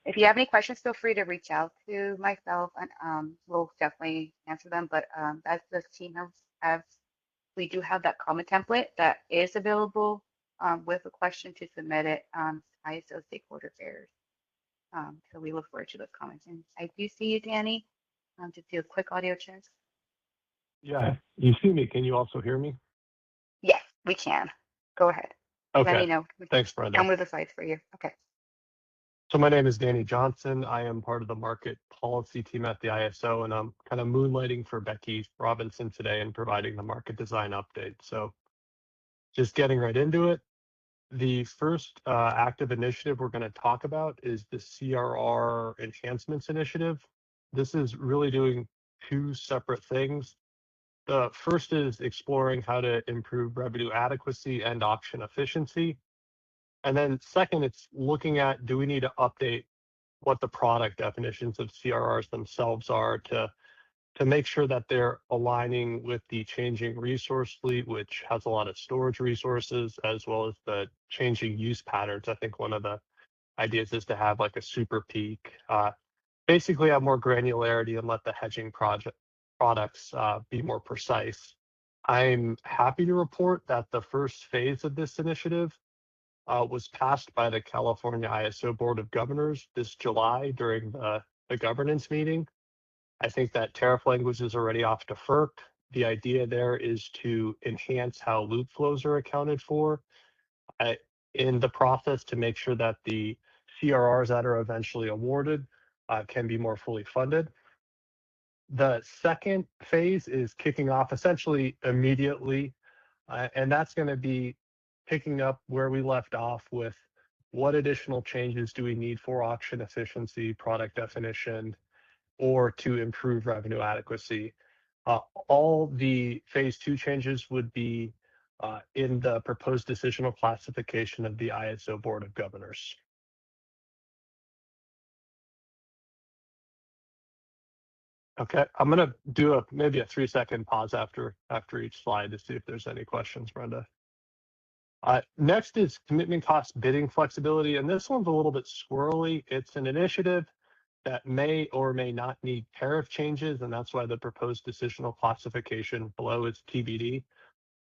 If you have any questions, feel free to reach out to myself, and we'll definitely answer them. But as the team has, we do have that comment template that is available with a question to submit it ISO stakeholder affairs. So we look forward to those comments. And I do see you, Danny. Just do a quick audio check. Yeah, you see me. Can you also hear me? Yes, we can. Go ahead. Let me Okay. know. Thanks, Brenda. I'll move the slides for you. Okay. So my name is Danny Johnson. I am part of the market policy team at the ISO, and I'm kind of moonlighting for Becky Robinson today and providing the market design update. So just getting right into it. The first active initiative we're going to talk about is the CRR Enhancements Initiative. This is really doing two separate things. The first is exploring how to improve revenue adequacy and auction efficiency. And then second, it's looking at, do we need to update what the product definitions of CRRs themselves are to make sure that they're aligning with the changing resource fleet, which has a lot of storage resources, as well as the changing use patterns. I think one of the ideas is to have like a super peak, basically have more granularity and let the hedging products be more precise. I'm happy to report that the first phase of this initiative was passed by the California ISO Board of Governors this July during the governance meeting. I think that tariff language is already off to FERC. The idea there is to enhance how loop flows are accounted for in the process to make sure that the CRRs that are eventually awarded can be more fully funded. The second phase is kicking off essentially immediately, and that's going to be picking up where we left off with what additional changes do we need for auction efficiency, product definition, or to improve revenue adequacy. All the phase 2 changes would be in the proposed decisional classification of the ISO Board of Governors. Okay, I'm going to do maybe a 3-second pause after each slide to see if there's any questions, Brenda. Next is commitment cost bidding flexibility, and this one's a little bit squirrely. It's an initiative that may or may not need tariff changes, and that's why the proposed decisional classification below is TBD.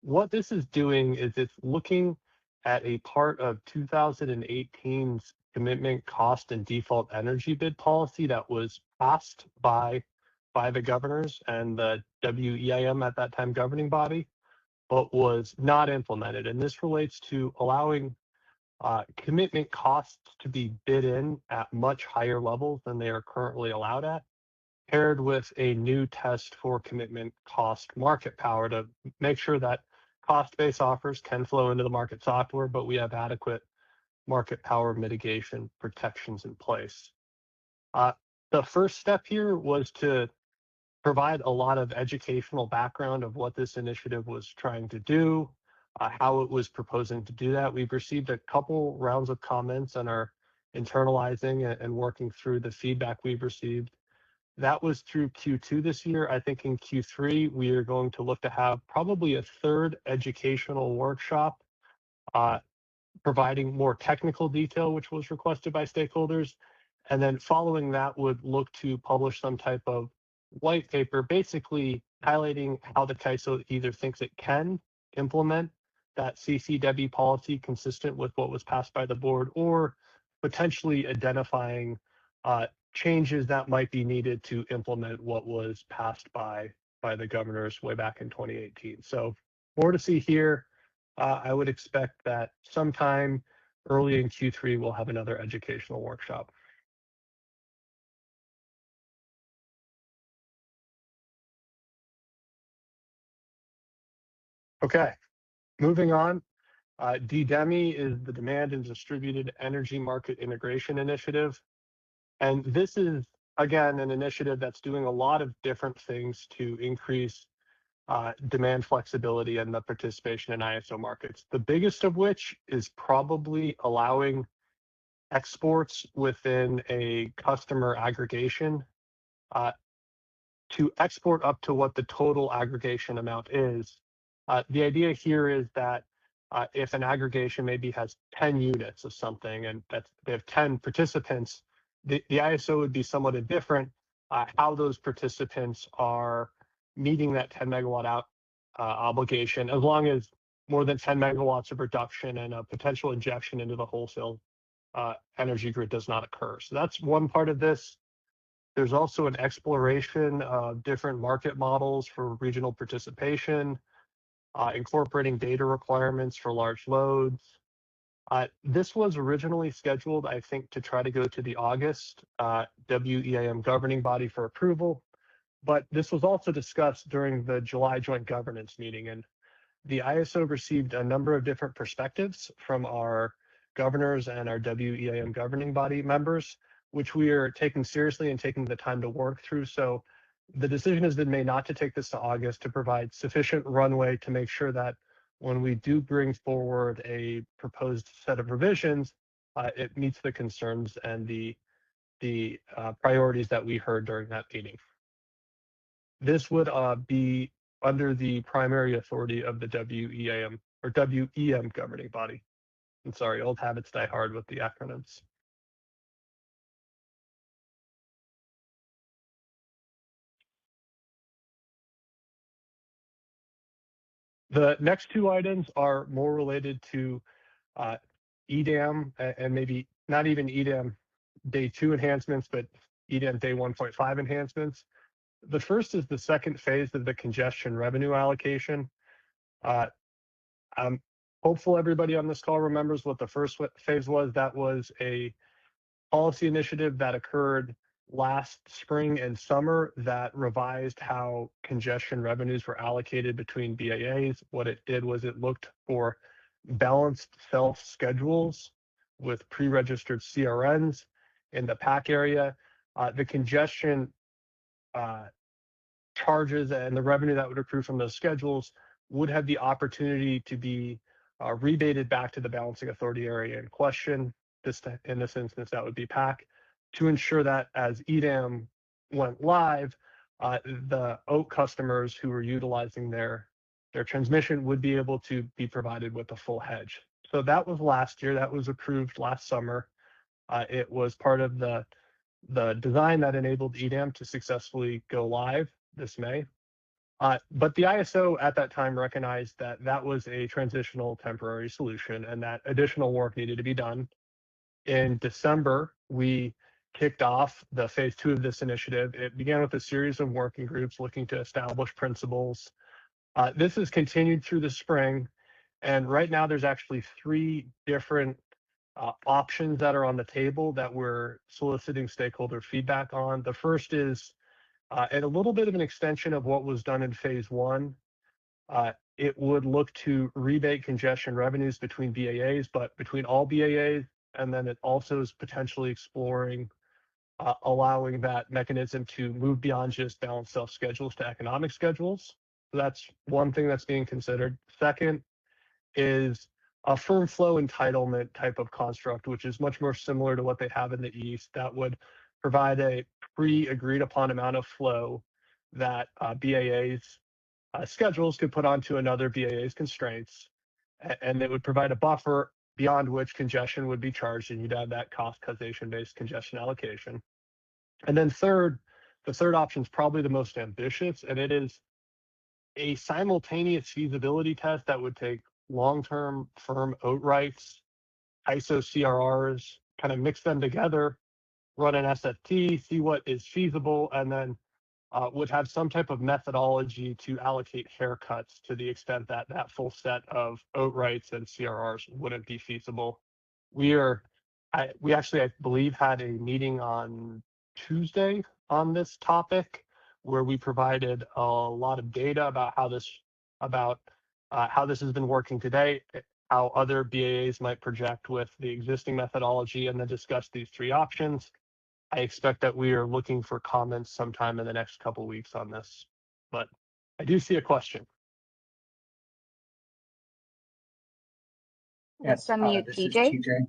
What this is doing is it's looking at a part of 2018's commitment cost and default energy bid policy that was passed by the governors and the WEIM at that time governing body, but was not implemented. And this relates to allowing commitment costs to be bid in at much higher levels than they are currently allowed at, paired with a new test for commitment cost market power to make sure that cost-based offers can flow into the market software, but we have adequate market power mitigation protections in place. The first step here was to provide a lot of educational background of what this initiative was trying to do, how it was proposing to do that. We've received a couple rounds of comments and are internalizing and working through the feedback we've received. That was through Q2 this year. I think in Q3, we are going to look to have probably a third educational workshop, providing more technical detail, which was requested by stakeholders. And then following that would look to publish some type of white paper, basically highlighting how the CAISO either thinks it can implement that CCW policy consistent with what was passed by the board, or potentially identifying changes that might be needed to implement what was passed by the governors way back in 2018. So more to see here. I would expect that sometime early in Q3, we'll have another educational workshop. Okay, moving on. DDEMI is the Demand and Distributed Energy Market Integration Initiative. And this is, again, an initiative that's doing a lot of different things to increase demand flexibility and the participation in ISO markets. The biggest of which is probably allowing exports within a customer aggregation to export up to what the total aggregation amount is. The idea here is that if an aggregation maybe has 10 units of something and they have 10 participants, the ISO would be somewhat indifferent how those participants are meeting that 10 megawatt out obligation, as long as more than 10 megawatts of reduction and a potential injection into the wholesale energy grid does not occur. So that's one part of this. There's also an exploration of different market models for regional participation, incorporating data requirements for large loads. This was originally scheduled, I think, to try to go to the August WEAM governing body for approval, but this was also discussed during the July joint governance meeting, and the ISO received a number of different perspectives from our governors and our WEAM governing body members, which we are taking seriously and taking the time to work through. So the decision has been made not to take this to August, to provide sufficient runway to make sure that when we do bring forward a proposed set of revisions, it meets the concerns and the priorities that we heard during that meeting. This would be under the primary authority of the WEAM or WEM governing body. I'm sorry, old habits die hard with the acronyms. The next two items are more related to EDAM and maybe not even EDAM day 2 enhancements, but EDAM day 1.5 enhancements. The first is the second phase of the congestion revenue allocation. I'm hopeful everybody on this call remembers what the first phase was. That was a policy initiative that occurred last spring and summer that revised how congestion revenues were allocated between BAAs. What it did was it looked for balanced self-schedules with pre-registered CRNs in the PAC area. The congestion charges and the revenue that would accrue from those schedules would have the opportunity to be rebated back to the balancing authority area in question. In this instance, that would be PAC, to ensure that as EDAM went live, the OAK customers who were utilizing their transmission would be able to be provided with a full hedge. So that was last year. That was approved last summer. It was part of the design that enabled EDAM to successfully go live this May. But the ISO at that time recognized that that was a transitional temporary solution and that additional work needed to be done. In December, we kicked off the phase 2 of this initiative. It began with a series of working groups looking to establish principles. This has continued through the spring, and right now there's actually 3 different options that are on the table that we're soliciting stakeholder feedback on. The first is and a little bit of an extension of what was done in phase 1. It would look to rebate congestion revenues between BAAs, but between all BAAs, and then it also is potentially exploring allowing that mechanism to move beyond just balanced self-schedules to economic schedules. So that's one thing that's being considered. Second is a firm flow entitlement type of construct, which is much more similar to what they have in the East, that would provide a pre-agreed upon amount of flow that BAA's schedules could put onto another BAA's constraints, and it would provide a buffer beyond which congestion would be charged, and you'd have that cost causation-based congestion allocation. And then third, the third option is probably the most ambitious, and it is a simultaneous feasibility test that would take long-term firm OAT rights, ISO CRRs, kind of mix them together, run an SFT, see what is feasible, and then would have some type of methodology to allocate haircuts to the extent that that full set of OAT rights and CRRs wouldn't be feasible. We actually, I believe, had a meeting on Tuesday on this topic where we provided a lot of data about how this has been working today, how other BAAs might project with the existing methodology, and then discuss these 3 options. I expect that we are looking for comments sometime in the next couple of weeks on this, but I do see a question. Yes, unmute this TJ. is TJ.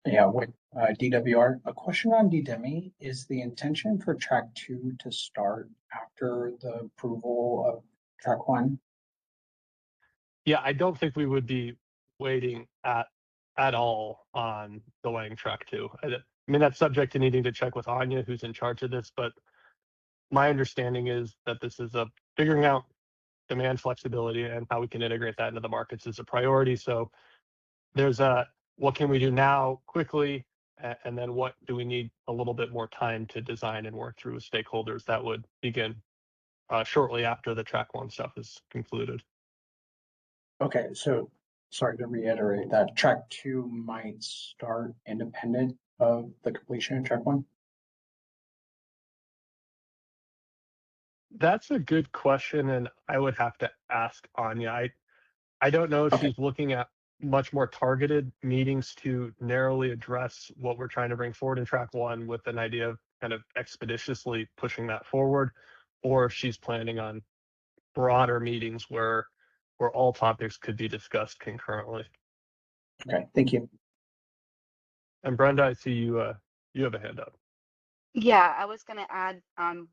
Yeah, with DWR. A question on DDEMI. Is the intention for track 2 to start after the approval of track 1? Yeah, I don't think we would be waiting at all on delaying track 2. I mean, that's subject to needing to check with Anya, who's in charge of this, but my understanding is that this is figuring out demand flexibility and how we can integrate that into the markets is a priority. So there's what can we do now quickly, and then what do we need a little bit more time to design and work through with stakeholders that would begin shortly after the track 1 stuff is concluded. Okay, so sorry to reiterate that track 2 might start independent of the completion of track 1. That's a good question, and I would have to ask Anya. I don't know if she's looking at much more targeted meetings to narrowly address what we're trying to bring forward in track 1 with an idea of kind of expeditiously pushing that forward, or if she's planning on broader meetings where all topics could be discussed concurrently. Okay, thank you. And Brenda, I see you have a hand up. Yeah, I was going to add,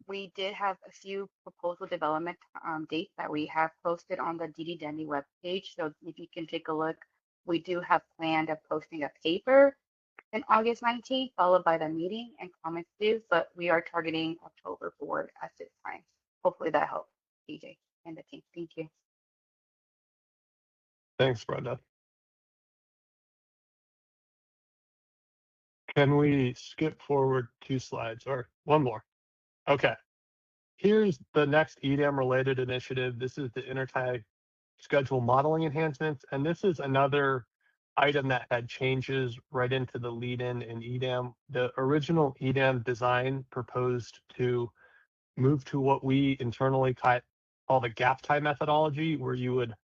we did have a few proposal development dates that we have posted on the DD Denny webpage. So if you can take a look, we do have planned of posting a paper in August 19th, followed by the meeting and comments due, but we are targeting October board at this time. Hopefully that helps, DJ and the team. Thank you. Thanks, Brenda. Can we skip forward 2 slides or one more? Okay. Here's the next EDAM related initiative. This is the intertie schedule modeling enhancements. And this is another item that had changes right into the lead-in in EDAM. The original EDAM design proposed to move to what we internally call the gap tie methodology, where you would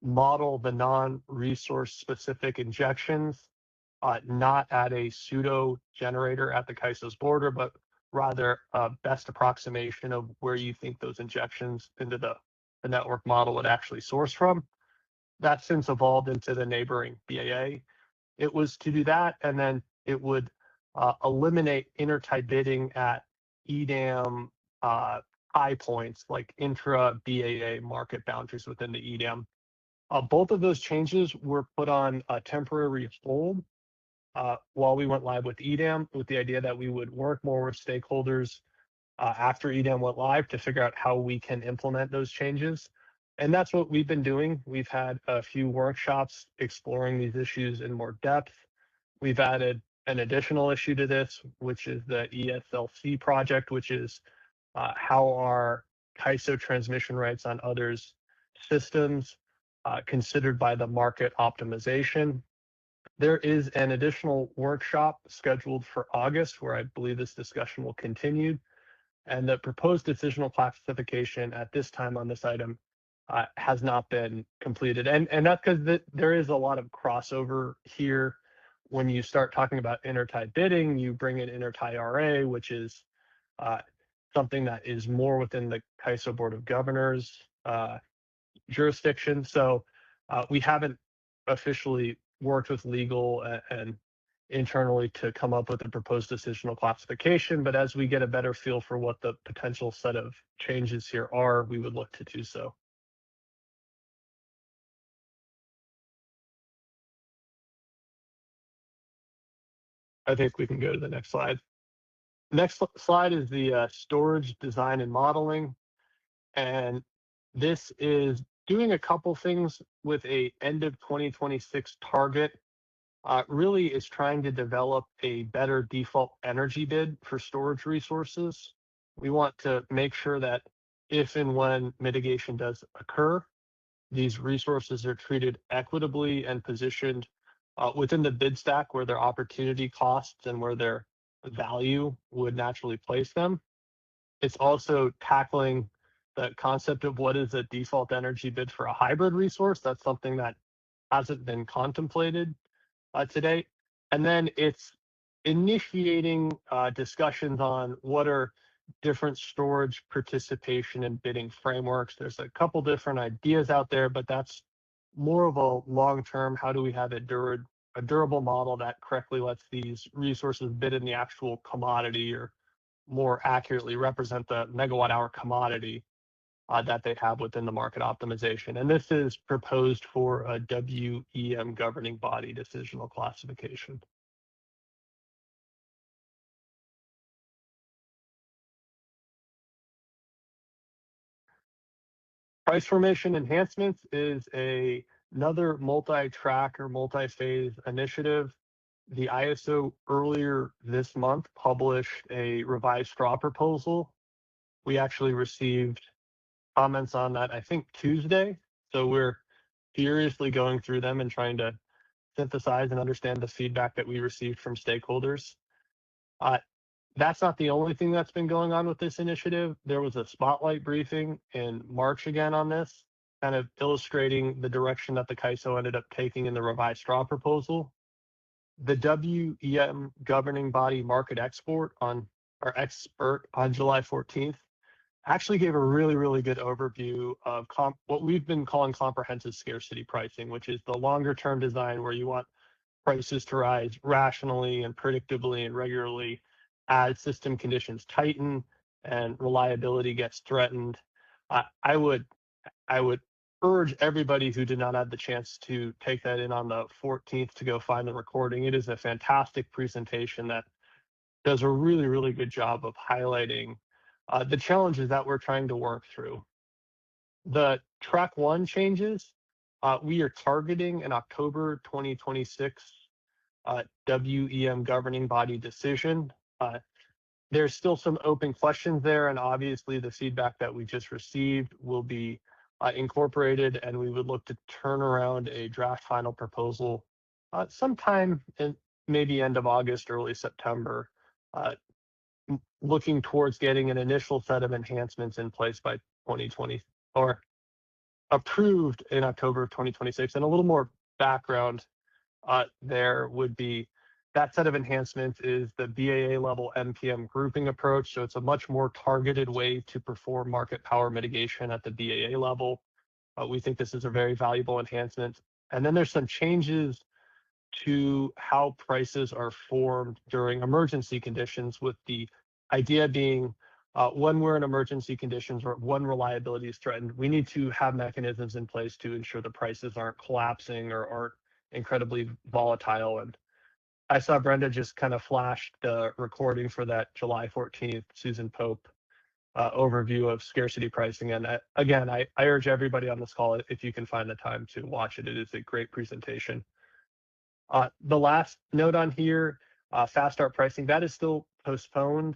model the non-resource specific injections, not at a pseudo generator at the CAISO's border, but rather a best approximation of where you think those injections into the network model would actually source from. That's since evolved into the neighboring BAA. It was to do that, and then it would eliminate intertie bidding at EDAM high points, like intra-BAA market boundaries within the EDAM. Both of those changes were put on a temporary hold while we went live with EDAM, with the idea that we would work more with stakeholders after EDAM went live to figure out how we can implement those changes. And that's what we've been doing. We've had a few workshops exploring these issues in more depth. We've added an additional issue to this, which is the ESLC project, which is how are CAISO transmission rights on others' systems considered by the market optimization. There is an additional workshop scheduled for August where I believe this discussion will continue. And the proposed decisional classification at this time on this item has not been completed. And that's because there is a lot of crossover here. When you start talking about intertie bidding, you bring in intertie RA, which is something that is more within the CAISO Board of Governors jurisdiction. So we haven't officially worked with legal and internally to come up with a proposed decisional classification, but as we get a better feel for what the potential set of changes here are, we would look to do so. I think we can go to the next slide. Next slide is the storage design and modeling. And this is doing a couple things with a end of 2026 target. Really is trying to develop a better default energy bid for storage resources. We want to make sure that if and when mitigation does occur, these resources are treated equitably and positioned within the bid stack where their opportunity costs and where their value would naturally place them. It's also tackling the concept of what is a default energy bid for a hybrid resource. That's something that hasn't been contemplated to date. And then it's initiating discussions on what are different storage participation and bidding frameworks. There's a couple different ideas out there, but that's more of a long-term, how do we have a durable model that correctly lets these resources bid in the actual commodity, or more accurately represent the megawatt hour commodity that they have within the market optimization. And this is proposed for a WEM governing body decisional classification. Price formation enhancements is another multi-track or multi-phase initiative. The ISO earlier this month published a revised straw proposal. We actually received comments on that, I think, Tuesday. So we're furiously going through them and trying to synthesize and understand the feedback that we received from stakeholders. That's not the only thing that's been going on with this initiative. There was a spotlight briefing in March again on this, kind of illustrating the direction that the CAISO ended up taking in the revised straw proposal. The WEM governing body market expert on July 14th actually gave a really good overview of what we've been calling comprehensive scarcity pricing, which is the longer term design where you want prices to rise rationally and predictably and regularly as system conditions tighten and reliability gets threatened. I would urge everybody who did not have the chance to take that in on the 14th to go find the recording. It is a fantastic presentation that does a really good job of highlighting the challenges that we're trying to work through. The track 1 changes, we are targeting an October 2026 WEM governing body decision. There's still some open questions there, and obviously the feedback that we just received will be incorporated, and we would look to turn around a draft final proposal sometime in maybe end of August, early September, looking towards getting an initial set of enhancements in place by 2020 or approved in October of 2026. And a little more background there would be that set of enhancements is the BAA level MPM grouping approach. So it's a much more targeted way to perform market power mitigation at the BAA level. We think this is a very valuable enhancement. And then there's some changes to how prices are formed during emergency conditions, with the idea being when we're in emergency conditions or when reliability is threatened, we need to have mechanisms in place to ensure the prices aren't collapsing or aren't incredibly volatile. And I saw Brenda just kind of flashed the recording for that July 14th Susan Pope overview of scarcity pricing. And again, I urge everybody on this call, if you can find the time to watch it, it is a great presentation. The last note on here, fast start pricing, that is still postponed.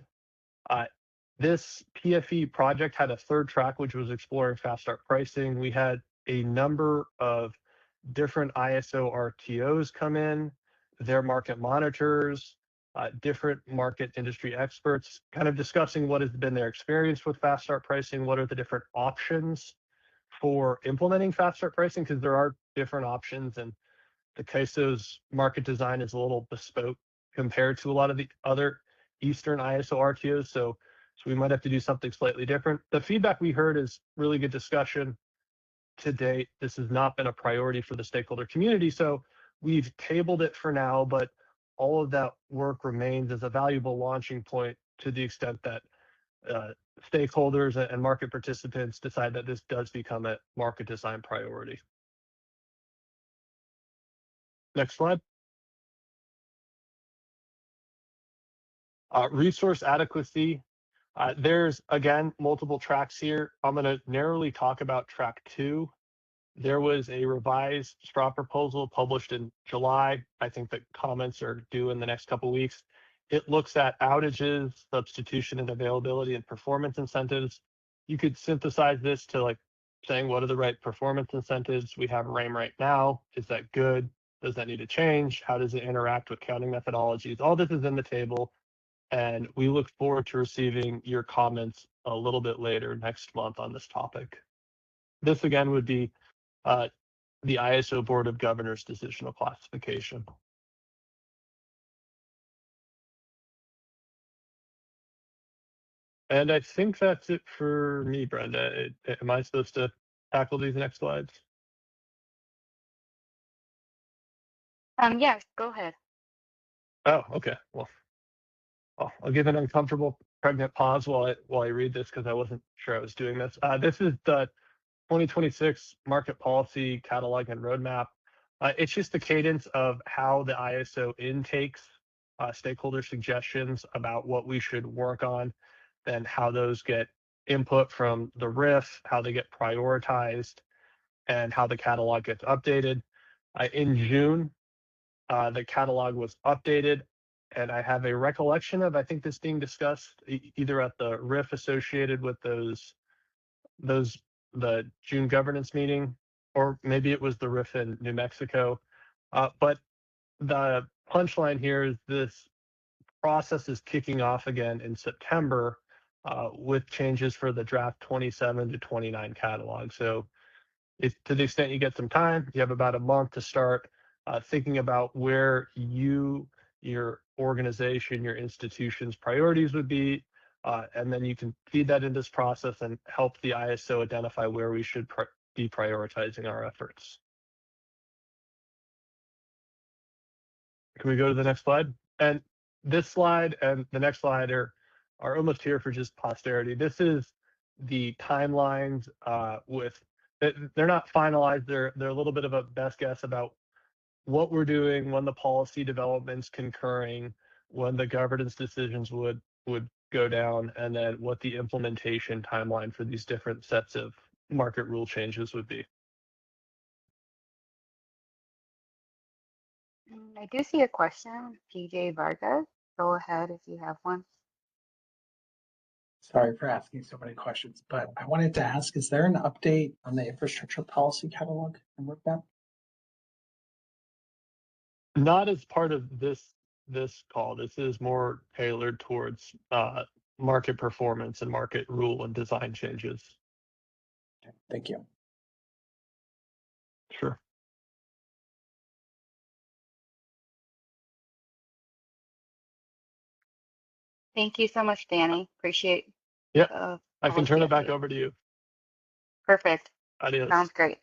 This PFE project had a third track, which was exploring fast start pricing. We had a number of different ISO RTOs come in, their market monitors, different market industry experts, kind of discussing what has been their experience with fast start pricing, what are the different options for implementing fast start pricing, because there are different options, and the CAISO's market design is a little bespoke compared to a lot of the other Eastern ISO RTOs, so we might have to do something slightly different. The feedback we heard is really good discussion. To date, this has not been a priority for the stakeholder community, so we've tabled it for now, but all of that work remains as a valuable launching point to the extent that stakeholders and market participants decide that this does become a market design priority. Next slide. Resource adequacy. There's, again, multiple tracks here. I'm going to narrowly talk about track 2. There was a revised straw proposal published in July. I think that comments are due in the next couple of weeks. It looks at outages, substitution and availability, and performance incentives. You could synthesize this to like saying, what are the right performance incentives we have RAIM right now? Is that good? Does that need to change? How does it interact with counting methodologies? All this is in the table, and we look forward to receiving your comments a little bit later next month on this topic. This again would be the ISO Board of Governors decisional classification. And I think that's it for me, Brenda. Am I supposed to tackle these next slides? Yes, go ahead. Oh, okay. Well, I'll give an uncomfortable pregnant pause while I read this because I wasn't sure I was doing this. This is the 2026 market policy catalog and roadmap. It's just the cadence of how the ISO intakes stakeholder suggestions about what we should work on, then how those get input from the RIF, how they get prioritized, and how the catalog gets updated. In June, the catalog was updated, and I have a recollection of, I think, this being discussed either at the RIF associated with the June governance meeting, or maybe it was the RIF in New Mexico. But the punchline here is this process is kicking off again in September with changes for the draft 27 to 29 catalog. So if to the extent you get some time, you have about a month to start thinking about where your organization, your institution's priorities would be, and then you can feed that into this process and help the ISO identify where we should be prioritizing our efforts. Can we go to the next slide? And this slide and the next slide are almost here for just posterity. This is the timelines they're not finalized. They're a little bit of a best guess about what we're doing, when the policy development's concurring, when the governance decisions would go down, and then what the implementation timeline for these different sets of market rule changes would be. I do see a question, PJ Vargas. Go ahead if you have one. Sorry for asking so many questions, but I wanted to ask, is there an update on the infrastructure policy catalog and roadmap? Not as part of this call. This is more tailored towards market performance and market rule and design changes. Okay, thank you. Sure. Thank you so much, Danny. Appreciate. Yeah, I can turn it back over to you. Perfect. Adios. Sounds great.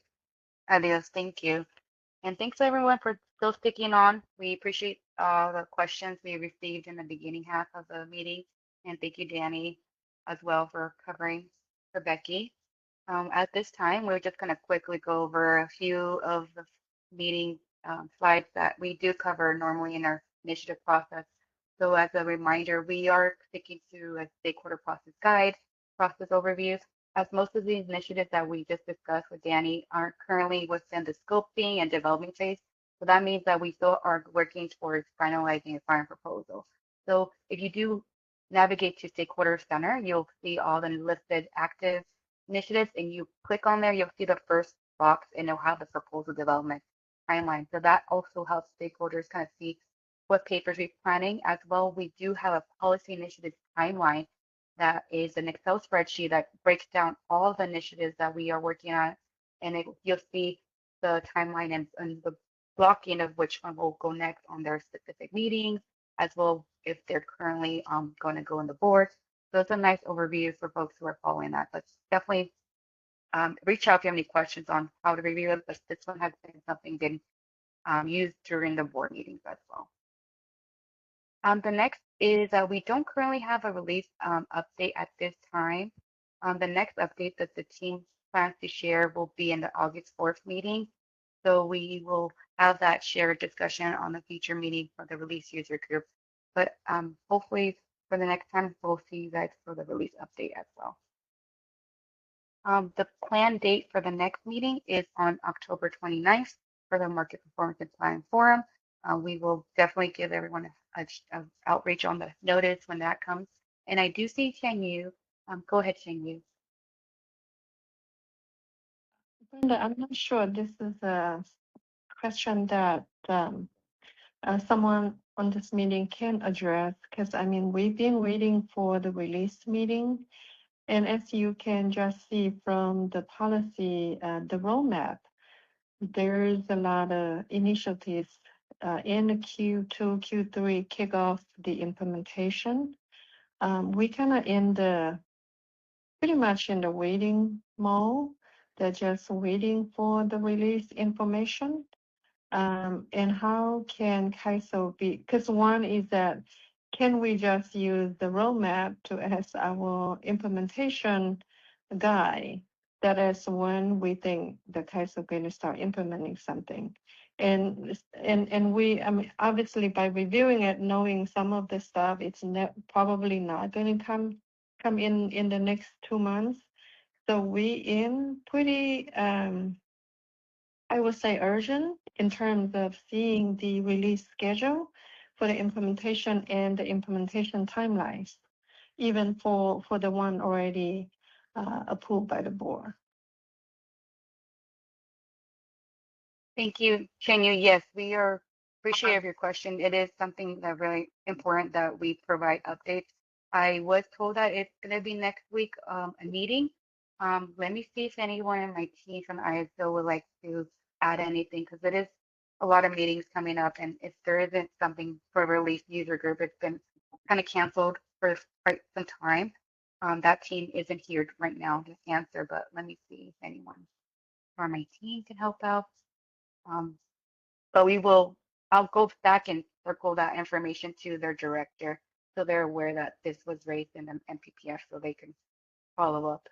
Adios. Thank you. And thanks everyone for still sticking on. We appreciate the questions we received in the beginning half of the meeting. And thank you, Danny, as well for covering for Becky. At this time, we're just going to quickly go over a few of the meeting slides that we do cover normally in our initiative process. So as a reminder, we are sticking to a stakeholder process guide, process overviews, as most of these initiatives that we just discussed with Danny are currently within the scoping and development phase. So that means that we still are working towards finalizing a final proposal. So if you do navigate to Stakeholder Center, you'll see all the listed active initiatives, and you click on there, you'll see the first box and it'll have the proposal development timeline. So that also helps stakeholders kind of see what papers we're planning. As well, we do have a policy initiative timeline that is an Excel spreadsheet that breaks down all the initiatives that we are working on, and you'll see the timeline and the blocking of which one will go next on their specific meetings, as well if they're currently going to go on the board. So it's a nice overview for folks who are following that. But definitely reach out if you have any questions on how to review it. But this one has been something been used during the board meetings as well. The next is we don't currently have a release update at this time. The next update that the team plans to share will be in the August 4th meeting. So we will have that shared discussion on the future meeting for the release user group. But hopefully for the next time, we'll see you guys for the release update as well. The planned date for the next meeting is on October 29th for the Market Performance and Planning Forum. We will definitely give everyone a outreach on the notice when that comes. And I do see Cheng Yu. Go ahead, Cheng Yu. Brenda, I'm not sure this is a question that someone on this meeting can address, because I mean, we've been waiting for the release meeting. And as you can just see from the policy, the roadmap, there's a lot of initiatives in the Q2, Q3 kick off the implementation. We kind of pretty much in the waiting mode. They're just waiting for the release information. And how can CAISO be, because one is that can we just use the roadmap to as our implementation guide? That is when we think the CAISO going to start implementing something. And we, I mean, obviously by reviewing it, knowing some of the stuff, it's probably not going to come in the next 2 months. So we in pretty, I would say urgent in terms of seeing the release schedule for the implementation and the implementation timelines, even for the one already approved by the board. Thank you, Shenyu. Yes, we are appreciative of your question. It is something that really important that we provide updates. I was told that it's going to be next week, a meeting. Let me see if anyone in my team from ISO would like to add anything, because it is a lot of meetings coming up, and if there isn't something for release user group, it's been kind of canceled for quite some time. That team isn't here right now to answer, but let me see if anyone from my team can help out. But I'll go back and circle that information to their director so they're aware that this was raised in the MPPF so they can follow up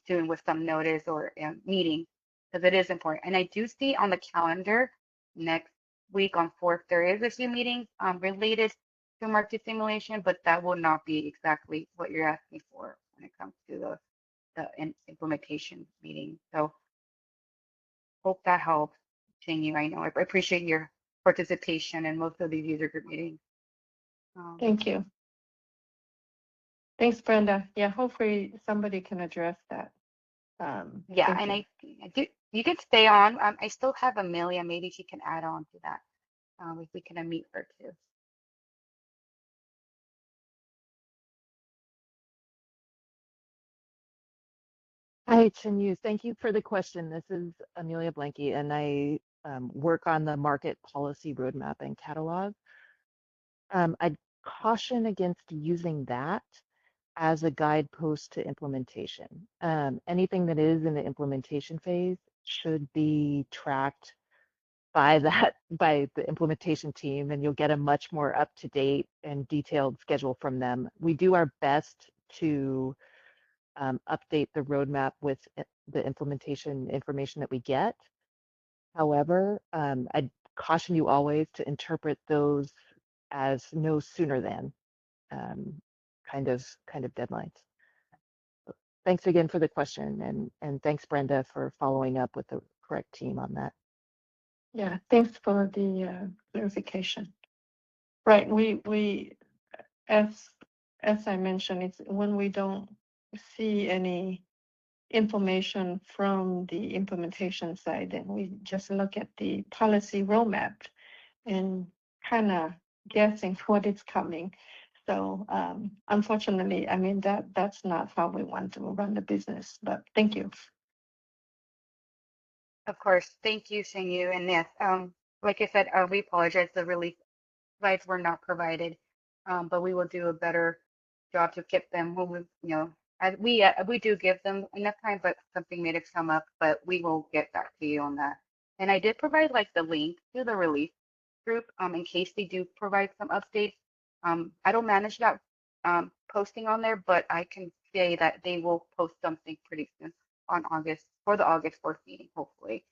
soon with some notice or meeting, because it is important. And I do see on the calendar next week on 4th, there is a few meetings related to market simulation, but that will not be exactly what you're asking for when it comes to the implementation meeting. So hope that helps. Continue. I know I appreciate your participation in most of these user group meetings. Thank you. Thanks, Brenda. Yeah, hopefully somebody can address that. Yeah, and I do. You can stay on. I still have Amelia. Maybe she can add on to that if we can unmute her too. Hi, Chenyu. Thank you for the question. This is Amelia Blanky, and I work on the market policy roadmap and catalog. I'd caution against using that as a guidepost to implementation. Anything that is in the implementation phase should be tracked by the implementation team, and you'll get a much more up-to-date and detailed schedule from them. We do our best to update the roadmap with the implementation information that we get. However, I'd caution you always to interpret those as no sooner than kind of deadlines. Thanks again for the question, and thanks, Brenda, for following up with the correct team on that. Yeah, thanks for the clarification. Right, we as I mentioned, it's when we don't see any information from the implementation side, then we just look at the policy roadmap and kind of guessing what is coming. So unfortunately, I mean, that's not how we want to run the business, but thank you. Of course. Thank you, Shenyu. And yes, like I said, we apologize. The release slides were not provided, but we will do a better job to get them when we, you know, as we do give them enough time, but something may have come up, but we will get back to you on that. And I did provide like the link to the release group in case they do provide some updates. I don't manage that posting on there, but I can say that they will post something pretty soon on August for the August 4th meeting, hopefully.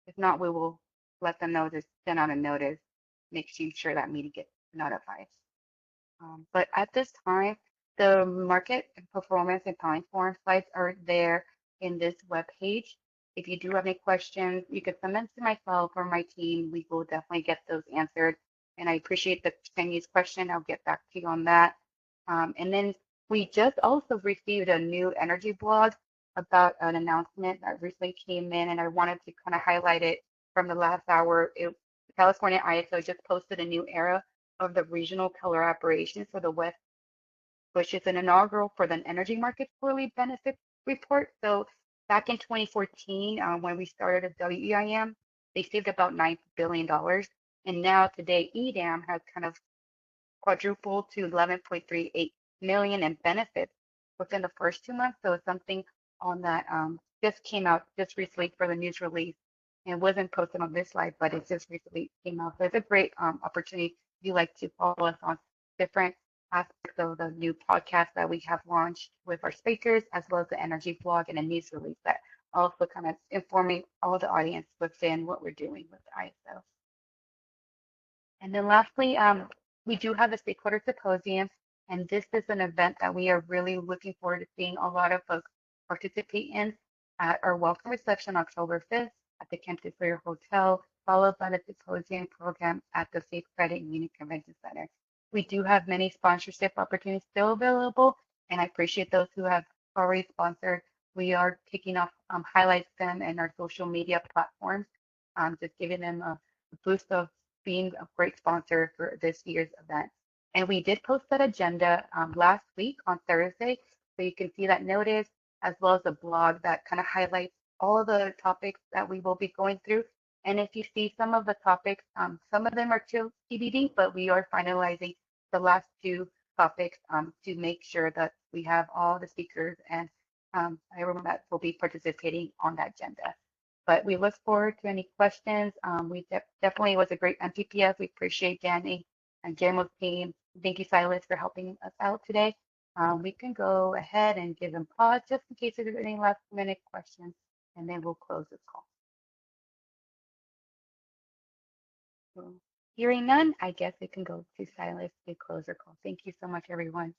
If not, we will let them know to send out a notice, making sure that meeting gets notified. But at this time, the market and performance and time forum slides are there in this web page. If you do have any questions, you can send them to myself or my team. We will definitely get those answered. And I appreciate the Chinese question. I'll get back to you on that. And then we just also received a new energy blog about an announcement that recently came in, and I wanted to kind of highlight it from the last hour. California ISO just posted a new era of the regional color operations for the West, which is an inaugural for the energy market quarterly benefit report. So back in 2014, when we started as WEIM, they saved about $9 billion. And now today, EDAM has kind of quadrupled to 11.38 million in benefits within the first 2 months. So it's something on that just came out just recently for the news release, and wasn't posted on this slide, but it just recently came out. So it's a great opportunity if you like to follow us on different aspects of the new podcast that we have launched with our speakers, as well as the energy blog and a news release that also kind of informing all the audience within what we're doing with the ISO. And then lastly, we do have the Stakeholder Symposium, and this is an event that we are really looking forward to seeing a lot of folks participate in at our welcome reception October 5th at the Kempton Fair Hotel, followed by the symposium program at the Safe Credit Union Convention Center. We do have many sponsorship opportunities still available, and I appreciate those who have already sponsored. We are kicking off highlights them in our social media platforms, just giving them a boost of being a great sponsor for this year's event. And we did post that agenda last week on Thursday, so you can see that notice as well as a blog that kind of highlights all the topics that we will be going through. And if you see some of the topics, some of them are still TBD, but we are finalizing the last two topics to make sure that we have all the speakers and everyone that will be participating on that agenda. But we look forward to any questions. We definitely was a great MPPF. We appreciate Danny and Guillermo's team. Thank you, Silas, for helping us out today. We can go ahead and give them pause just in case there's any last minute questions, and then we'll close this call. So, hearing none, I guess we can go to Silas to close our call. Thank you so much, everyone.